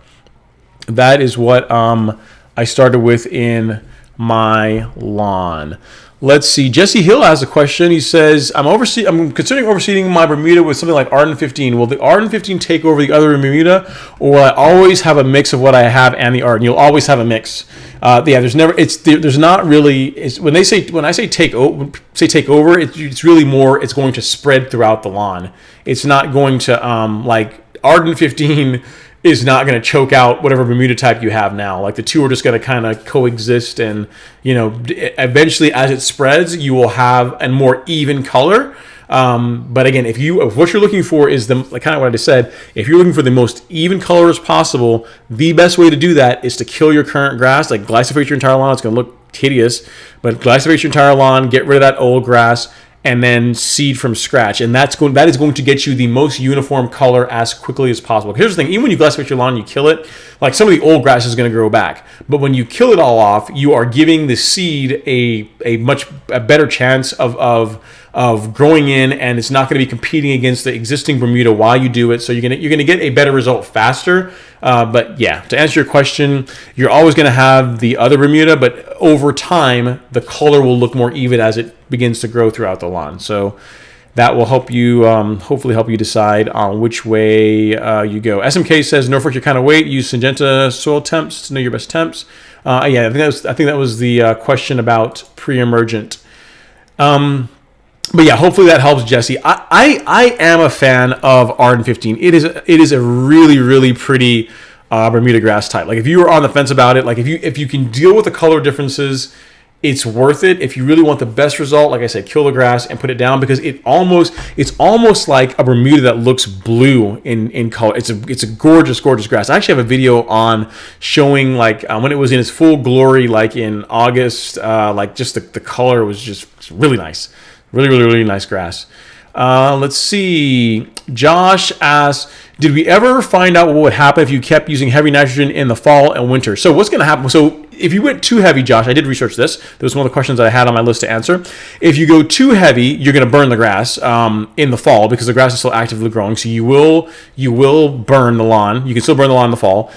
Speaker 1: That is what I started with in my lawn. Let's see. Jesse Hill has a question. He says, I'm considering overseeding my Bermuda with something like Arden 15. Will the Arden 15 take over the other Bermuda, or will I always have a mix of what I have and the Arden? You'll always have a mix. There's not really. When I say take over, it's really more. It's going to spread throughout the lawn. It's not going to like Arden 15 is not going to choke out whatever Bermuda type you have now. Like the two are just going to kind of coexist, and eventually as it spreads, you will have a more even color. But again, if what you're looking for is kind of what I just said, if you're looking for the most even color as possible, the best way to do that is to kill your current grass, like glyphosate your entire lawn. It's going to look hideous, but glyphosate your entire lawn, get rid of that old grass, and then seed from scratch. And that is going to get you the most uniform color as quickly as possible. Here's the thing, even when you glyphosate your lawn and you kill it, like some of the old grass is going to grow back. But when you kill it all off, you are giving the seed a much better chance of growing in, and it's not going to be competing against the existing Bermuda while you do it. So you're going to get a better result faster. But yeah, to answer your question, you're always going to have the other Bermuda, but over time, the color will look more even as it begins to grow throughout the lawn. So that will help you, hopefully help you decide on which way you go. SMK says, Norfolk, your kind of weight, use Syngenta soil temps to know your best temps. I think that was the question about pre-emergent. But yeah, hopefully that helps, Jesse. I am a fan of Arden 15. It is a really, really pretty Bermuda grass type. Like if you were on the fence about it, like if you can deal with the color differences, it's worth it. If you really want the best result, like I said, kill the grass and put it down, because it's almost like a Bermuda that looks blue in color. It's a gorgeous, gorgeous grass. I actually have a video on showing when it was in its full glory, like in August, just the color was just really nice. Really, really, really nice grass. Let's see. Josh asks, did we ever find out what would happen if you kept using heavy nitrogen in the fall and winter? So what's going to happen? So if you went too heavy, Josh, I did research this. That was one of the questions that I had on my list to answer. If you go too heavy, you're going to burn the grass in the fall, because the grass is still actively growing. So you will burn the lawn. You can still burn the lawn in the fall.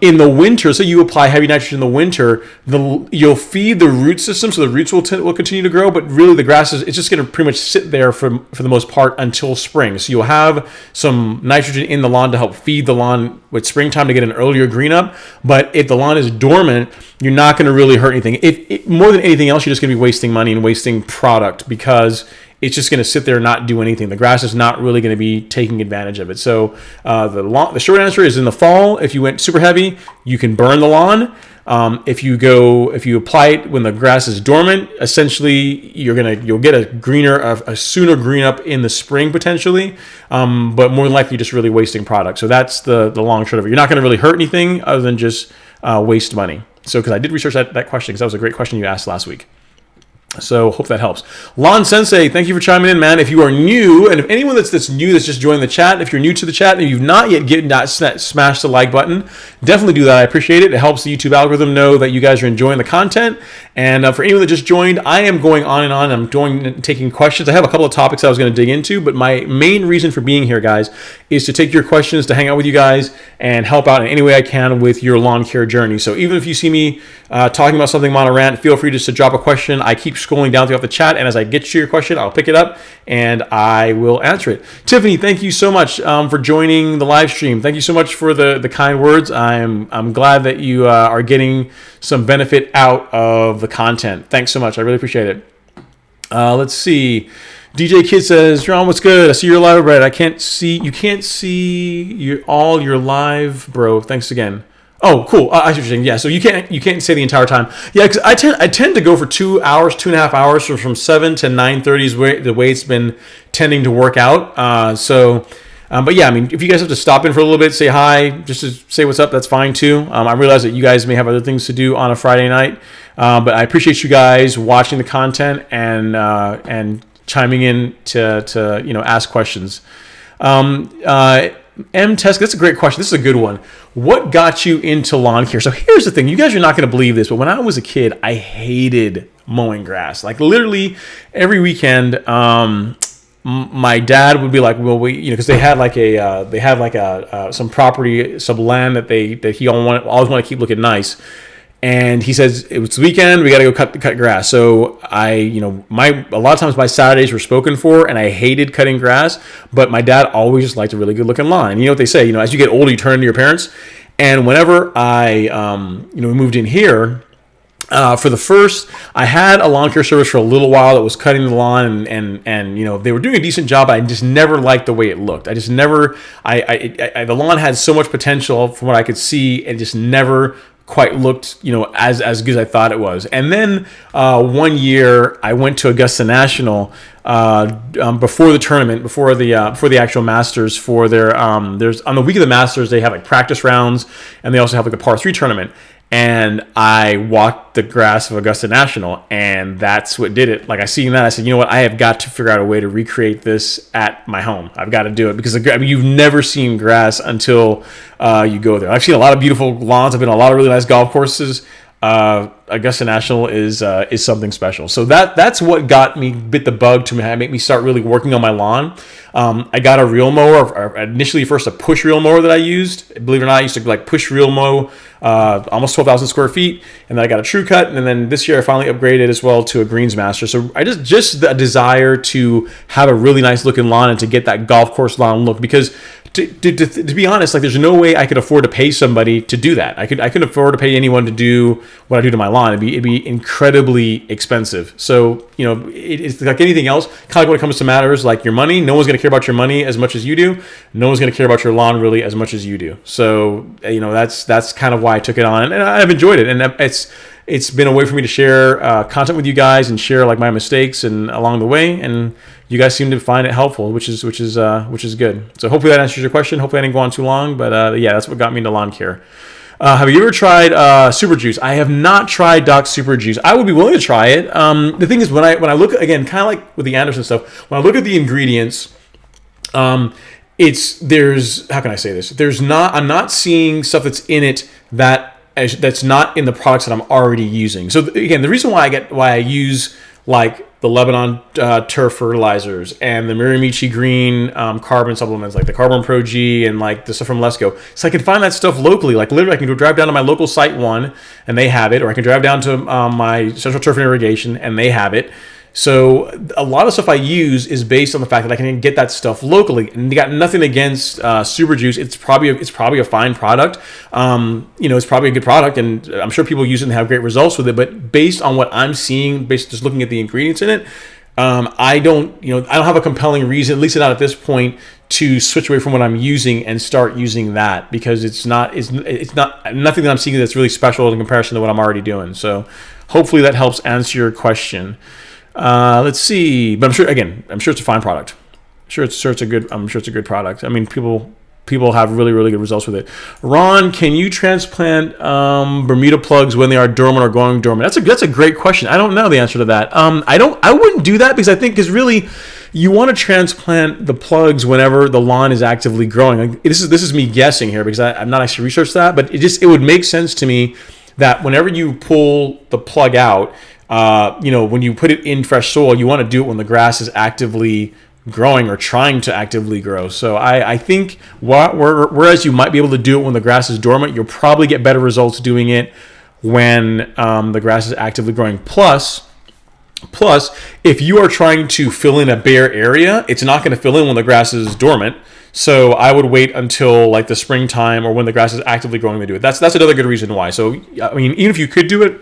Speaker 1: In the winter, so you apply heavy nitrogen in the winter, you'll feed the root system, so the roots will continue to grow. But really, the grass it's just going to pretty much sit there for the most part until spring. So you'll have some nitrogen in the lawn to help feed the lawn with springtime to get an earlier green up. But if the lawn is dormant, you're not going to really hurt anything. More than anything else, you're just going to be wasting money and wasting product, because it's just going to sit there and not do anything. The grass is not really going to be taking advantage of it. So the short answer is in the fall, if you went super heavy, you can burn the lawn. If you apply it when the grass is dormant, essentially you'll get a sooner green up in the spring potentially, but more than likely you're just really wasting product. So that's the long and short of it. You're not going to really hurt anything other than just waste money. So because I did research that question, because that was a great question you asked last week. So hope that helps. Lon Sensei, thank you for chiming in, man. If you are new, and if anyone that's new that's just joined the chat, if you're new to the chat and you've not yet smashed the like button, definitely do that. I appreciate it. It helps the YouTube algorithm know that you guys are enjoying the content. And for anyone that just joined, I am going on and on. I'm taking questions. I have a couple of topics I was going to dig into, but my main reason for being here, guys, is to take your questions, to hang out with you guys, and help out in any way I can with your lawn care journey. So even if you see me talking about something on a rant, feel free just to drop a question. I keep scrolling down throughout the chat, and as I get to your question, I'll pick it up and I will answer it. Tiffany, thank you so much for joining the live stream. Thank you so much for the kind words. I'm glad that you are getting some benefit out of the content. Thanks so much. I really appreciate it. Let's see. DJ Kid says, John, what's good? I see you're live, Brad. You can't see all your live, bro. Thanks again. Oh, cool. I see what you're saying. Yeah, so you can't say the entire time. Yeah, because I tend to go for 2 hours, 2.5 hours, from 7 to 9:30 is the way it's been tending to work out. But yeah, I mean, if you guys have to stop in for a little bit, say hi, just to say what's up, that's fine too. I realize that you guys may have other things to do on a Friday night, but I appreciate you guys watching the content and chiming in to ask questions. M. Tesk, that's a great question. This is a good one. What got you into lawn care? So here's the thing. You guys are not going to believe this, but when I was a kid, I hated mowing grass. Like literally every weekend, my dad would be like, well, because they had some property, some land that he always wanted to keep looking nice. And he says, it's the weekend, we got to go cut grass. So a lot of times my Saturdays were spoken for, and I hated cutting grass, but my dad always just liked a really good looking lawn. And you know what they say, as you get older, you turn into your parents. And whenever we moved in here, I had a lawn care service for a little while that was cutting the lawn, and they were doing a decent job. I just never liked the way it looked. The lawn had so much potential from what I could see, and just never quite looked, as good as I thought it was. And then one year I went to Augusta National before the tournament, before the actual Masters. For their there's on the week of the Masters, they have like practice rounds, and they also have like the par 3 tournament. And I walked the grass of Augusta National, and that's what did it. Like I seen that, I said, you know what? I have got to figure out a way to recreate this at my home. I've got to do it because you've never seen grass until you go there. I've seen a lot of beautiful lawns. I've been on a lot of really nice golf courses. Augusta National is something special. So that's what bit the bug to make me start really working on my lawn. I got a reel mower, initially first a push reel mower that I used. Believe it or not, I used to push reel mow almost 12,000 square feet, and then I got a True Cut, and then this year I finally upgraded as well to a Greensmaster. So I just the desire to have a really nice looking lawn and to get that golf course lawn look, because to be honest, there's no way I could afford to pay somebody to do that. I couldn't afford to pay anyone to do what I do to my lawn. It'd be incredibly expensive. So it's like anything else. Kind of like when it comes to matters like your money, no one's going to care about your money as much as you do. No one's going to care about your lawn really as much as you do. So that's kind of why I took it on, and I've enjoyed it. And it's been a way for me to share content with you guys and share my mistakes and along the way, and you guys seem to find it helpful, which is good. So hopefully that answers your question. Hopefully I didn't go on too long, but yeah, that's what got me into lawn care. Have you ever tried Super Juice? I have not tried Doc's Super Juice. I would be willing to try it. The thing is, when I look, again, kind of like with the Anderson stuff, when I look at the ingredients, how can I say this? I'm not seeing stuff that's in it that's not in the products that I'm already using. So again, the reason why I use the Lebanon turf fertilizers and the Miramichi green carbon supplements, like the Carbon Pro G and the stuff from Lesco, so I can find that stuff locally. Literally, I can go drive down to my local Site One and they have it, or I can drive down to my Central Turf and Irrigation and they have it. So a lot of stuff I use is based on the fact that I can get that stuff locally, and you got nothing against Super Juice. It's probably a fine product. It's probably a good product, and I'm sure people use it and have great results with it. But based on what I'm seeing, just looking at the ingredients in it, I don't have a compelling reason, at least not at this point, to switch away from what I'm using and start using that, because it's not nothing that I'm seeing that's really special in comparison to what I'm already doing. So hopefully that helps answer your question. Let's see, but I'm sure it's a fine product. I'm sure it's a good product. I mean, people have really, really good results with it. Ron, can you transplant Bermuda plugs when they are dormant or going dormant? That's a great question. I don't know the answer to that. I wouldn't do that, because I think really you want to transplant the plugs whenever the lawn is actively growing. Like, this is me guessing here, because I've not actually researched that, but it would make sense to me that whenever you pull the plug out, when you put it in fresh soil, you want to do it when the grass is actively growing or trying to actively grow. So I think whereas you might be able to do it when the grass is dormant, you'll probably get better results doing it when the grass is actively growing. Plus, if you are trying to fill in a bare area, it's not going to fill in when the grass is dormant. So I would wait until like the springtime or when the grass is actively growing to do it. That's another good reason why. So I mean, even if you could do it,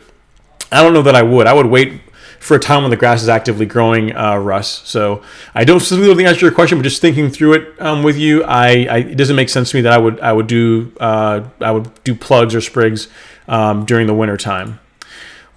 Speaker 1: I don't know that I would. I would wait for a time when the grass is actively growing, Russ. So I don't specifically answer your question, but just thinking through it with you, it doesn't make sense to me that I would do plugs or sprigs during the winter time.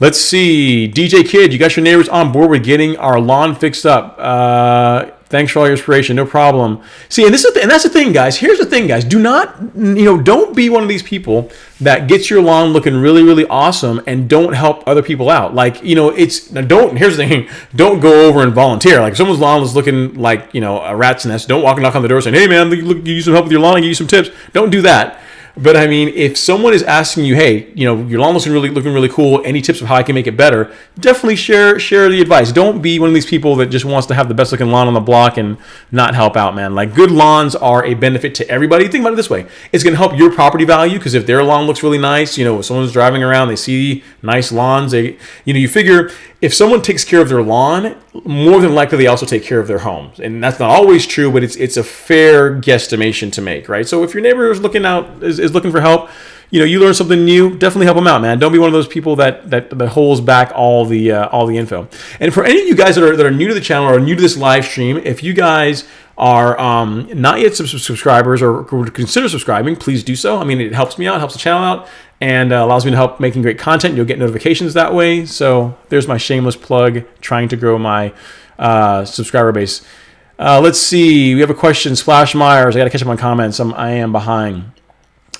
Speaker 1: Let's see, DJ Kid, you got your neighbors on board with getting our lawn fixed up. Thanks for all your inspiration. No problem. See, and that's the thing, guys. Here's the thing, guys. Don't be one of these people that gets your lawn looking really, really awesome and don't help other people out. Like, here's the thing. Don't go over and volunteer. Like, if someone's lawn is looking like, a rat's nest, don't walk and knock on the door saying, hey, man, you need some help with your lawn and give you some tips. Don't do that. But I mean, if someone is asking you, hey, your lawn looking really cool, any tips of how I can make it better, definitely share the advice. Don't be one of these people that just wants to have the best looking lawn on the block and not help out, man. Like, good lawns are a benefit to everybody. Think about it this way. It's going to help your property value, because if their lawn looks really nice, if someone's driving around, they see nice lawns, you figure if someone takes care of their lawn, more than likely they also take care of their homes. And that's not always true, but it's a fair guesstimation to make, right? So if your neighbor is looking for help, you learn something new, definitely help them out, man. Don't be one of those people that holds back all the info. And for any of you guys that are new to the channel or new to this live stream, if you guys are not yet subscribers or would consider subscribing, please do so. I mean, it helps me out, helps the channel out, and allows me to help making great content. You'll get notifications that way. So there's my shameless plug, trying to grow my subscriber base. Let's see. We have a question. Splash Myers. I got to catch up on comments. I am behind.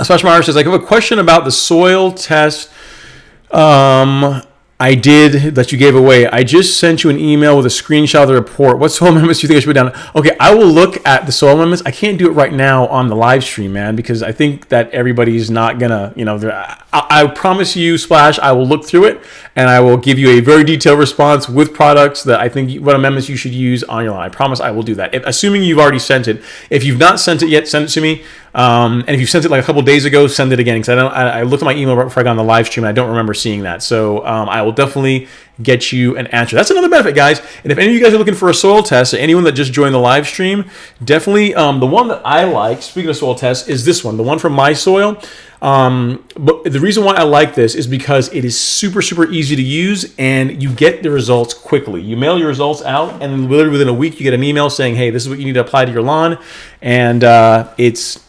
Speaker 1: Splash Myers says, I have a question about the soil test I did that you gave away. I just sent you an email with a screenshot of the report. What soil amendments do you think I should put down? Okay, I will look at the soil amendments. I can't do it right now on the live stream, man, because I think that everybody's not gonna, I promise you, Splash, I will look through it and I will give you a very detailed response with products that I think what amendments you should use on your lawn. I promise I will do that. Assuming you've already sent it. If you've not sent it yet, send it to me. And if you sent it like a couple days ago, send it again, because I looked at my email right before I got on the live stream and I don't remember seeing that. So I will definitely get you an answer. That's another benefit, guys. And if any of you guys are looking for a soil test, or anyone that just joined the live stream, definitely the one that I like, speaking of soil tests, is this one, the one from My Soil. But the reason why I like this is because it is super, super easy to use and you get the results quickly. You mail your results out and then literally within a week you get an email saying, hey, this is what you need to apply to your lawn. And it's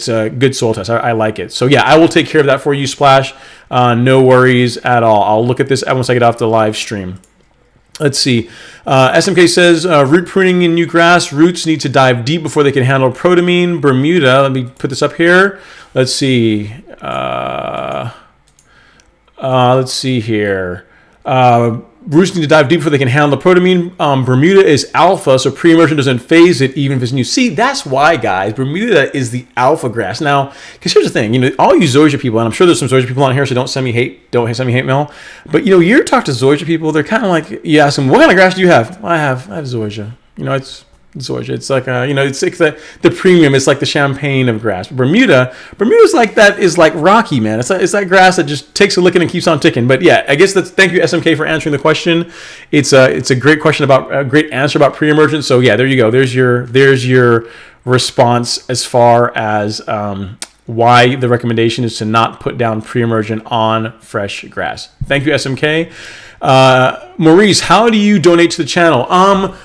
Speaker 1: a good soil test. I like it. So yeah, I will take care of that for you, Splash. No worries at all. I'll look at this once I get off the live stream. Let's see. SMK says, root pruning in new grass. Roots need to dive deep before they can handle protamine. Bermuda. Let me put this up here. Let's see. Let's see here. Roots need to dive deep before they can handle the protamine. Bermuda is alpha, so pre-emergent doesn't phase it even if it's new. See, that's why, guys, Bermuda is the alpha grass. Now, because here's the thing, all you Zoysia people, and I'm sure there's some Zoysia people on here, so don't send me hate mail. But you talk to Zoysia people, they're kind of like, you ask them, what kind of grass do you have? Well, I have Zoysia. It's Zoysia. It's like it's like the premium. It's like the champagne of grass. Bermuda's like that. Is like Rocky, man. It's that grass that just takes a licking and keeps on ticking. But yeah, I guess thank you SMK for answering the question. It's a great question about a great answer about pre-emergent. So yeah, there you go. There's your response as far as why the recommendation is to not put down pre-emergent on fresh grass. Thank you, SMK. Maurice, how do you donate to the channel?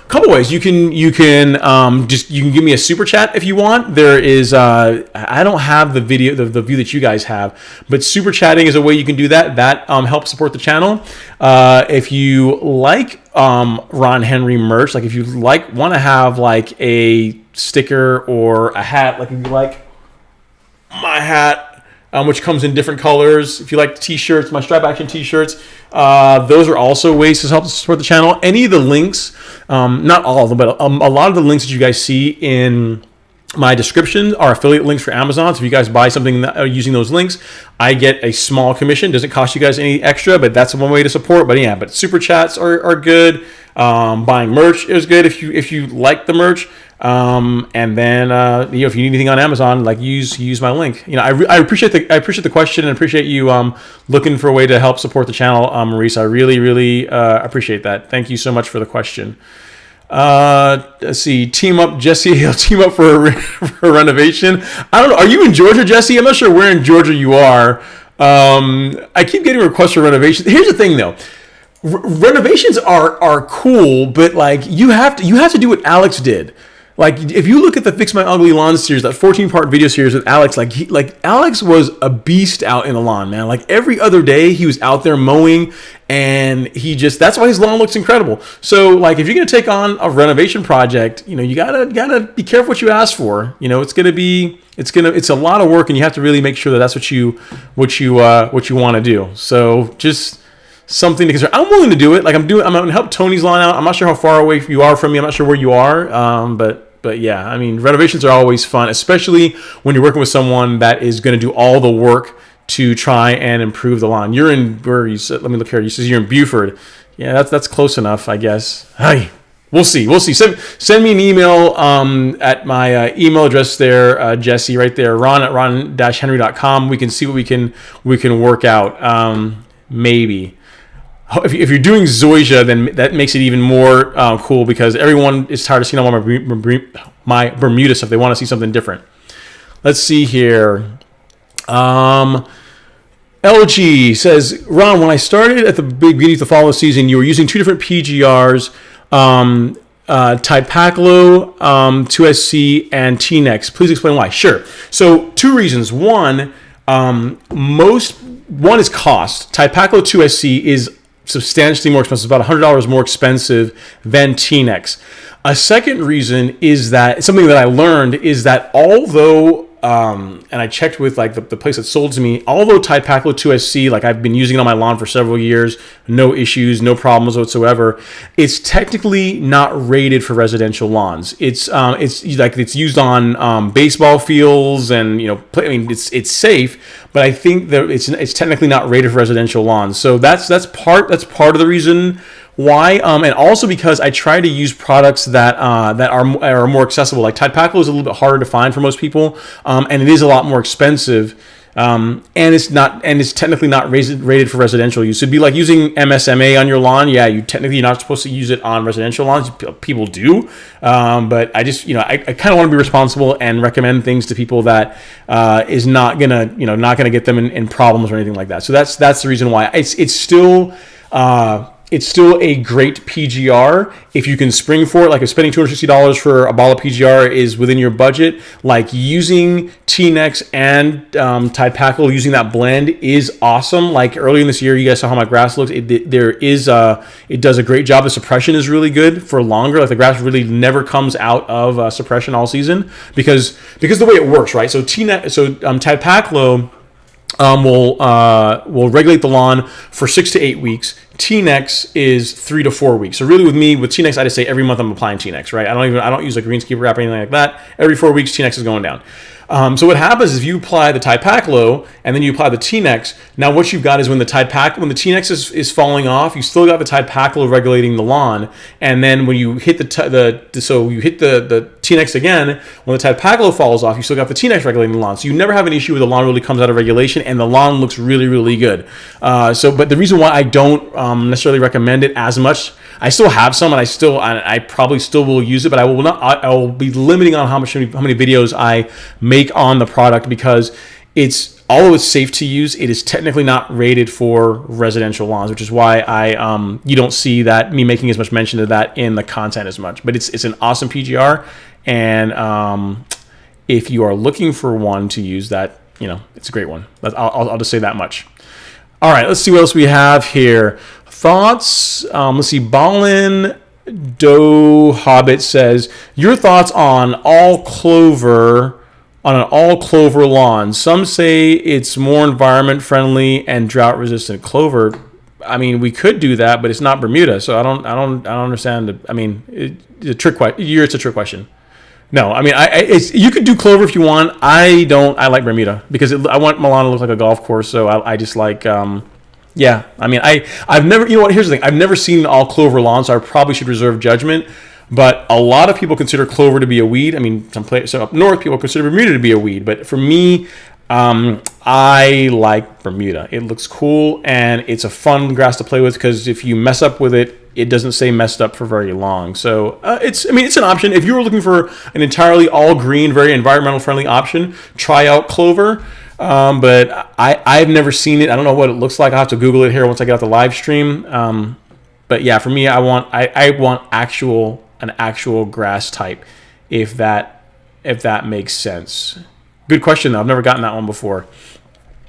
Speaker 1: Couple ways. You can give me a super chat if you want. There is I don't have the video, the view that you guys have, but super chatting is a way you can do that. That helps support the channel. If you like Ron Henry merch, like if you want to have like a sticker or a hat, like if you like my hat, which comes in different colors. If you like the t-shirts, my strap action t-shirts, those are also ways to help support the channel. Any of the links, not all of them, but a lot of the links that you guys see in my description are affiliate links for Amazon. So if you guys buy something using those links, I get a small commission. Doesn't cost you guys any extra, but that's one way to support. But yeah, but super chats are good. Buying merch is good if you like the merch. And then if you need anything on Amazon, like use my link. I appreciate the question and appreciate you looking for a way to help support the channel, Maurice. I really appreciate that. Thank you so much for the question. Let's see. Team up, Jesse. He'll team up for a renovation. I don't know. Are you in Georgia, Jesse? I'm not sure where in Georgia you are. I keep getting requests for renovations. Here's the thing, though. Renovations are cool, but like you have to do what Alex did. Like if you look at the Fix My Ugly Lawn series, that 14-part video series with Alex, like Alex was a beast out in the lawn, man. Like every other day he was out there mowing, and that's why his lawn looks incredible. So like if you're gonna take on a renovation project, you gotta be careful what you ask for. It's a lot of work, and you have to really make sure that that's what you want to do. So just something to consider. I'm willing to do it. Like I'm going to help Tony's lawn out. I'm not sure how far away you are from me. I'm not sure where you are. But yeah, I mean, renovations are always fun, especially when you're working with someone that is going to do all the work to try and improve the lawn. You're in where you said, let me look here. You says you're in Buford. Yeah, that's close enough, I guess. Hi. We'll see. Send me an email at my email address there, Jesse, right there, ron@ron-henry.com. We can see what we can work out. Maybe. If you're doing Zoysia, then that makes it even more cool because everyone is tired of seeing all my Bermuda stuff. They want to see something different. Let's see here. LG says, Ron, when I started at the beginning of the fall of the season, you were using two different PGRs, Typaclo, 2SC, and T-Nex. Please explain why. Sure. So two reasons. One is cost. Typaclo 2SC is substantially more expensive, about $100 more expensive than T-Nex. A second reason is that something that I learned is that although, and I checked with like the place that sold to me, although Typaclo 2SC, like I've been using it on my lawn for several years, no issues, no problems whatsoever, it's technically not rated for residential lawns. It's used on baseball fields and it's safe, but I think that it's technically not rated for residential lawns. So that's part of the reason why, and also because I try to use products that are more accessible. Like Typaclo is a little bit harder to find for most people, and it is a lot more expensive, and it's technically not rated for residential use. It'd be like using MSMA on your lawn. Yeah, you're not supposed to use it on residential lawns. People do, but I just I kind of want to be responsible and recommend things to people that is not gonna get them in problems or anything like that. So that's the reason why it's still a great PGR if you can spring for it. Like if spending $260 for a ball of PGR is within your budget, like using T-Nex and Typaclo, using that blend is awesome. Like earlier in this year, you guys saw how my grass looks. It does a great job. The suppression is really good for longer. Like the grass really never comes out of suppression all season because the way it works, right? So Typaclo will regulate the lawn for 6 to 8 weeks. T-Nex is 3 to 4 weeks. So really with T-Nex, I just say every month I'm applying T-Nex, right? I don't use like greenskeeper wrap or anything like that. Every 4 weeks, T-Nex is going down. So what happens is you apply the Typaclo and then you apply the T-Nex. Now what you've got is when the T-Nex is falling off, you still got the Typaclo regulating the lawn, and then when you hit the T-Nex again, when the Typaclo falls off, you still got the T-Nex regulating the lawn. So you never have an issue where the lawn really comes out of regulation and the lawn looks really, really good. But the reason why I don't necessarily recommend it as much, I still have some, and I probably still will use it, but I will be limiting on how many videos I make on the product, because although it's safe to use, it is technically not rated for residential lawns, which is why you don't see that me making as much mention of that in the content as much. But it's an awesome PGR, and if you are looking for one to use, that it's a great one. I'll just say that much. All right, let's see what else we have here. Thoughts? Let's see. Ballin Doe Hobbit says, your thoughts on an all clover lawn. Some say it's more environment friendly and drought resistant. Clover, I mean, we could do that, but it's not Bermuda, so I don't understand. It's a trick question. No, I mean, you could do clover if you want. I don't. I like Bermuda because I want my lawn to look like a golf course. So I just like, yeah. I mean, I've never. You know what? Here's the thing. I've never seen an all clover lawn, so I probably should reserve judgment. But a lot of people consider clover to be a weed. I mean, so up north people consider Bermuda to be a weed. But for me, I like Bermuda. It looks cool and it's a fun grass to play with because if you mess up with it, it doesn't stay messed up for very long. So it's an option. If you were looking for an entirely all green, very environmental friendly option, try out clover. But I've never seen it. I don't know what it looks like. I'll have to Google it here once I get out the live stream. But yeah, for me, I want an actual grass type, if that makes sense. Good question though. I've never gotten that one before.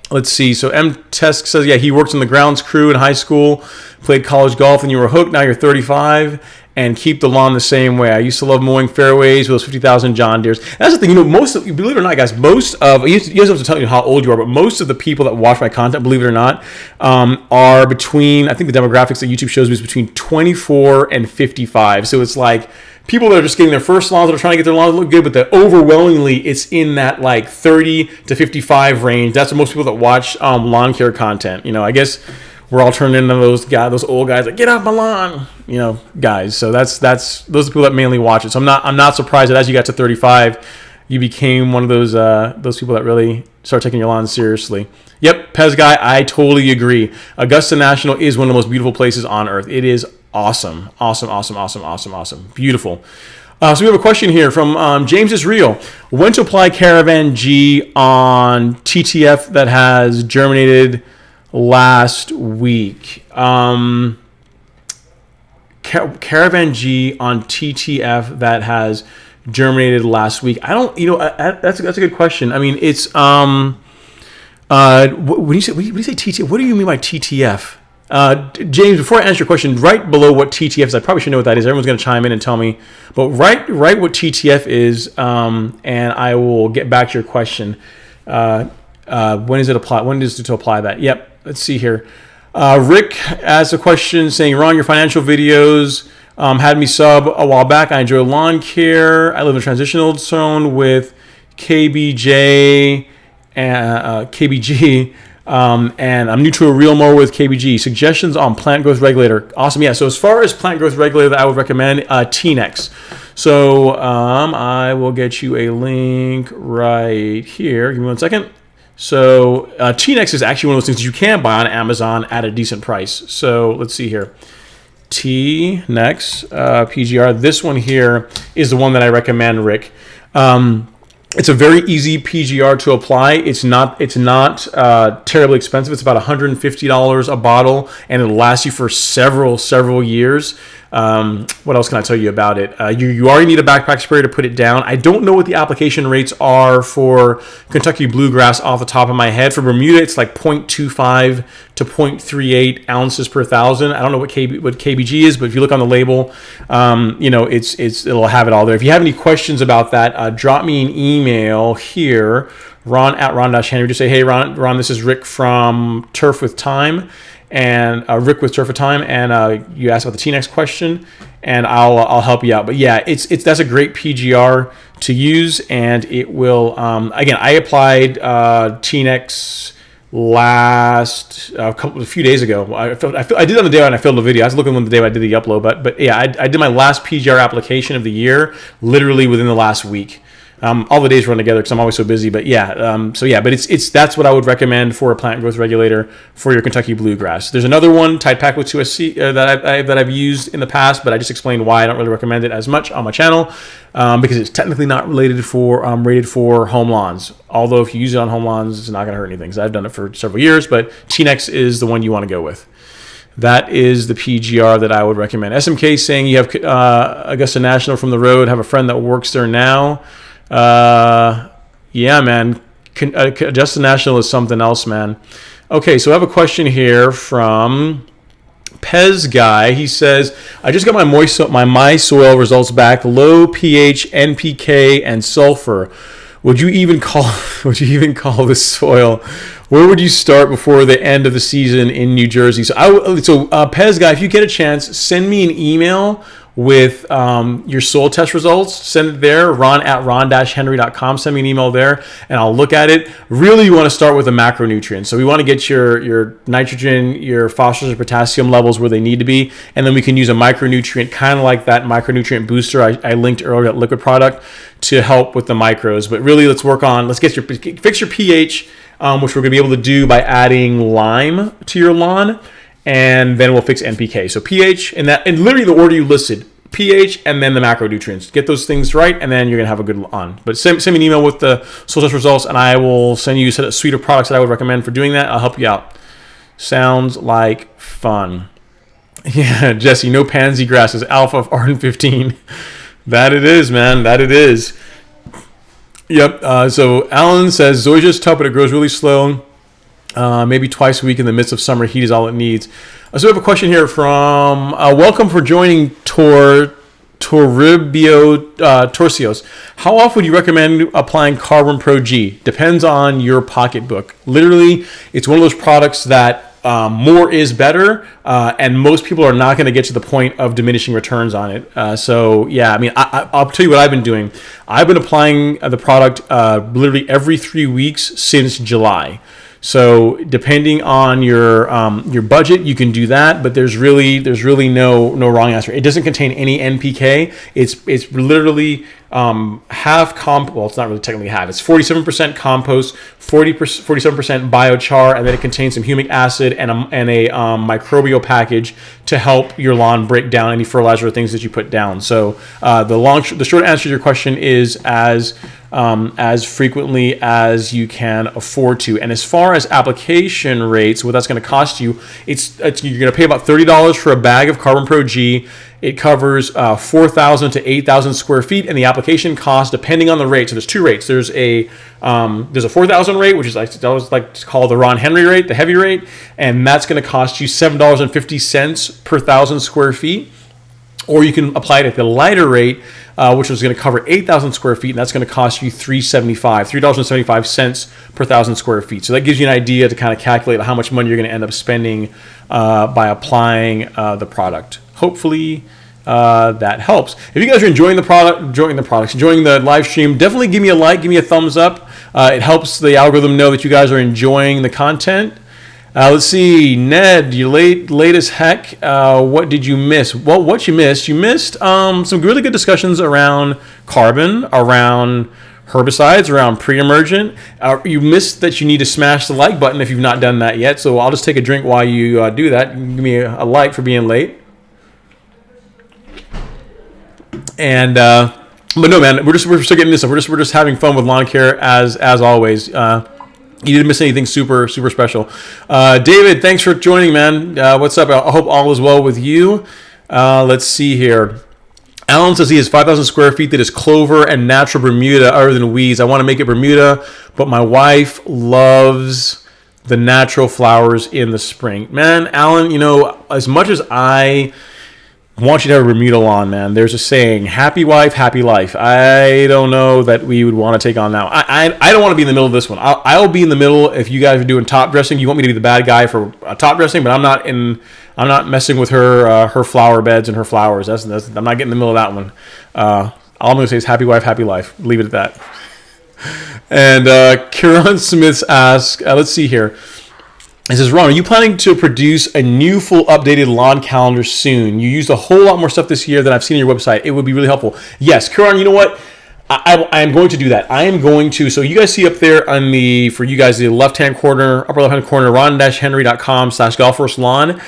Speaker 1: Let's see. So M. Tesk says, yeah, he worked in the grounds crew in high school, played college golf, and you were hooked. Now you're 35 and keep the lawn the same way. I used to love mowing fairways with those 50,000 John Deeres. That's the thing. Believe it or not, guys, you guys have to tell you how old you are, but most of the people that watch my content, believe it or not, are between, I think the demographics that YouTube shows me is between 24 and 55. So it's like people that are just getting their first lawns, that are trying to get their lawns to look good, but overwhelmingly it's in that like 30 to 55 range. That's what most people that watch lawn care content. I guess we're all turned into those old guys like, get off my lawn, guys. So that's those are the people that mainly watch it. So I'm not surprised that as you got to 35, you became one of those people that really start taking your lawn seriously. Yep, Pez guy, I totally agree. Augusta National is one of the most beautiful places on earth. It is awesome. Beautiful. So we have a question here from James is Real. When to apply Caravan G on TTF that has germinated last week? Caravan G on TTF that has germinated last week. I don't, that's a good question. I mean, it's when you say TTF, what do you mean by TTF? James, before I answer your question, right below what TTF is, I probably should know what that is. Everyone's going to chime in and tell me. But write what TTF is, and I will get back to your question. When is it apply? When is it to apply that? Yep. Let's see here. Rick asked a question saying, Ron, your financial videos had me sub a while back. I enjoy lawn care. I live in a transitional zone with KBJ and KBG. And I'm new to a real mower with KBG. Suggestions on plant growth regulator. Awesome. Yeah. So as far as plant growth regulator that I would recommend, T-Nex. So I will get you a link right here. Give me 1 second. So T-Nex is actually one of those things that you can buy on Amazon at a decent price. So let's see here. T-Nex PGR. This one here is the one that I recommend, Rick. It's a very easy PGR to apply. It's not terribly expensive. It's about $150 a bottle, and it'll last you for several years. What else can I tell you about it? You already need a backpack sprayer to put it down. I don't know what the application rates are for Kentucky bluegrass off the top of my head. For Bermuda, it's like 0.25 to 0.38 ounces per thousand. I don't know what KBG is, but if you look on the label, it'll have it all there. If you have any questions about that, drop me an email here, ron@ron-henry. Just say, hey, Ron, this is Rick from Turf with Time. And Rick with Turf of Time, and you asked about the T-Nex question, and I'll help you out. But yeah, that's a great PGR to use, and it will. Again, I applied T-Nex a few days ago. I did it on the day when I filmed the video. I was looking on the day when I did the upload, but yeah, I did my last PGR application of the year literally within the last week. All the days run together because I'm always so busy. But yeah, but it's that's what I would recommend for a plant growth regulator for your Kentucky bluegrass. There's another one, Tide Pack with 2SC, that I've used in the past, but I just explained why I don't really recommend it as much on my channel because it's technically not rated for home lawns. Although if you use it on home lawns, it's not going to hurt anything. So I've done it for several years, but T-Nex is the one you want to go with. That is the PGR that I would recommend. SMK saying you have Augusta National from the road. Have a friend that works there now. Yeah, man. Augusta National is something else, man. Okay, so I have a question here from Pez Guy. He says, I just got my soil results back. Low pH, NPK, and sulfur. Would you even call this soil? Where would you start before the end of the season in New Jersey? So Pez Guy, if you get a chance, send me an email with your soil test results. Send it there, ron@ron-henry.com. Send me an email there, and I'll look at it. Really, you want to start with the macronutrients. So we want to get your nitrogen, your phosphorus, and potassium levels where they need to be, and then we can use a micronutrient, kind of like that micronutrient booster I linked earlier, that liquid product, to help with the micros. But really, let's fix your pH, which we're going to be able to do by adding lime to your lawn. And then we'll fix NPK. So pH, and literally the order you listed, pH and then the macronutrients. Get those things right, and then you're gonna have a good lawn. But send me an email with the soil test results, and I will send you a suite of products that I would recommend for doing that. I'll help you out. Sounds like fun. Yeah, Jesse, no pansy grasses. Alpha of Arden 15. That it is, man. That it is. Yep. So Alan says Zoysia's tough, but it grows really slow. Maybe twice a week in the midst of summer heat is all it needs. So we have a question here from welcome for joining Toribio Torcios. How often would you recommend applying Carbon Pro G? Depends on your pocketbook. Literally, it's one of those products that more is better, and most people are not going to get to the point of diminishing returns on it. So yeah, I mean, I'll tell you what I've been doing. I've been applying the product literally every 3 weeks since July. So depending on your budget, you can do that, but there's really no wrong answer. It doesn't contain any NPK. It's literally half comp. Well, it's not really technically half. It's 47% compost, 47% biochar, and then it contains some humic acid and a microbial package to help your lawn break down any fertilizer or things that you put down. So the short answer to your question is as frequently as you can afford to. And as far as application rates, what that's going to cost you, you're going to pay about $30 for a bag of Carbon Pro G. It covers 4,000 to 8,000 square feet, and the application cost, depending on the rate. So there's two rates. There's a 4,000 rate, which is I always like to call the Ron Henry rate, the heavy rate, and that's going to cost you $7.50 per 1,000 square feet. Or you can apply it at the lighter rate, which is going to cover 8,000 square feet, and that's going to cost you $3.75 per 1,000 square feet. So that gives you an idea to kind of calculate how much money you're going to end up spending by applying the product. Hopefully that helps. If you guys are enjoying the live stream, definitely give me a like, give me a thumbs up. It helps the algorithm know that you guys are enjoying the content. Let's see, Ned, you late as heck. What did you miss? Well, what you missed some really good discussions around carbon, around herbicides, around pre-emergent. You missed that you need to smash the like button if you've not done that yet. So I'll just take a drink while you do that. Give me a like for being late. And but no, man, we're still getting this stuff. We're just having fun with lawn care as always. You didn't miss anything super special. David, thanks for joining, man. What's up? I hope all is well with you. Let's see here. Alan says he has 5,000 square feet that is clover and natural Bermuda other than weeds. I want to make it Bermuda, but my wife loves the natural flowers in the spring. Man, Alan, as much as I want you to have a Bermuda lawn, man, there's a saying, happy wife, happy life. I don't know that we would want to take on that. I don't want to be in the middle of this one. I'll be in the middle if you guys are doing top dressing. You want me to be the bad guy for top dressing, but I'm not messing with her flower beds and her flowers. I'm not getting in the middle of that one. All I'm going to say is happy wife, happy life. Leave it at that. And Kieran Smith asks, let's see here. It says, Ron, are you planning to produce a new full updated lawn calendar soon? You used a whole lot more stuff this year than I've seen on your website. It would be really helpful. Yes, Kieran, you know what? I am going to do that. I am going to. So you guys see up there on the, for you guys, the left-hand corner, upper left-hand corner, ron-henry.com/golfcourse-lawn.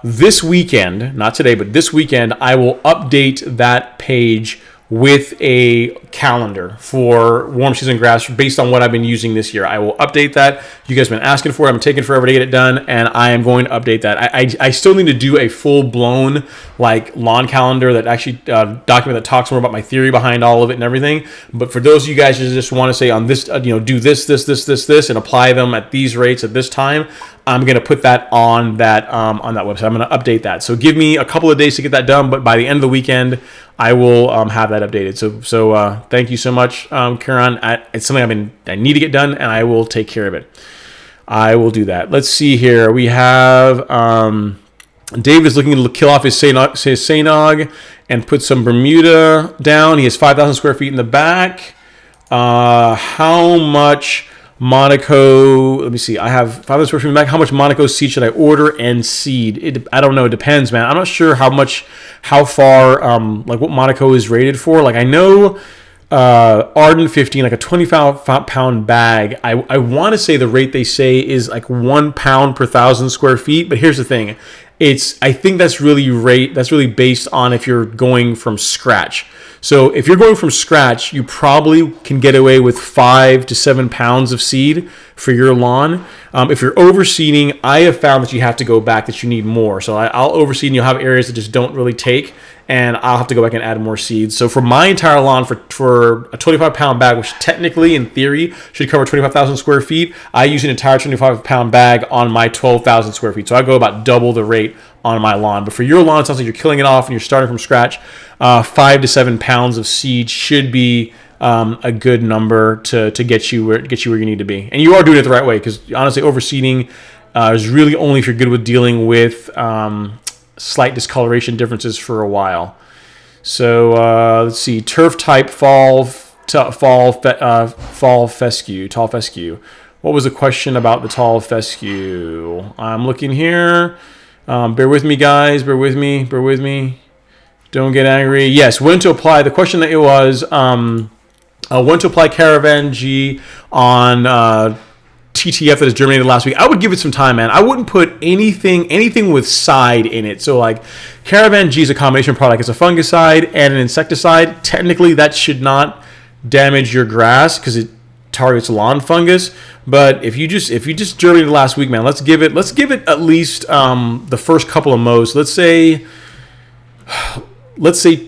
Speaker 1: This weekend, not today, but this weekend, I will update that page with a calendar for warm season grass based on what I've been using this year. I will update that. You guys have been asking for it. I'm taking forever to get it done, and I am going to update that. I still need to do a full-blown like lawn calendar that actually document that talks more about my theory behind all of it and everything. But for those of you guys who just want to say on this, do this, and apply them at these rates at this time, I'm going to put that on that website. I'm going to update that. So give me a couple of days to get that done, but by the end of the weekend, I will have that updated. So thank you so much, Karen. It's something I need to get done, and I will take care of it. I will do that. Let's see here. We have Dave is looking to kill off his Sanog and put some Bermuda down. He has 5,000 square feet in the back. How much Monaco, let me see. I have 500 square feet in the back. How much Monaco seed should I order and seed? I don't know. It depends, man. I'm not sure how far, like what Monaco is rated for. Like I know Arden 15, like a 25-pound bag. I want to say the rate they say is like 1 pound per 1,000 square feet. But here's the thing. I think that's really based on if you're going from scratch. So if you're going from scratch, you probably can get away with 5 to 7 pounds of seed for your lawn. If you're overseeding, I have found that you have to go back, that you need more. So I'll overseed and you'll have areas that just don't really take, and I'll have to go back and add more seeds. So for my entire lawn, for a 25-pound bag, which technically, in theory, should cover 25,000 square feet, I use an entire 25-pound bag on my 12,000 square feet. So I go about double the rate on my lawn. But for your lawn, it sounds like you're killing it off and you're starting from scratch. 5 to 7 pounds of seed should be a good number to get you where you need to be. And you are doing it the right way, because honestly, overseeding is really only if you're good with dealing with slight discoloration differences for a while. So let's see, turf type fall fescue, tall fescue. What was the question about the tall fescue? I'm looking here. Bear with me, guys. Bear with me. Don't get angry. Yes, when to apply. The question that it was, when to apply Caravan G on TTF that is germinated last week. I would give it some time, man. I wouldn't put anything with side in it. So like Caravan G is a combination product. It's a fungicide and an insecticide. Technically, that should not damage your grass because it targets lawn fungus. But if you just germinated last week, man, let's give it at least the first couple of mows. Let's say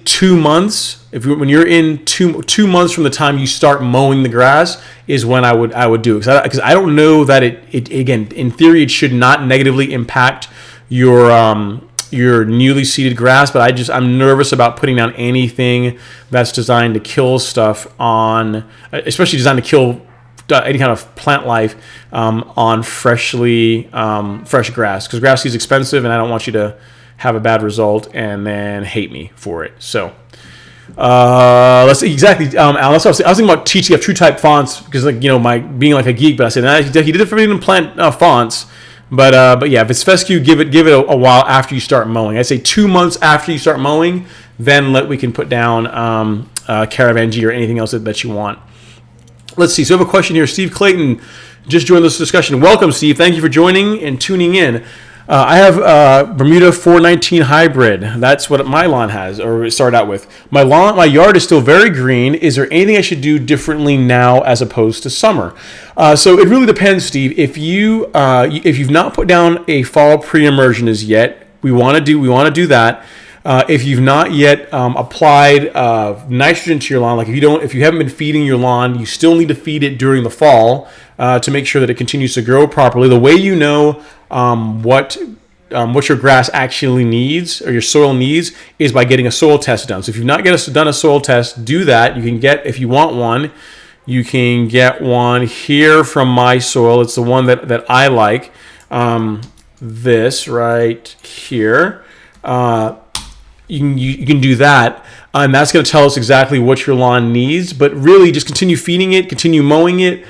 Speaker 1: 2 months. When you're in two months from the time you start mowing the grass is when I would do it, because I don't know that it again, in theory, it should not negatively impact your newly seeded grass, but I'm nervous about putting down anything that's designed to kill stuff especially designed to kill any kind of plant life on fresh grass, because grass seed is expensive, and I don't want you to have a bad result and then hate me for it. So let's see, exactly. Alan, that's what I was thinking about TTF true type fonts, because my being like a geek, but I said he did it for me in plant fonts. But yeah, if it's fescue, give it a while after you start mowing. I'd say 2 months after you start mowing, then we can put down Caravan G or anything else that you want. Let's see. So I have a question here. Steve Clayton just joined this discussion. Welcome, Steve. Thank you for joining and tuning in. I have Bermuda 419 hybrid. That's what my lawn has, or it started out with. My yard is still very green. Is there anything I should do differently now as opposed to summer? So it really depends, Steve. If you've not put down a fall pre-emergent as yet, we want to do that. If you've not yet applied nitrogen to your lawn, like if you haven't been feeding your lawn, you still need to feed it during the fall to make sure that it continues to grow properly. The way you know what your grass actually needs, or your soil needs, is by getting a soil test done. So if you've not done a soil test, do that. You can get, if you want one, you can get one here from My Soil. It's the one that I like. This right here. You can do that, and that's going to tell us exactly what your lawn needs. But really, just continue feeding it, continue mowing it.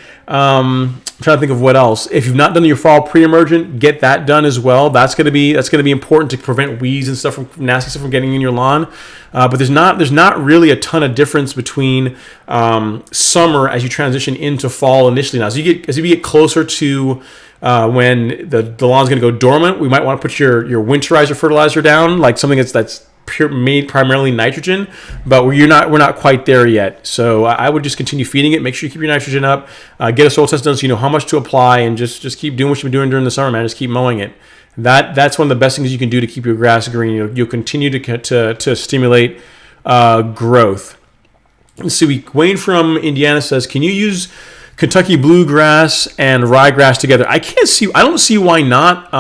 Speaker 1: trying to think of what else. If you've not done your fall pre-emergent, get that done as well. That's gonna be important to prevent weeds and stuff from nasty stuff from getting in your lawn. But there's not really a ton of difference between summer as you transition into fall initially. Now, as you get closer to when the lawn's gonna go dormant, we might want to put your winterizer fertilizer down, like something that's made primarily nitrogen, but we're not quite there yet. So I would just continue feeding it. Make sure you keep your nitrogen up. Get a soil test done so you know how much to apply, and just keep doing what you've been doing during the summer, man. Just keep mowing it. That's one of the best things you can do to keep your grass green. You'll continue to stimulate growth. Let's see. Wayne from Indiana says, can you use Kentucky bluegrass and ryegrass together? I don't see why not,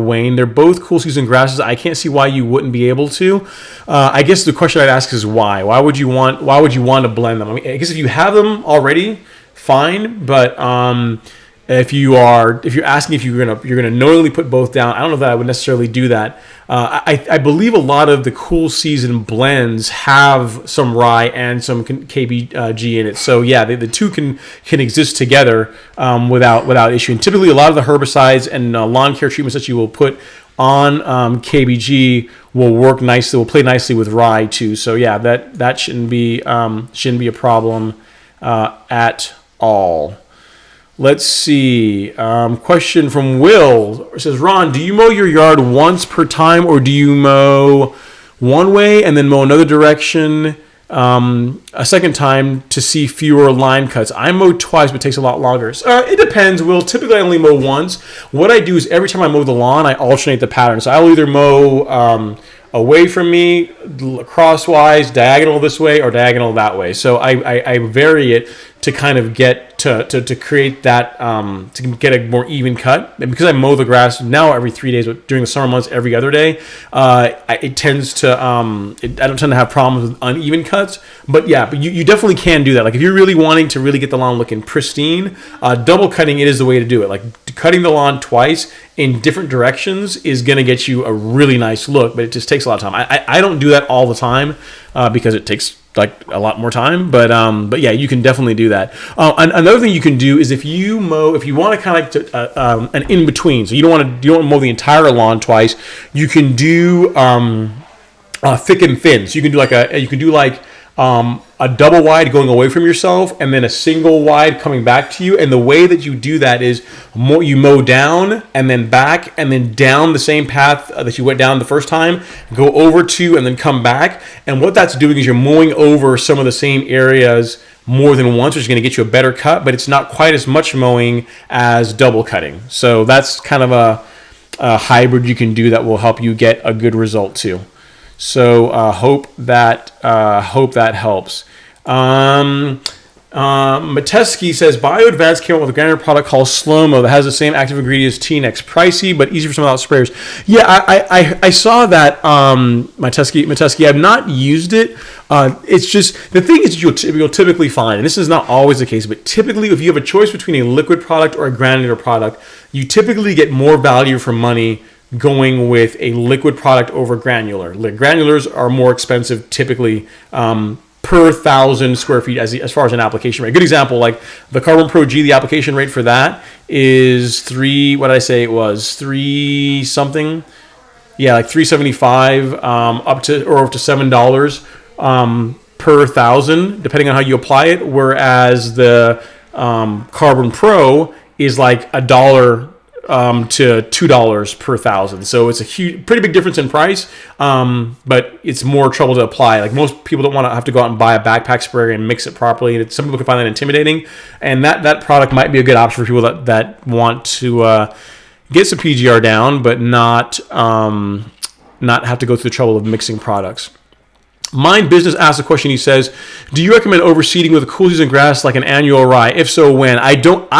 Speaker 1: Wayne. They're both cool season grasses. I can't see why you wouldn't be able to. I guess the question I'd ask is why. Why would you want to blend them? I mean, I guess if you have them already, fine. But if you're asking if you're gonna knowingly put both down, I don't know that I would necessarily do that. I believe a lot of the cool season blends have some rye and some KBG in it. So yeah, the two can exist together without issue. And typically, a lot of the herbicides and lawn care treatments that you will put on KBG will work nicely. Will play nicely with rye too. So yeah, that shouldn't be a problem at all. Let's see. Question from Will. It says, Ron, do you mow your yard once per time, or do you mow one way and then mow another direction a second time to see fewer line cuts? I mow twice, but it takes a lot longer. It depends, Will. Typically, I only mow once. What I do is every time I mow the lawn, I alternate the pattern. So I'll either mow away from me, crosswise, diagonal this way, or diagonal that way. So I vary it to kind of get to create that to get a more even cut. And because I mow the grass now every 3 days, but during the summer months every other day, it tends to I don't tend to have problems with uneven cuts. But yeah, but you definitely can do that. Like if you're really wanting to really get the lawn looking pristine, double cutting it is the way to do it. Like cutting the lawn twice in different directions is going to get you a really nice look, but it just takes a lot of time. I don't do that all the time because it takes like a lot more time, but yeah, you can definitely do that. Another thing you can do is if you want to kind of an in between, so you don't want to mow the entire lawn twice. You can do thick and thin. So you can do like a double wide going away from yourself, and then a single wide coming back to you. And the way that you do that is you mow down and then back and then down the same path that you went down the first time, go over to and then come back. And what that's doing is you're mowing over some of the same areas more than once, which is going to get you a better cut, but it's not quite as much mowing as double cutting. So that's kind of a hybrid you can do that will help you get a good result too. So hope that helps. Mateski says, BioAdvance came up with a granular product called Slow-Mo that has the same active ingredient as T-Nex. Pricey, but easy for some without sprayers. Yeah, I saw that, Mateski. I've not used it. It's just, the thing is you'll typically find, and this is not always the case, but typically if you have a choice between a liquid product or a granular product, you typically get more value for money going with a liquid product over granular. Granulars are more expensive typically per 1,000 square feet as far as an application rate. A good example, like the Carbon Pro G, the application rate for that is three something. Yeah, like $3.75 up to $7 per 1,000, depending on how you apply it. Whereas the Carbon Pro is like $1 to $2 per 1,000. So it's a pretty big difference in price, but it's more trouble to apply. Like most people don't want to have to go out and buy a backpack sprayer and mix it properly. And some people can find that intimidating. And that product might be a good option for people that want to get some PGR down, but not have to go through the trouble of mixing products. Mind Business asks a question. He says, do you recommend overseeding with a cool season grass like an annual rye? If so, when? I don't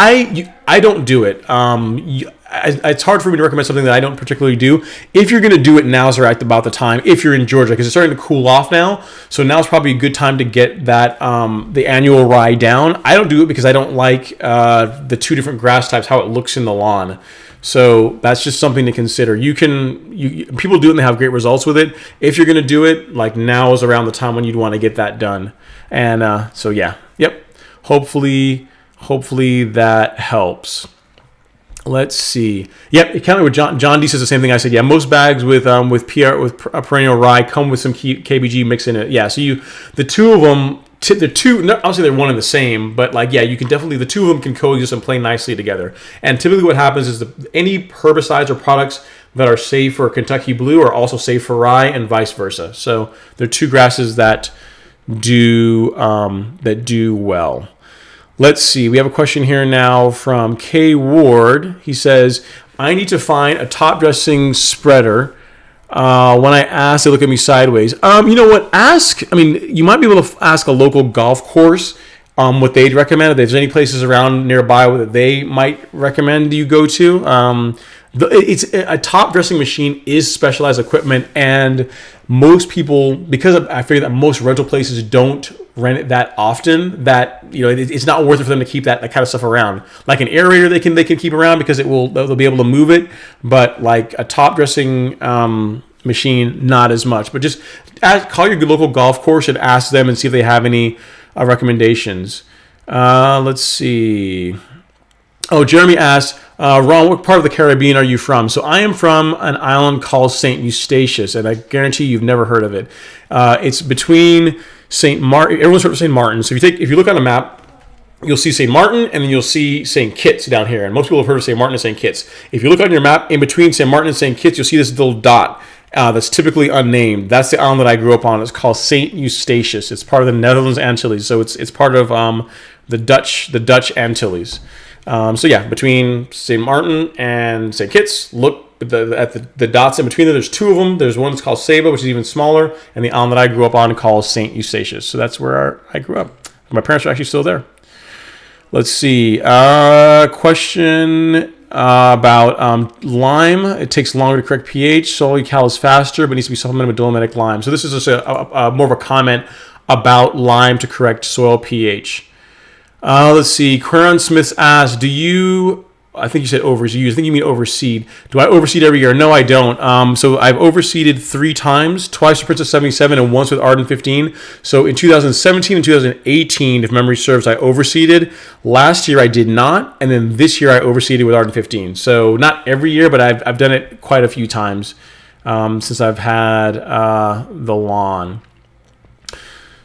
Speaker 1: do it. It's hard for me to recommend something that I don't particularly do. If you're going to do it, now's right about the time. If you're in Georgia, because it's starting to cool off now, so now's probably a good time to get that the annual rye down. I don't do it because I don't like the two different grass types, how it looks in the lawn. So that's just something to consider. People do it and they have great results with it. If you're going to do it, like now is around the time when you'd want to get that done. And so yeah, yep. Hopefully Hopefully that helps. Let's see. Yep, kind of with John D says the same thing I said. Yeah, most bags with perennial rye come with some KBG mix in it. Yeah, so the two of them, obviously they're one and the same, but like, yeah, you can definitely, the two of them can coexist and play nicely together. And typically what happens is any herbicides or products that are safe for Kentucky Blue are also safe for rye and vice versa. So they're two grasses that do well. Let's see. We have a question here now from K Ward. He says, I need to find a top dressing spreader. When I ask, they look at me sideways. You know what? You might be able to ask a local golf course what they'd recommend. If there's any places around nearby that they might recommend you go to. It's a top dressing machine is specialized equipment, and most people, because I figure that most rental places don't rent it that often, that it's not worth it for them to keep that kind of stuff around. Like an aerator, they can keep around because they'll be able to move it, but like a top dressing machine, not as much. But just call your local golf course and ask them and see if they have any recommendations. Let's see. Oh, Jeremy asked, Ron, what part of the Caribbean are you from? So I am from an island called St. Eustatius, and I guarantee you've never heard of it. It's between St. Martin. Everyone's heard of St. Martin. So if you look on a map, you'll see St. Martin, and then you'll see St. Kitts down here. And most people have heard of St. Martin and St. Kitts. If you look on your map, in between St. Martin and St. Kitts, you'll see this little dot that's typically unnamed. That's the island that I grew up on. It's called St. Eustatius. It's part of the Netherlands Antilles. So it's part of the Dutch Antilles. So yeah, between St. Martin and St. Kitts, look at the dots in between there. There's two of them. There's one that's called Saba, which is even smaller, and the island that I grew up on called St. Eustatius. So that's where I grew up. My parents are actually still there. Let's see. Question about lime. It takes longer to correct pH. Soil cal is faster, but needs to be supplemented with dolomitic lime. So this is just more of a comment about lime to correct soil pH. Let's see. Quaron Smith asked, I think you said overseed. I think you mean overseed. Do I overseed every year? No, I don't. So I've overseeded 3 times, twice with Princess 77 and once with Arden 15. So in 2017 and 2018, if memory serves, I overseeded. Last year I did not. And then this year I overseeded with Arden 15. So not every year, but I've done it quite a few times since I've had the lawn.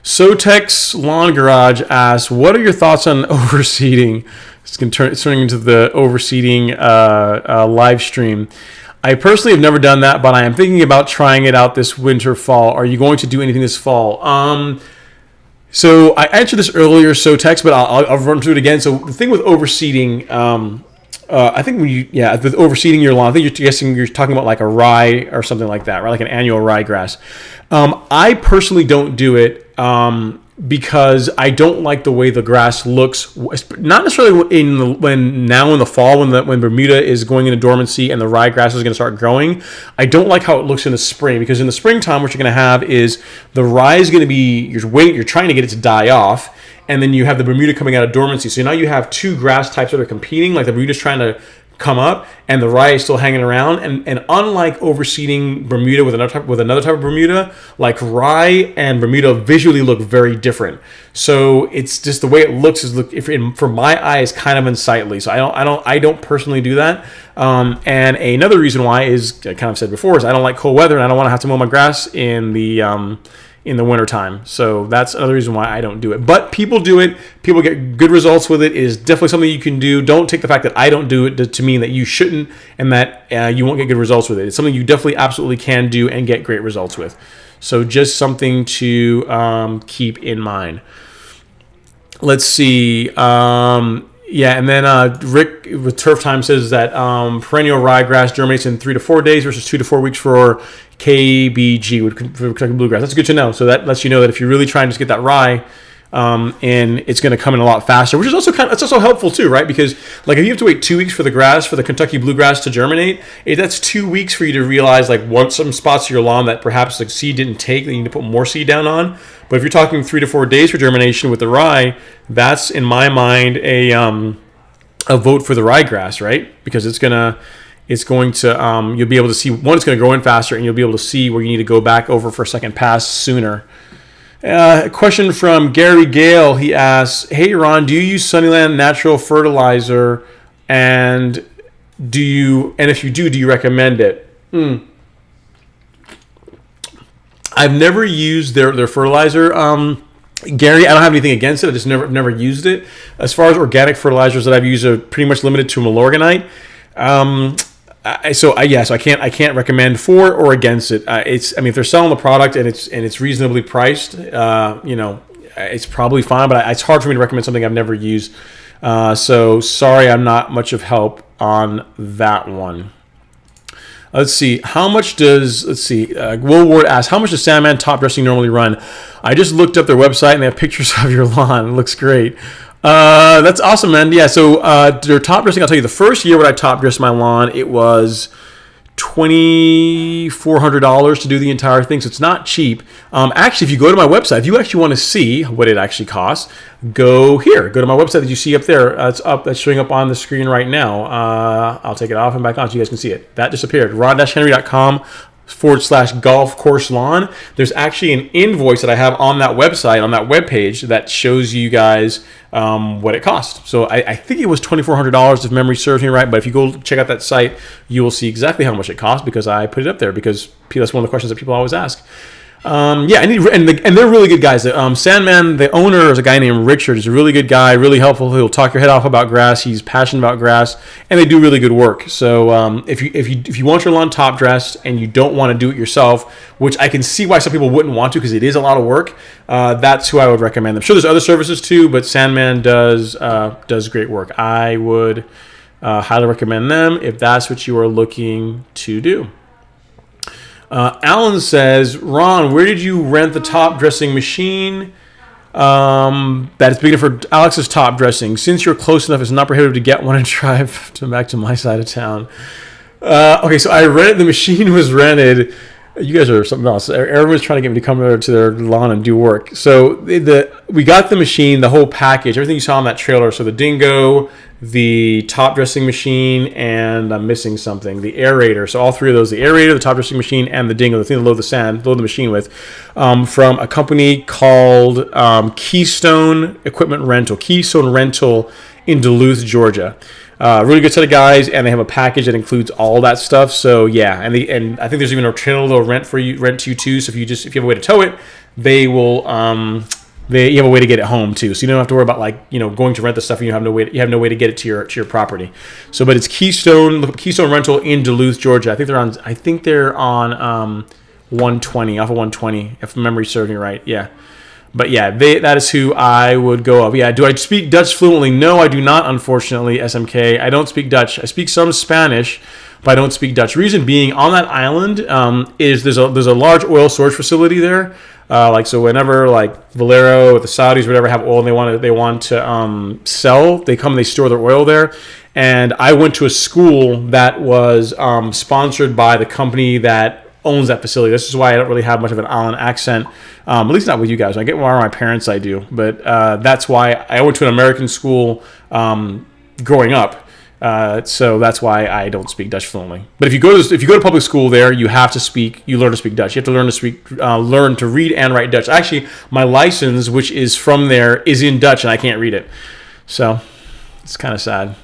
Speaker 1: Sotex Lawn Garage asks, what are your thoughts on overseeding? It's turning into the overseeding live stream. I personally have never done that, but I am thinking about trying it out this winter, fall. Are you going to do anything this fall? So I answered this earlier, Sotex, but I'll run through it again. So the thing with overseeding, I think with overseeding your lawn, I think you're talking about like a rye or something like that, right? Like an annual ryegrass. I personally don't do it because I don't like the way the grass looks. Not necessarily in the fall when Bermuda is going into dormancy and the ryegrass is going to start growing. I don't like how it looks in the spring, because in the springtime what you're going to have is the rye is going to be you're trying to get it to die off. And then you have the Bermuda coming out of dormancy. So now you have two grass types that are competing. Like the Bermuda's trying to come up, and the rye is still hanging around. And unlike overseeding Bermuda with another type of Bermuda, like rye and Bermuda visually look very different. So it's just the way it looks for my eye is kind of unsightly. So I don't personally do that. And another reason why is, I kind of said before, is I don't like cold weather, and I don't want to have to mow my grass in the wintertime. So that's another reason why I don't do it. But people do it. People get good results with it. It is definitely something you can do. Don't take the fact that I don't do it to mean that you shouldn't and that you won't get good results with it. It's something you definitely absolutely can do and get great results with. So just something to keep in mind. Let's see. And then Rick with Turf Time says that perennial ryegrass germinates in 3 to 4 days versus 2 to 4 weeks for KBG, for Kentucky bluegrass. That's good to know. So that lets you know that if you're really trying to just get that rye in, it's going to come in a lot faster, which is also it's also helpful too, right? Because like if you have to wait 2 weeks for the Kentucky bluegrass to germinate, that's 2 weeks for you to realize like what some spots of your lawn that perhaps the seed didn't take that you need to put more seed down on. But if you're talking 3 to 4 days for germination with the rye, that's in my mind a vote for the ryegrass, right? Because it's going to you'll be able to see, one, it's going to grow in faster, and you'll be able to see where you need to go back over for a second pass sooner. A question from Gary Gale. He asks, "Hey Ron, do you use Sunnyland natural fertilizer, and if you do you recommend it?" I've never used their fertilizer. Gary, I don't have anything against it. I just never used it. As far as organic fertilizers that I've used are pretty much limited to Milorganite. So I can't recommend for or against it. If they're selling the product and it's reasonably priced, it's probably fine. But it's hard for me to recommend something I've never used. So sorry, I'm not much of help on that one. Let's see. Will Ward asks, how much does Sandman top dressing normally run? I just looked up their website and they have pictures of your lawn. It looks great. That's awesome, man. Yeah, so their top dressing, I'll tell you, the first year when I top dressed my lawn, it was $2,400 to do the entire thing, so it's not cheap. Actually, if you go to my website, if you actually want to see what it actually costs, go to my website that you see up there. That's showing up on the screen right now. I'll take it off and back on so you guys can see it. That disappeared. ron-henry.com/golf course lawn. There's actually an invoice that I have on that website, on that webpage, that shows you guys what it cost. So I think it was $2,400 if memory serves me right. But if you go check out that site, you will see exactly how much it costs because I put it up there because that's one of the questions that people always ask. And they're really good guys. Sandman, the owner, is a guy named Richard. He's a really good guy, really helpful. He'll talk your head off about grass. He's passionate about grass, and they do really good work. So if you want your lawn top dressed and you don't want to do it yourself, which I can see why some people wouldn't want to because it is a lot of work, that's who I would recommend. I'm sure there's other services too, but Sandman does great work. I would highly recommend them if that's what you are looking to do. Alan says, Ron, where did you rent the top dressing machine? That is big enough for Alex's top dressing. Since you're close enough, it's not prohibitive to get one and drive back to my side of town. Okay, so I rented, the machine was rented. You guys are something else. Everyone's trying to get me to come over to their lawn and do work. So we got the machine, the whole package, everything you saw on that trailer. So the dingo, the top dressing machine, and I'm missing something, the aerator. So all three of those, the aerator, the top dressing machine, and the dingo, the thing to load the machine with, from a company called Keystone Equipment Rental, Keystone Rental in Duluth, Georgia. Really good set of guys, and they have a package that includes all that stuff. So yeah, and I think there's even a trailer they'll rent to you too. So if you have a way to tow it, they will. You have a way to get it home too, so you don't have to worry about going to rent the stuff and you have no way to get it to your property. So, but it's Keystone Rental in Duluth, Georgia. I think they're on 120 off of 120 if memory serves me right. Yeah. But yeah, that is who I would go of. Yeah, do I speak Dutch fluently? No, I do not, unfortunately, SMK. I don't speak Dutch. I speak some Spanish, but I don't speak Dutch. Reason being, on that island is there's a large oil storage facility there. So whenever Valero or the Saudis or whatever have oil and they want to sell, they come and they store their oil there. And I went to a school that was sponsored by the company that owns that facility. This is why I don't really have much of an island accent, at least not with you guys. When I get more with my parents, I do. But that's why I went to an American school growing up. So that's why I don't speak Dutch fluently. But if you go to public school there, you learn to speak Dutch. You have to learn to read and write Dutch. Actually, my license, which is from there, is in Dutch, and I can't read it. So it's kind of sad.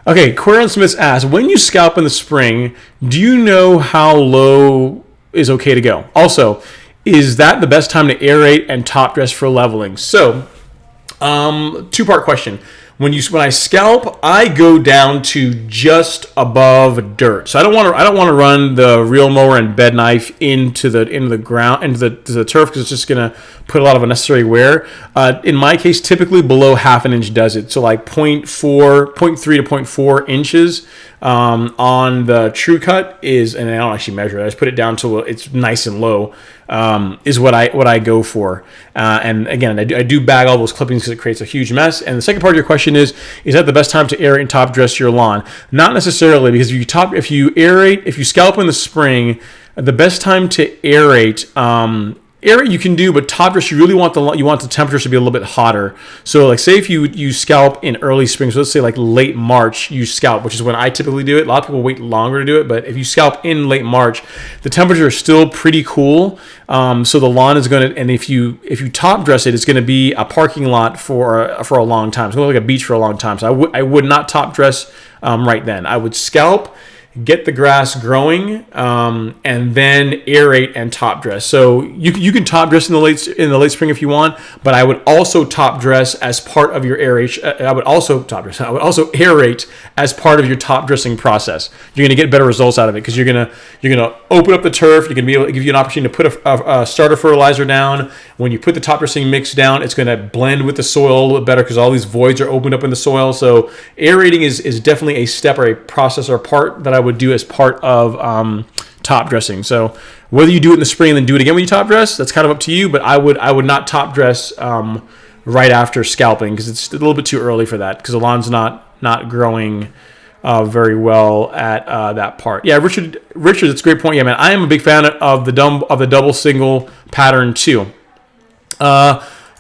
Speaker 1: Okay, Quarion Smith asks, when you scalp in the spring, do you know how low is okay to go? Also, is that the best time to aerate and top dress for leveling? So, two-part question. When I scalp, I go down to just above dirt. So I don't want to run the reel mower and bed knife into the ground, into the turf, because it's just gonna put a lot of unnecessary wear. In my case, typically below half an inch does it. So like 0.3 to 0.4 inches on the true cut is, and I don't actually measure it. I just put it down to it's nice and low. Is what I go for. And again, I do bag all those clippings because it creates a huge mess. And the second part of your question is that the best time to aerate and top dress your lawn? Not necessarily, because if you scalp in the spring, the best time to aerate Aerate you can do, but top dress you really want the temperatures to be a little bit hotter. So like say if you scalp in early spring, so let's say like late March you scalp, which is when I typically do it. A lot of people wait longer to do it, but if you scalp in late March, the temperature is still pretty cool. So the lawn is going to, and if you top dress it, it's going to be a parking lot for a long time. It's going to look like a beach for a long time. So I would not top dress right then. I would scalp, get the grass growing, and then aerate and top dress. So you can top dress in the late spring if you want, but I would also top dress as part of your aeration. I would also aerate as part of your top dressing process. You're going to get better results out of it because you're going to open up the turf. You're going to be able to give you an opportunity to put a starter fertilizer down. When you put the top dressing mix down, it's going to blend with the soil a little bit better because all these voids are opened up in the soil. So aerating is definitely a step or a process or a part that I would do as part of top dressing. So whether you do it in the spring and then do it again when you top dress, that's kind of up to you. But I would not top dress right after scalping because it's a little bit too early for that because the lawn's not growing very well at that part. Yeah, Richard, that's a great point. Yeah, man, I am a big fan of the double single pattern too.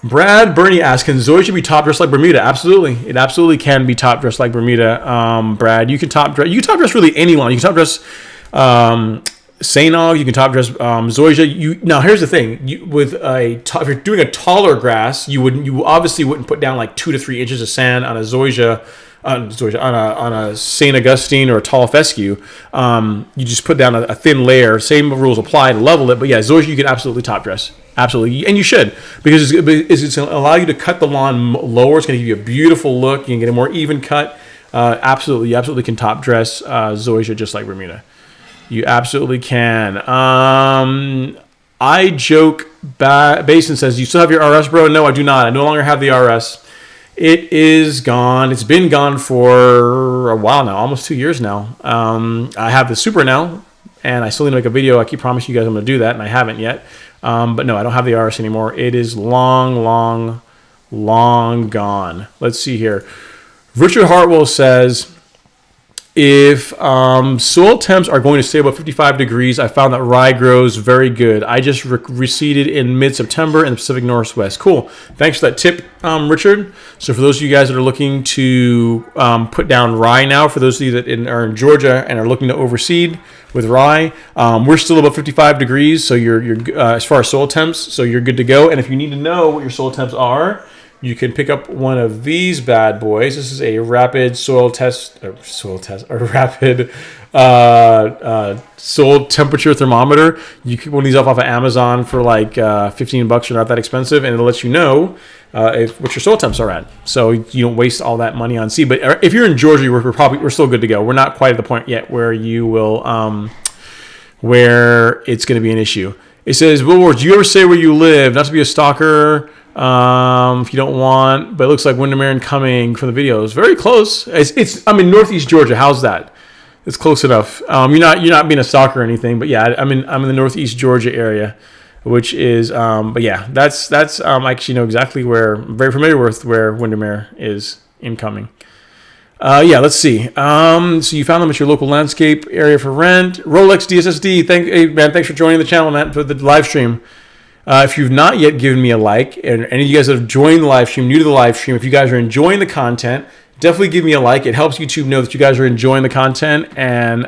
Speaker 1: Brad Bernie asks, can Zoysia be top dressed like Bermuda? Absolutely. It absolutely can be top dressed like Bermuda. Brad, you can top dress really any lawn. You can top dress Sanog, you can top dress Zoysia. Now here's the thing. If you're doing a taller grass, you obviously wouldn't put down like 2 to 3 inches of sand on a Zoysia on a St. Augustine or a tall fescue. You just put down a thin layer. Same rules apply to level it. But yeah, Zoysia you can absolutely top dress. Absolutely, and you should, because it's going to allow you to cut the lawn lower. It's going to give you a beautiful look. You can get a more even cut. Absolutely, you absolutely can top dress Zoysia just like Bermuda. You absolutely can. I joke. Basin says, "You still have your RS, bro?" No, I do not. I no longer have the RS. It is gone. It's been gone for a while now, almost 2 years now. I have the Super now, and I still need to make a video. I keep promising you guys I'm going to do that, and I haven't yet. But no, I don't have the RS anymore. It is long gone. Let's see here. Richard Hartwell says, if soil temps are going to stay above 55 degrees, I found that rye grows very good. I just reseeded in mid-September in the Pacific Northwest. Cool. Thanks for that tip, Richard. So for those of you guys that are looking to put down rye now, for those of you that are in Georgia and are looking to overseed with rye, we're still above 55 degrees, so you're as far as soil temps, so you're good to go. And if you need to know what your soil temps are, you can pick up one of these bad boys. This is a rapid soil rapid soil temperature thermometer. You can get one of these off of Amazon for like $15. They're not that expensive, and it'll let you know what your soil temps are at, so you don't waste all that money on seed. But if you're in Georgia, we're still good to go. We're not quite at the point yet where you will where it's going to be an issue. It says, Will Ward, do you ever say where you live? Not to be a stalker, if you don't want, but it looks like Windermere and Cumming from the videos. Very close. I'm in Northeast Georgia. How's that? It's close enough. You're not being a stalker or anything, but yeah, I'm in the Northeast Georgia area, which is but yeah, that's I actually know exactly I'm very familiar with where Windermere is in Cumming. Yeah, let's see. So you found them at your local landscape area for rent. Rolex DSSD. Thanks for joining the channel, man, for the live stream. If you've not yet given me a like, and any of you guys that have joined the live stream, new to the live stream, if you guys are enjoying the content, definitely give me a like. It helps YouTube know that you guys are enjoying the content, and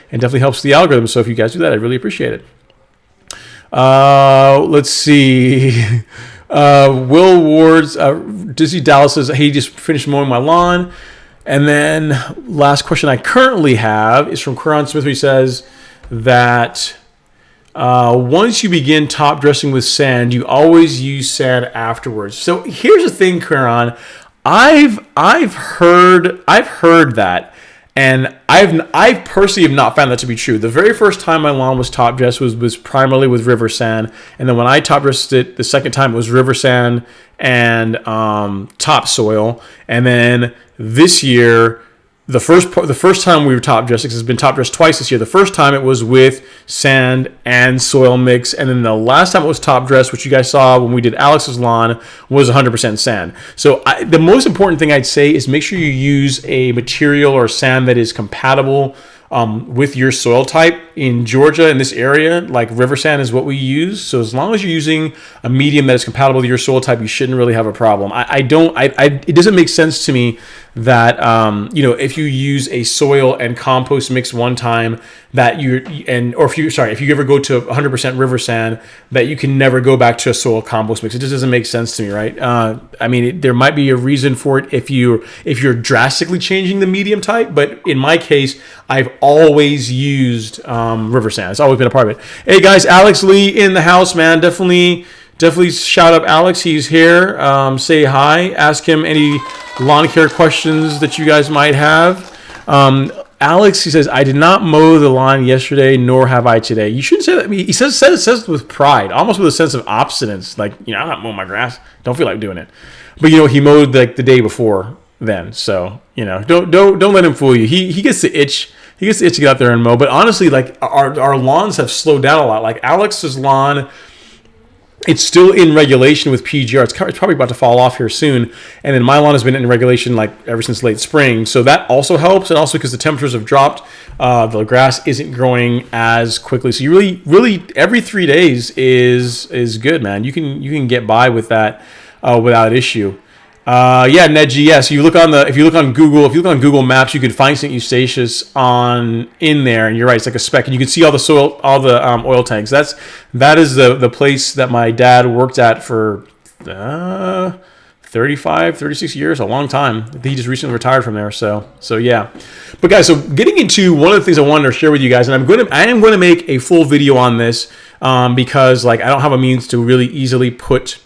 Speaker 1: definitely helps the algorithm. So if you guys do that, I really appreciate it. Let's see. Will Ward's Dizzy Dallas says he just finished mowing my lawn. And then last question I currently have is from Quran Smith, where he says that once you begin top dressing with sand, you always use sand afterwards. So here's the thing, Quran. I've heard that, and I personally have not found that to be true. The very first time my lawn was top dressed was primarily with river sand, and then when I top dressed it the second time, it was river sand and topsoil, and then this year, the first time we were top dressed, because it's been top dressed twice this year. The first time it was with sand and soil mix, and then the last time it was top dressed, which you guys saw when we did Alex's lawn, was 100% sand. So the most important thing I'd say is make sure you use a material or sand that is compatible with your soil type. in Georgia, in this area, like river sand is what we use. So as long as you're using a medium that is compatible with your soil type, you shouldn't really have a problem. It doesn't make sense to me that, if you use a soil and compost mix one time that if you ever go to 100% river sand, that you can never go back to a soil compost mix. It just doesn't make sense to me, right? There might be a reason for it if you're drastically changing the medium type, but in my case, I've always used river sand. It's always been a part of it. Hey guys, Alex Lee in the house, man. Definitely shout out Alex. He's here. Say hi. Ask him any lawn care questions that you guys might have. Alex, he says, I did not mow the lawn yesterday, nor have I today. You shouldn't say that. He says it with pride, almost with a sense of obstinance. Like, I'm not mowing my grass. Don't feel like doing it. But he mowed like the day before then. So don't let him fool you. He gets the itch. He gets the itch to get out there and mow. But honestly, like our lawns have slowed down a lot. Like Alex's lawn, it's still in regulation with PGR. It's probably about to fall off here soon. And then my lawn has been in regulation like ever since late spring. So that also helps. And also because the temperatures have dropped, the grass isn't growing as quickly. So you really every 3 days is good, man. You can get by with that without issue. Nedgy, yes. If you look on Google Maps, you can find St. Eustatius in there, and you're right, it's like a speck, and you can see all the soil, all the oil tanks. That is the place that my dad worked at for 36 years, a long time. He just recently retired from there, so yeah. But guys, so getting into one of the things I wanted to share with you guys, and I am going to make a full video on this because I don't have a means to really easily put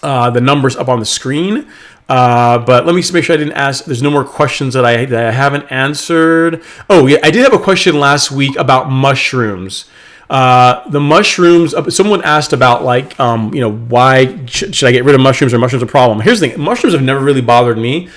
Speaker 1: the numbers up on the screen, but let me just make sure I didn't ask. There's no more questions that I haven't answered. Oh yeah, I did have a question last week about mushrooms. The mushrooms. Someone asked about why should I get rid of mushrooms? Or mushrooms a problem? Here's the thing: mushrooms have never really bothered me.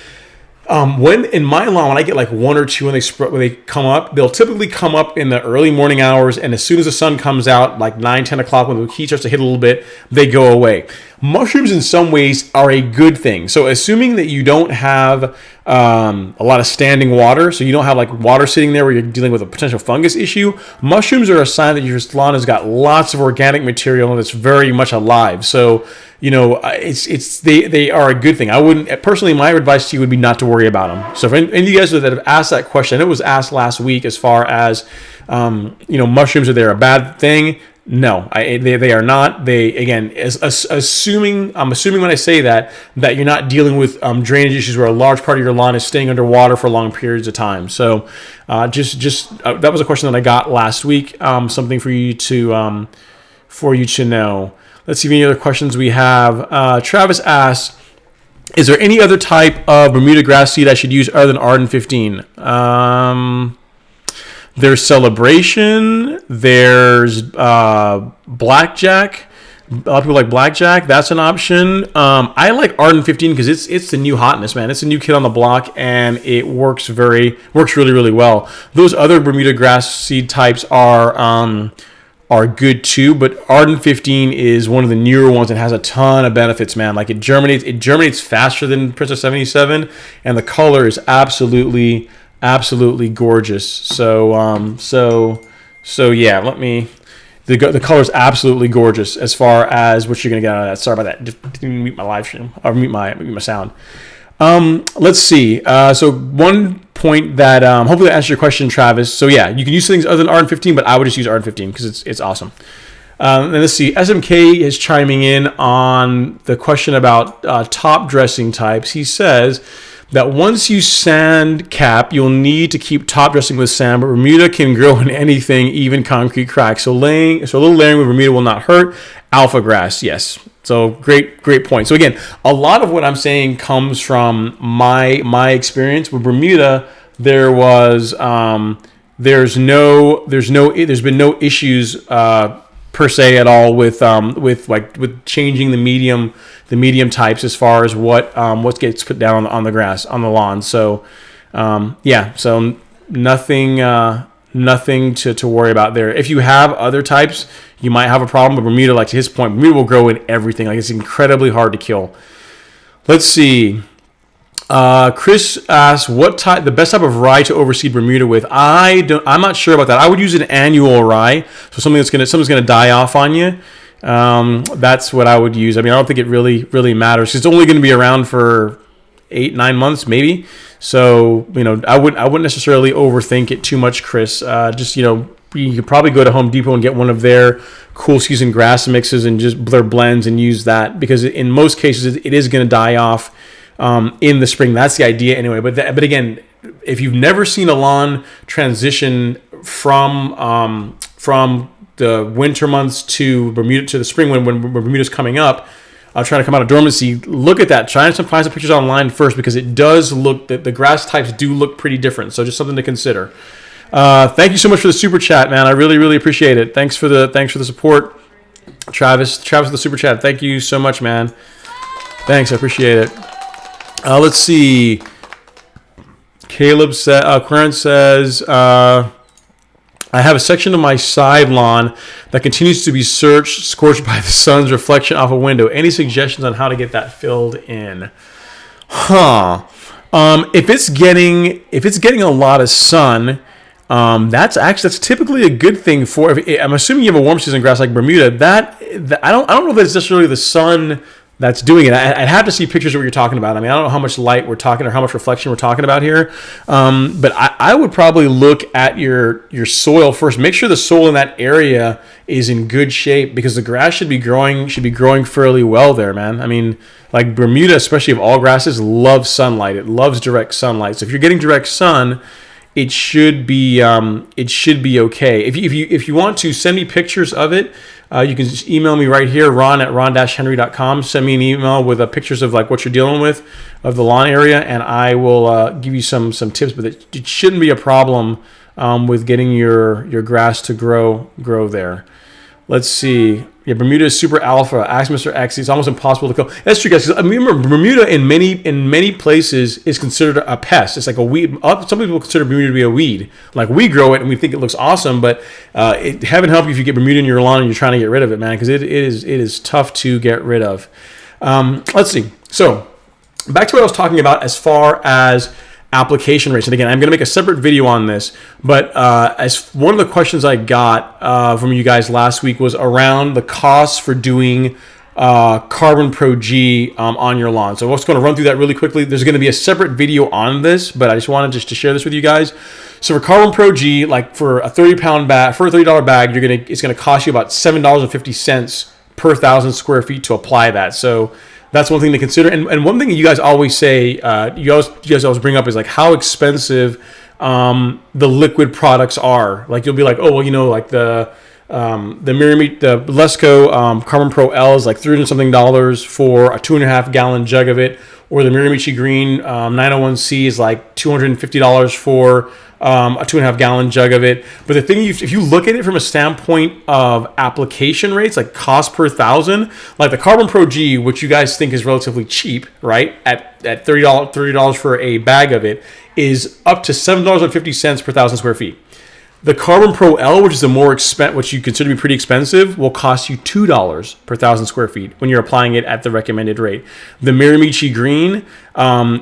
Speaker 1: When in my lawn, when I get like one or two when they come up, they'll typically come up in the early morning hours, and as soon as the sun comes out, like 9-10 o'clock, when the heat starts to hit a little bit, they go away. Mushrooms in some ways are a good thing. So assuming that you don't have a lot of standing water, so you don't have like water sitting there where you're dealing with a potential fungus issue, mushrooms are a sign that your lawn has got lots of organic material and it's very much alive. So they are a good thing. I wouldn't personally. My advice to you would be not to worry about them. So for any of you guys that have asked that question, I know it was asked last week as far as mushrooms, are they a bad thing? No, they are not. They, again, I'm assuming when I say that you're not dealing with drainage issues where a large part of your lawn is staying underwater for long periods of time. So that was a question that I got last week. Something for you to know. Let's see if any other questions we have. Travis asks, is there any other type of Bermuda grass seed I should use other than Arden 15? There's Celebration. There's Blackjack. A lot of people like Blackjack. That's an option. I like Arden 15 because it's the new hotness, man. It's a new kid on the block, and it works really, really well. Those other Bermuda grass seed types are good too, but Arden 15 is one of the newer ones and has a ton of benefits, man. Like it germinates faster than Princess 77, and the color is absolutely gorgeous. So yeah, the color is absolutely gorgeous as far as what you're gonna get out of that. Sorry about that. Didn't mute my live stream or mute my sound. Let's see. So one point that hopefully I answered your question, Travis. So yeah, you can use things other than Arden 15, but I would just use Arden 15 because it's awesome. And let's see. SMK is chiming in on the question about top dressing types. He says that once you sand cap, you'll need to keep top dressing with sand, but Bermuda can grow in anything, even concrete cracks. So a little layering with Bermuda will not hurt. Alpha grass, yes. So great point. So again, a lot of what I'm saying comes from my experience with Bermuda. There's been no issues per se at all with changing the medium types as far as what gets put down on the grass on the lawn. So so nothing to worry about there. If you have other types, you might have a problem. But Bermuda, like to his point, Bermuda will grow in everything. Like it's incredibly hard to kill. Let's see. Chris asks, the best type of rye to overseed Bermuda with? I'm not sure about that. I would use an annual rye, so something's gonna die off on you. That's what I would use. I mean, I don't think it really matters. It's only going to be around for 8-9 months, maybe. So I wouldn't necessarily overthink it too much, Chris. You could probably go to Home Depot and get one of their cool season grass mixes and just their blends and use that, because in most cases it is going to die off in the spring. That's the idea anyway. But again, if you've never seen a lawn transition from the winter months to Bermuda, to the spring when Bermuda's coming up, trying to come out of dormancy, look at that. Try and find some pictures online first, because it does look, the grass types do look pretty different. So just something to consider. Thank you so much for the super chat, man. I really appreciate it. Thanks for the support, Travis with the super chat. Thank you so much, man. Thanks, I appreciate it. Let's see. Caleb Clarence says, I have a section of my side lawn that continues to be scorched by the sun's reflection off a window. Any suggestions on how to get that filled in? If it's getting a lot of sun, that's typically a good thing for. I'm assuming you have a warm season grass like Bermuda. I don't know if it's necessarily the sun that's doing it. I'd have to see pictures of what you're talking about. I mean, I don't know how much light we're talking or how much reflection we're talking about here. But I would probably look at your soil first. Make sure the soil in that area is in good shape, because the grass should be growing fairly well there, man. I mean, like Bermuda, especially of all grasses, loves sunlight. It loves direct sunlight. So if you're getting direct sun, it should be okay. If you want to send me pictures of it, you can just email me right here, ron@ron-henry.com. Send me an email with pictures of like what you're dealing with of the lawn area, and I will give you some tips. But it shouldn't be a problem with getting your grass to grow there. Let's see. Yeah, Bermuda is super alpha. Ask Mr. X. It's almost impossible to kill. That's true, guys. I mean, remember, Bermuda in many places is considered a pest. It's like a weed. Some people consider Bermuda to be a weed. Like, we grow it and we think it looks awesome, but heaven help you if you get Bermuda in your lawn and you're trying to get rid of it, man, because it is tough to get rid of. Let's see. So back to what I was talking about as far as application rates. And again, I'm going to make a separate video on this, but as one of the questions I got from you guys last week was around the costs for doing Carbon Pro G on your lawn. So I'm just going to run through that really quickly. There's going to be a separate video on this, but I just wanted to share this with you guys. So for Carbon Pro G, like for a 30-pound bag, for a $30 bag, it's going to cost you about $7.50 per 1,000 square feet to apply that. So that's one thing to consider. And one thing that you guys always say, you guys always bring up is like how expensive the liquid products are. Like, you'll be like, oh, well, like the Lesco Carbon Pro L is like $300 for a 2.5 gallon jug of it, or the Miramichi Green 901C is like $250 for a 2.5 gallon jug of it. But the thing, if you look at it from a standpoint of application rates, like cost per thousand, like the Carbon Pro G, which you guys think is relatively cheap, right? At $30 for a bag of it, is up to $7.50 per 1,000 square feet. The Carbon Pro L, which is which you consider to be pretty expensive, will cost you $2 per 1,000 square feet when you're applying it at the recommended rate. The Miramichi Green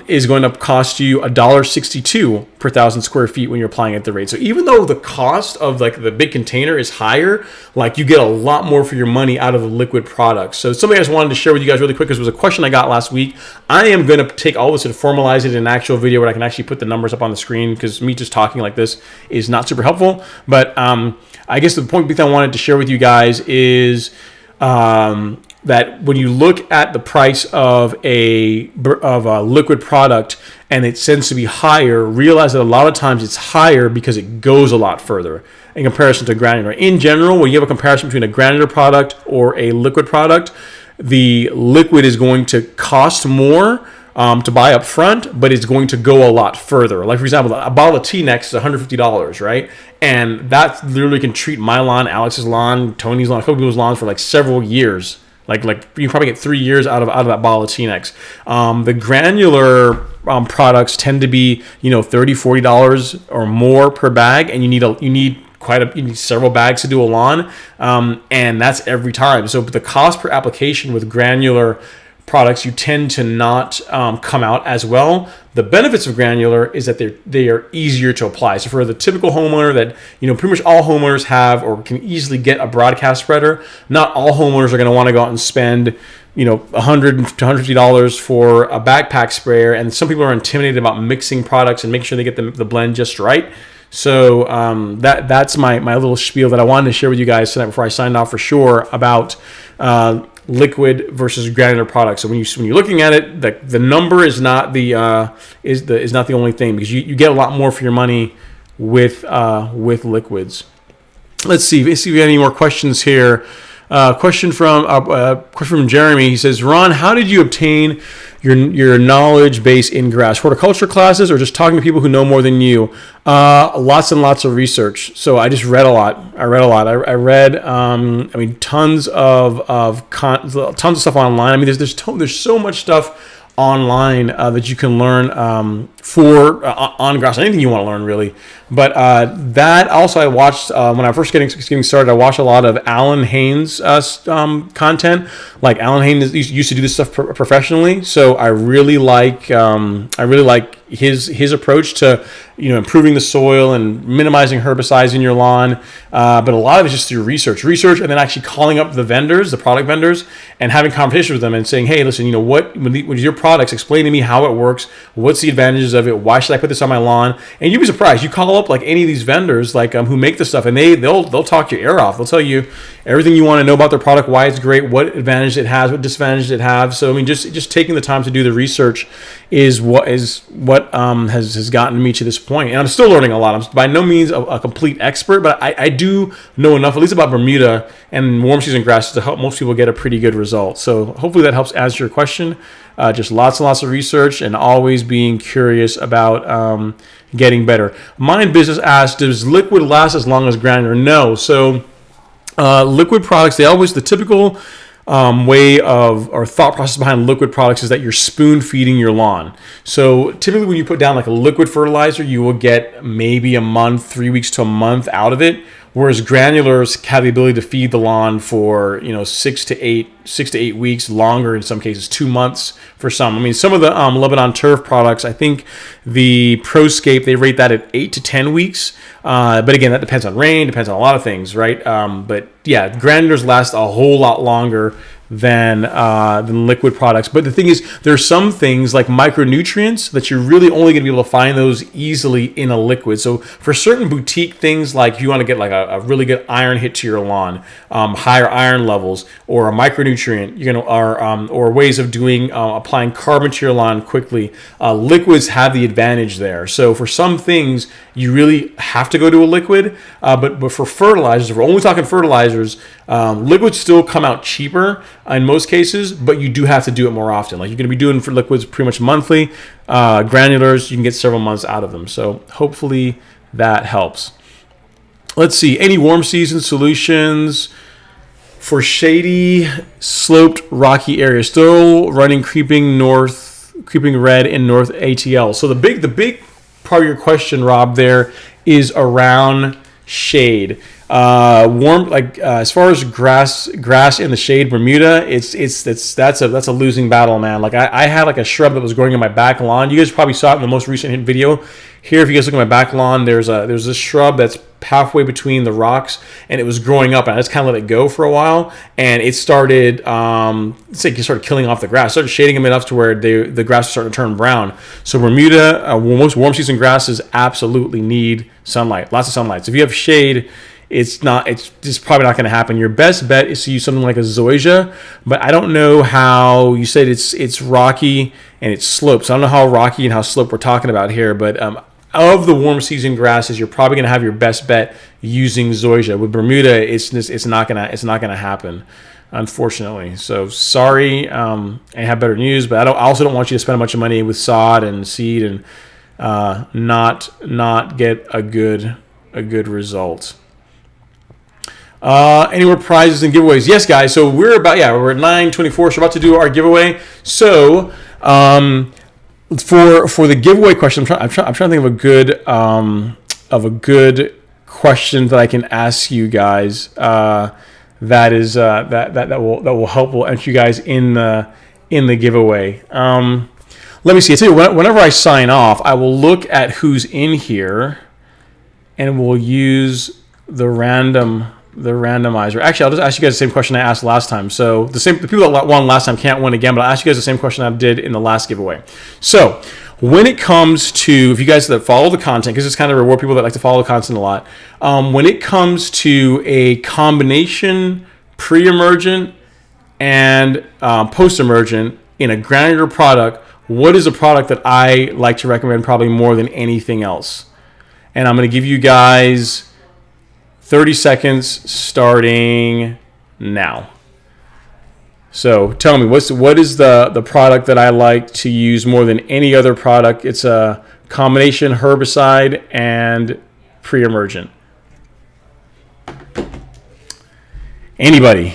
Speaker 1: is going to cost you $1.62 per 1,000 square feet when you're applying it at the rate. So even though the cost of like the big container is higher, like you get a lot more for your money out of the liquid products. So something I just wanted to share with you guys really quick, because it was a question I got last week. I am going to take all this and formalize it in an actual video where I can actually put the numbers up on the screen, because me just talking like this is not super helpful. But I guess the point I wanted to share with you guys is that when you look at the price of a liquid product and it tends to be higher, realize that a lot of times it's higher because it goes a lot further in comparison to granular. In general, when you have a comparison between a granular product or a liquid product, the liquid is going to cost more to buy up front, but it's going to go a lot further. Like, for example, a bottle of T-Nex is $150, right? And that literally can treat my lawn, Alex's lawn, Tony's lawn, a couple people's lawns for like several years. Like you probably get 3 years out of that bottle of T-Nex. The granular products tend to be $30-$40 or more per bag, and you need several bags to do a lawn, and that's every time. So the cost per application with granular products, you tend to not come out as well. The benefits of granular is that they are easier to apply. So for the typical homeowner that, pretty much all homeowners have or can easily get a broadcast spreader, not all homeowners are going to want to go out and spend, $100 to $150 for a backpack sprayer. And some people are intimidated about mixing products and making sure they get the blend just right. So that's my little spiel that I wanted to share with you guys tonight before I signed off for sure about liquid versus granular products. So when you're looking at it, the number is not the only thing, because you get a lot more for your money with liquids. Let's see if we have any more questions here. Question from Jeremy. He says, Ron, how did you obtain your knowledge base in grass? Horticulture classes or just talking to people who know more than you? Lots and lots of research. So I just read a lot. I read tons of stuff online. I mean, there's so much stuff online that you can learn on grass, anything you want to learn really. But that also I watched when I first getting started. I watched a lot of Alan Haynes content. Like Alan Haynes used to do this stuff professionally, so I really like his approach to improving the soil and minimizing herbicides in your lawn. But a lot of it's just through research, and then actually calling up the vendors, the product vendors, and having conversations with them and saying, hey, listen, what is your products? Explain to me how it works. What's the advantages of it? Why should I put this on my lawn? And you'd be surprised. You call up like any of these vendors, like who make this stuff, and they'll talk your ear off. They'll tell you everything you want to know about their product, why it's great, what advantage it has, what disadvantage it has. So I mean, just taking the time to do the research is what has gotten me to this point. And I'm still learning a lot. I'm by no means a complete expert, but I do know enough, at least about Bermuda and warm season grasses, to help most people get a pretty good result. So hopefully that helps answer your question. Just lots and lots of research and always being curious about getting better. Mind Business asks, does liquid last as long as granular? No. So liquid products, the typical way of or thought process behind liquid products is that you're spoon feeding your lawn. So typically when you put down like a liquid fertilizer, you will get maybe a month, 3 weeks to a month out of it. Whereas granulars have the ability to feed the lawn for 6 to 8 weeks, longer in some cases, 2 months for some. I mean, some of the Lebanon turf products, I think the ProScape, they rate that at 8 to 10 weeks. But again, that depends on rain, depends on a lot of things, right? But yeah, granulars last a whole lot longer than liquid products. But the thing is, there's some things like micronutrients that you're really only going to be able to find those easily in a liquid. So for certain boutique things, like if you want to get like a really good iron hit to your lawn, higher iron levels, or a micronutrient, or ways of doing applying carbon to your lawn quickly, liquids have the advantage there. So for some things, you really have to go to a liquid. But for fertilizers, if we're only talking fertilizers, liquids still come out cheaper in most cases, but you do have to do it more often. Like you're going to be doing for liquids pretty much monthly. Granulars, you can get several months out of them. So hopefully that helps. Let's see. Any warm season solutions for shady, sloped, rocky areas? Still running creeping red in North ATL. So the big part of your question, Rob, there is around shade. Warm, as far as grass in the shade, Bermuda, that's a losing battle, man. Like I had like a shrub that was growing in my back lawn. You guys probably saw it in the most recent video. Here, if you guys look at my back lawn, there's this shrub that's halfway between the rocks, and it was growing up, and I just kind of let it go for a while, and it started it started killing off the grass. Started shading them enough to where the grass was starting to turn brown. So Bermuda, most warm season grasses absolutely need sunlight, lots of sunlight. So if you have shade, it's just probably not going to happen. Your best bet is to use something like a zoysia, but I don't know how. You said it's rocky and it's sloped, so I don't know how rocky and how sloped we're talking about here, but of the warm season grasses, you're probably going to have your best bet using zoysia. With Bermuda, it's not gonna happen, unfortunately. So sorry, I have better news, but I also don't want you to spend a bunch of money with sod and seed and not get a good result. Any more prizes and giveaways? Yes, guys. So we're at 9:24. So we're about to do our giveaway. So for the giveaway question, I'm trying to think of a good question that I can ask you guys. That will help. Will enter you guys in the in the giveaway. Let me see. I tell you, whenever I sign off, I will look at who's in here, and we'll use the randomizer. Actually, I'll just ask you guys the same question I asked last time. So the people that won last time can't win again, but I'll ask you guys the same question I did in the last giveaway. So when it comes to, if you guys that follow the content, because it's kind of reward people that like to follow the content a lot, when it comes to a combination pre-emergent and post-emergent in a granular product, what is a product that I like to recommend probably more than anything else? And I'm going to give you guys 30 seconds starting now. So tell me, what is the product that I like to use more than any other product? It's a combination herbicide and pre-emergent. Anybody?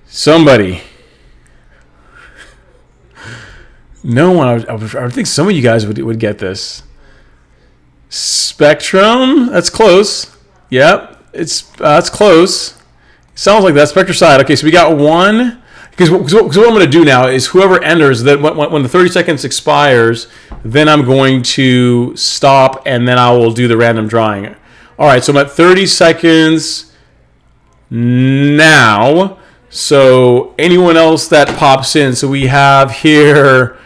Speaker 1: Somebody? No one. I would think some of you guys would get this. Spectrum. That's close. Yep. That's close. Sounds like that. Spectricide. Okay, so we got one. Because what I'm going to do now is whoever enters, that when the 30 seconds expires, then I'm going to stop and then I will do the random drawing. All right, so I'm at 30 seconds now. So anyone else that pops in. So we have here,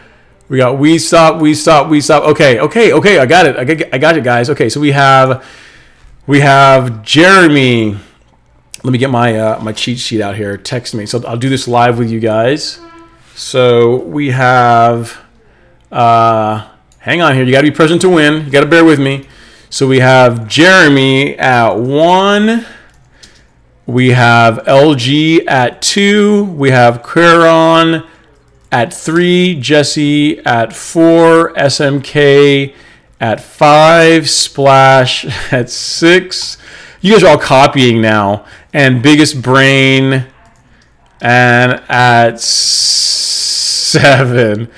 Speaker 1: we got we stop. Okay. I got it. I got it, guys. Okay, so we have Jeremy. Let me get my cheat sheet out here. Text me. So I'll do this live with you guys. So we have, hang on here. You got to be present to win. You got to bear with me. So we have Jeremy at 1. We have LG at 2. We have Queron at 3. Jesse at 4. SMK at 5. Splash at 6. You guys are all copying now. And Biggest Brain and at 7.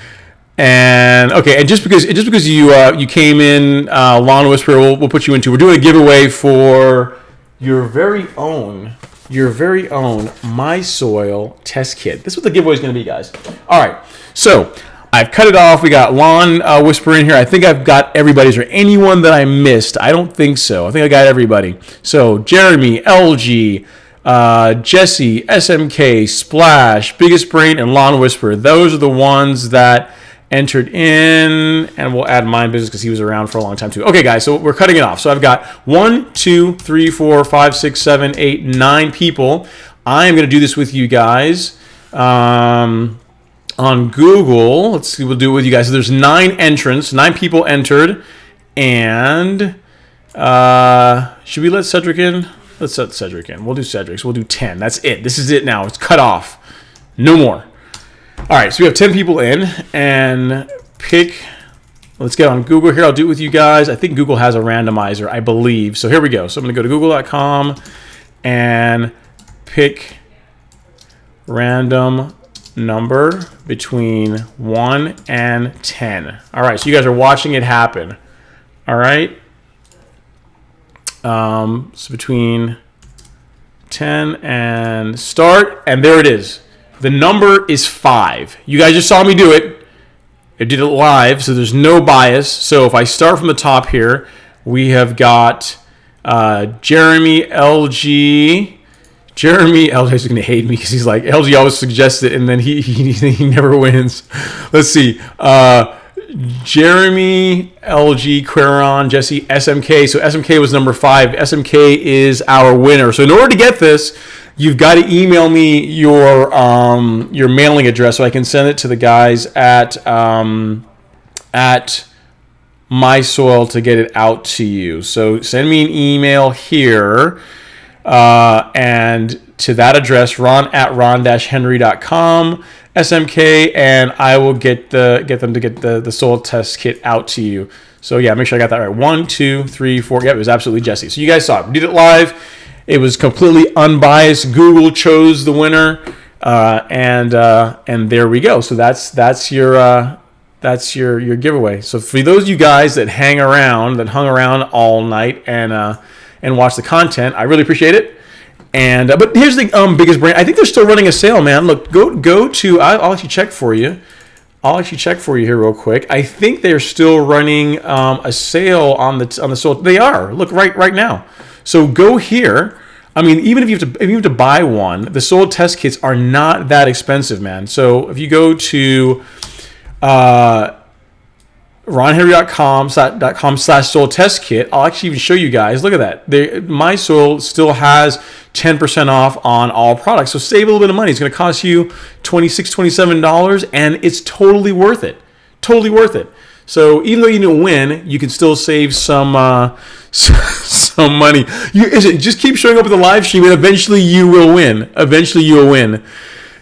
Speaker 1: And okay, and just because you came in, Lawn Whisperer, we'll put you into. We're doing a giveaway for your very own My Soil test kit. This is what the giveaway is going to be, guys. All right, so I've cut it off. We got Lawn Whisperer in here. I think I've got everybody. Is there anyone that I missed? I don't think so. I think I got everybody. So Jeremy, LG, Jesse, SMK, Splash, Biggest Brain, and Lawn Whisperer. Those are the ones that entered in, and we'll add Mind Business because he was around for a long time too. Okay, guys, so we're cutting it off. So I've got 1, 2, 3, 4, 5, 6, 7, 8, 9 people. I'm going to do this with you guys. On Google, let's see, we'll do it with you guys. So there's 9 entrants, 9 people entered, and should we let Cedric in? Let's let Cedric in. We'll do Cedric. So we'll do 10. That's it. This is it now. It's cut off. No more. All right, so we have 10 people in, and pick. Let's get on Google here. I'll do it with you guys. I think Google has a randomizer, I believe. So here we go. So I'm going to go to google.com and pick random number between 1 and 10. All right, so you guys are watching it happen. All right. So between 10 and start, and there it is. The number is 5. You guys just saw me do it. I did it live, so there's no bias. So if I start from the top here, we have got Jeremy, LG. Jeremy, LG's going to hate me because he's like, LG always suggests it, and then he never wins. Let's see. Jeremy, LG, Queron, Jesse, SMK. So SMK was number 5. SMK is our winner. So in order to get this, you've got to email me your mailing address so I can send it to the guys at My Soil to get it out to you. So send me an email here and to that address, ron@ron-henry.com. SMK, and I will get them to get the soil test kit out to you. So yeah, make sure I got that right. 1, 2, 3, 4. Yep, it was absolutely Jesse. So you guys saw it. We did it live. It was completely unbiased. Google chose the winner, and there we go. So that's your giveaway. So for those of you guys that hung around all night and watch the content, I really appreciate it. And but here's the biggest brand. I think they're still running a sale, man. Look, go to. I'll actually check for you. I'll actually check for you here real quick. I think they're still running a sale on the soil. They are. Look right now. So go here. I mean, even if you have to buy one, the soil test kits are not that expensive, man. So if you go to ronhenry.com/soil test kit, I'll actually even show you guys. Look at that. My soil still has 10% off on all products. So save a little bit of money. It's going to cost you $26, $27, and it's totally worth it. Totally worth it. So even though you didn't win, you can still save some some money. Just keep showing up at the live stream, and eventually you will win. Eventually you will win.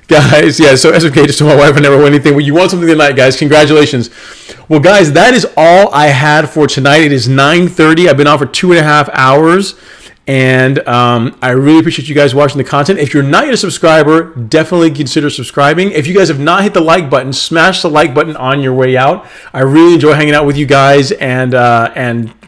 Speaker 1: Guys, yeah, so SFK just told my wife I never win anything. Well, you won something tonight, guys. Congratulations. Well, guys, that is all I had for tonight. It is 9:30. I've been on for 2.5 hours. And I really appreciate you guys watching the content. If you're not yet a subscriber, definitely consider subscribing. If you guys have not hit the like button, smash the like button on your way out. I really enjoy hanging out with you guys and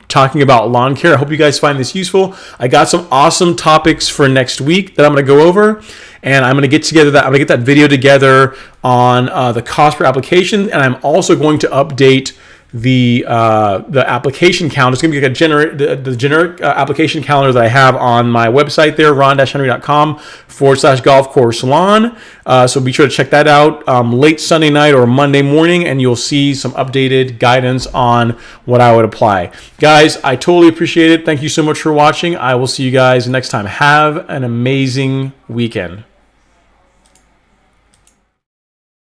Speaker 1: talking about lawn care. I hope you guys find this useful. I got some awesome topics for next week that I'm going to go over. And I'm going to get that video together on the cost per application. And I'm also going to update the application count. It's going to be like the generic application calendar that I have on my website there, ron-henry.com/golf course lawn. So be sure to check that out late Sunday night or Monday morning, and you'll see some updated guidance on what I would apply. Guys, I totally appreciate it. Thank you so much for watching. I will see you guys next time. Have an amazing weekend.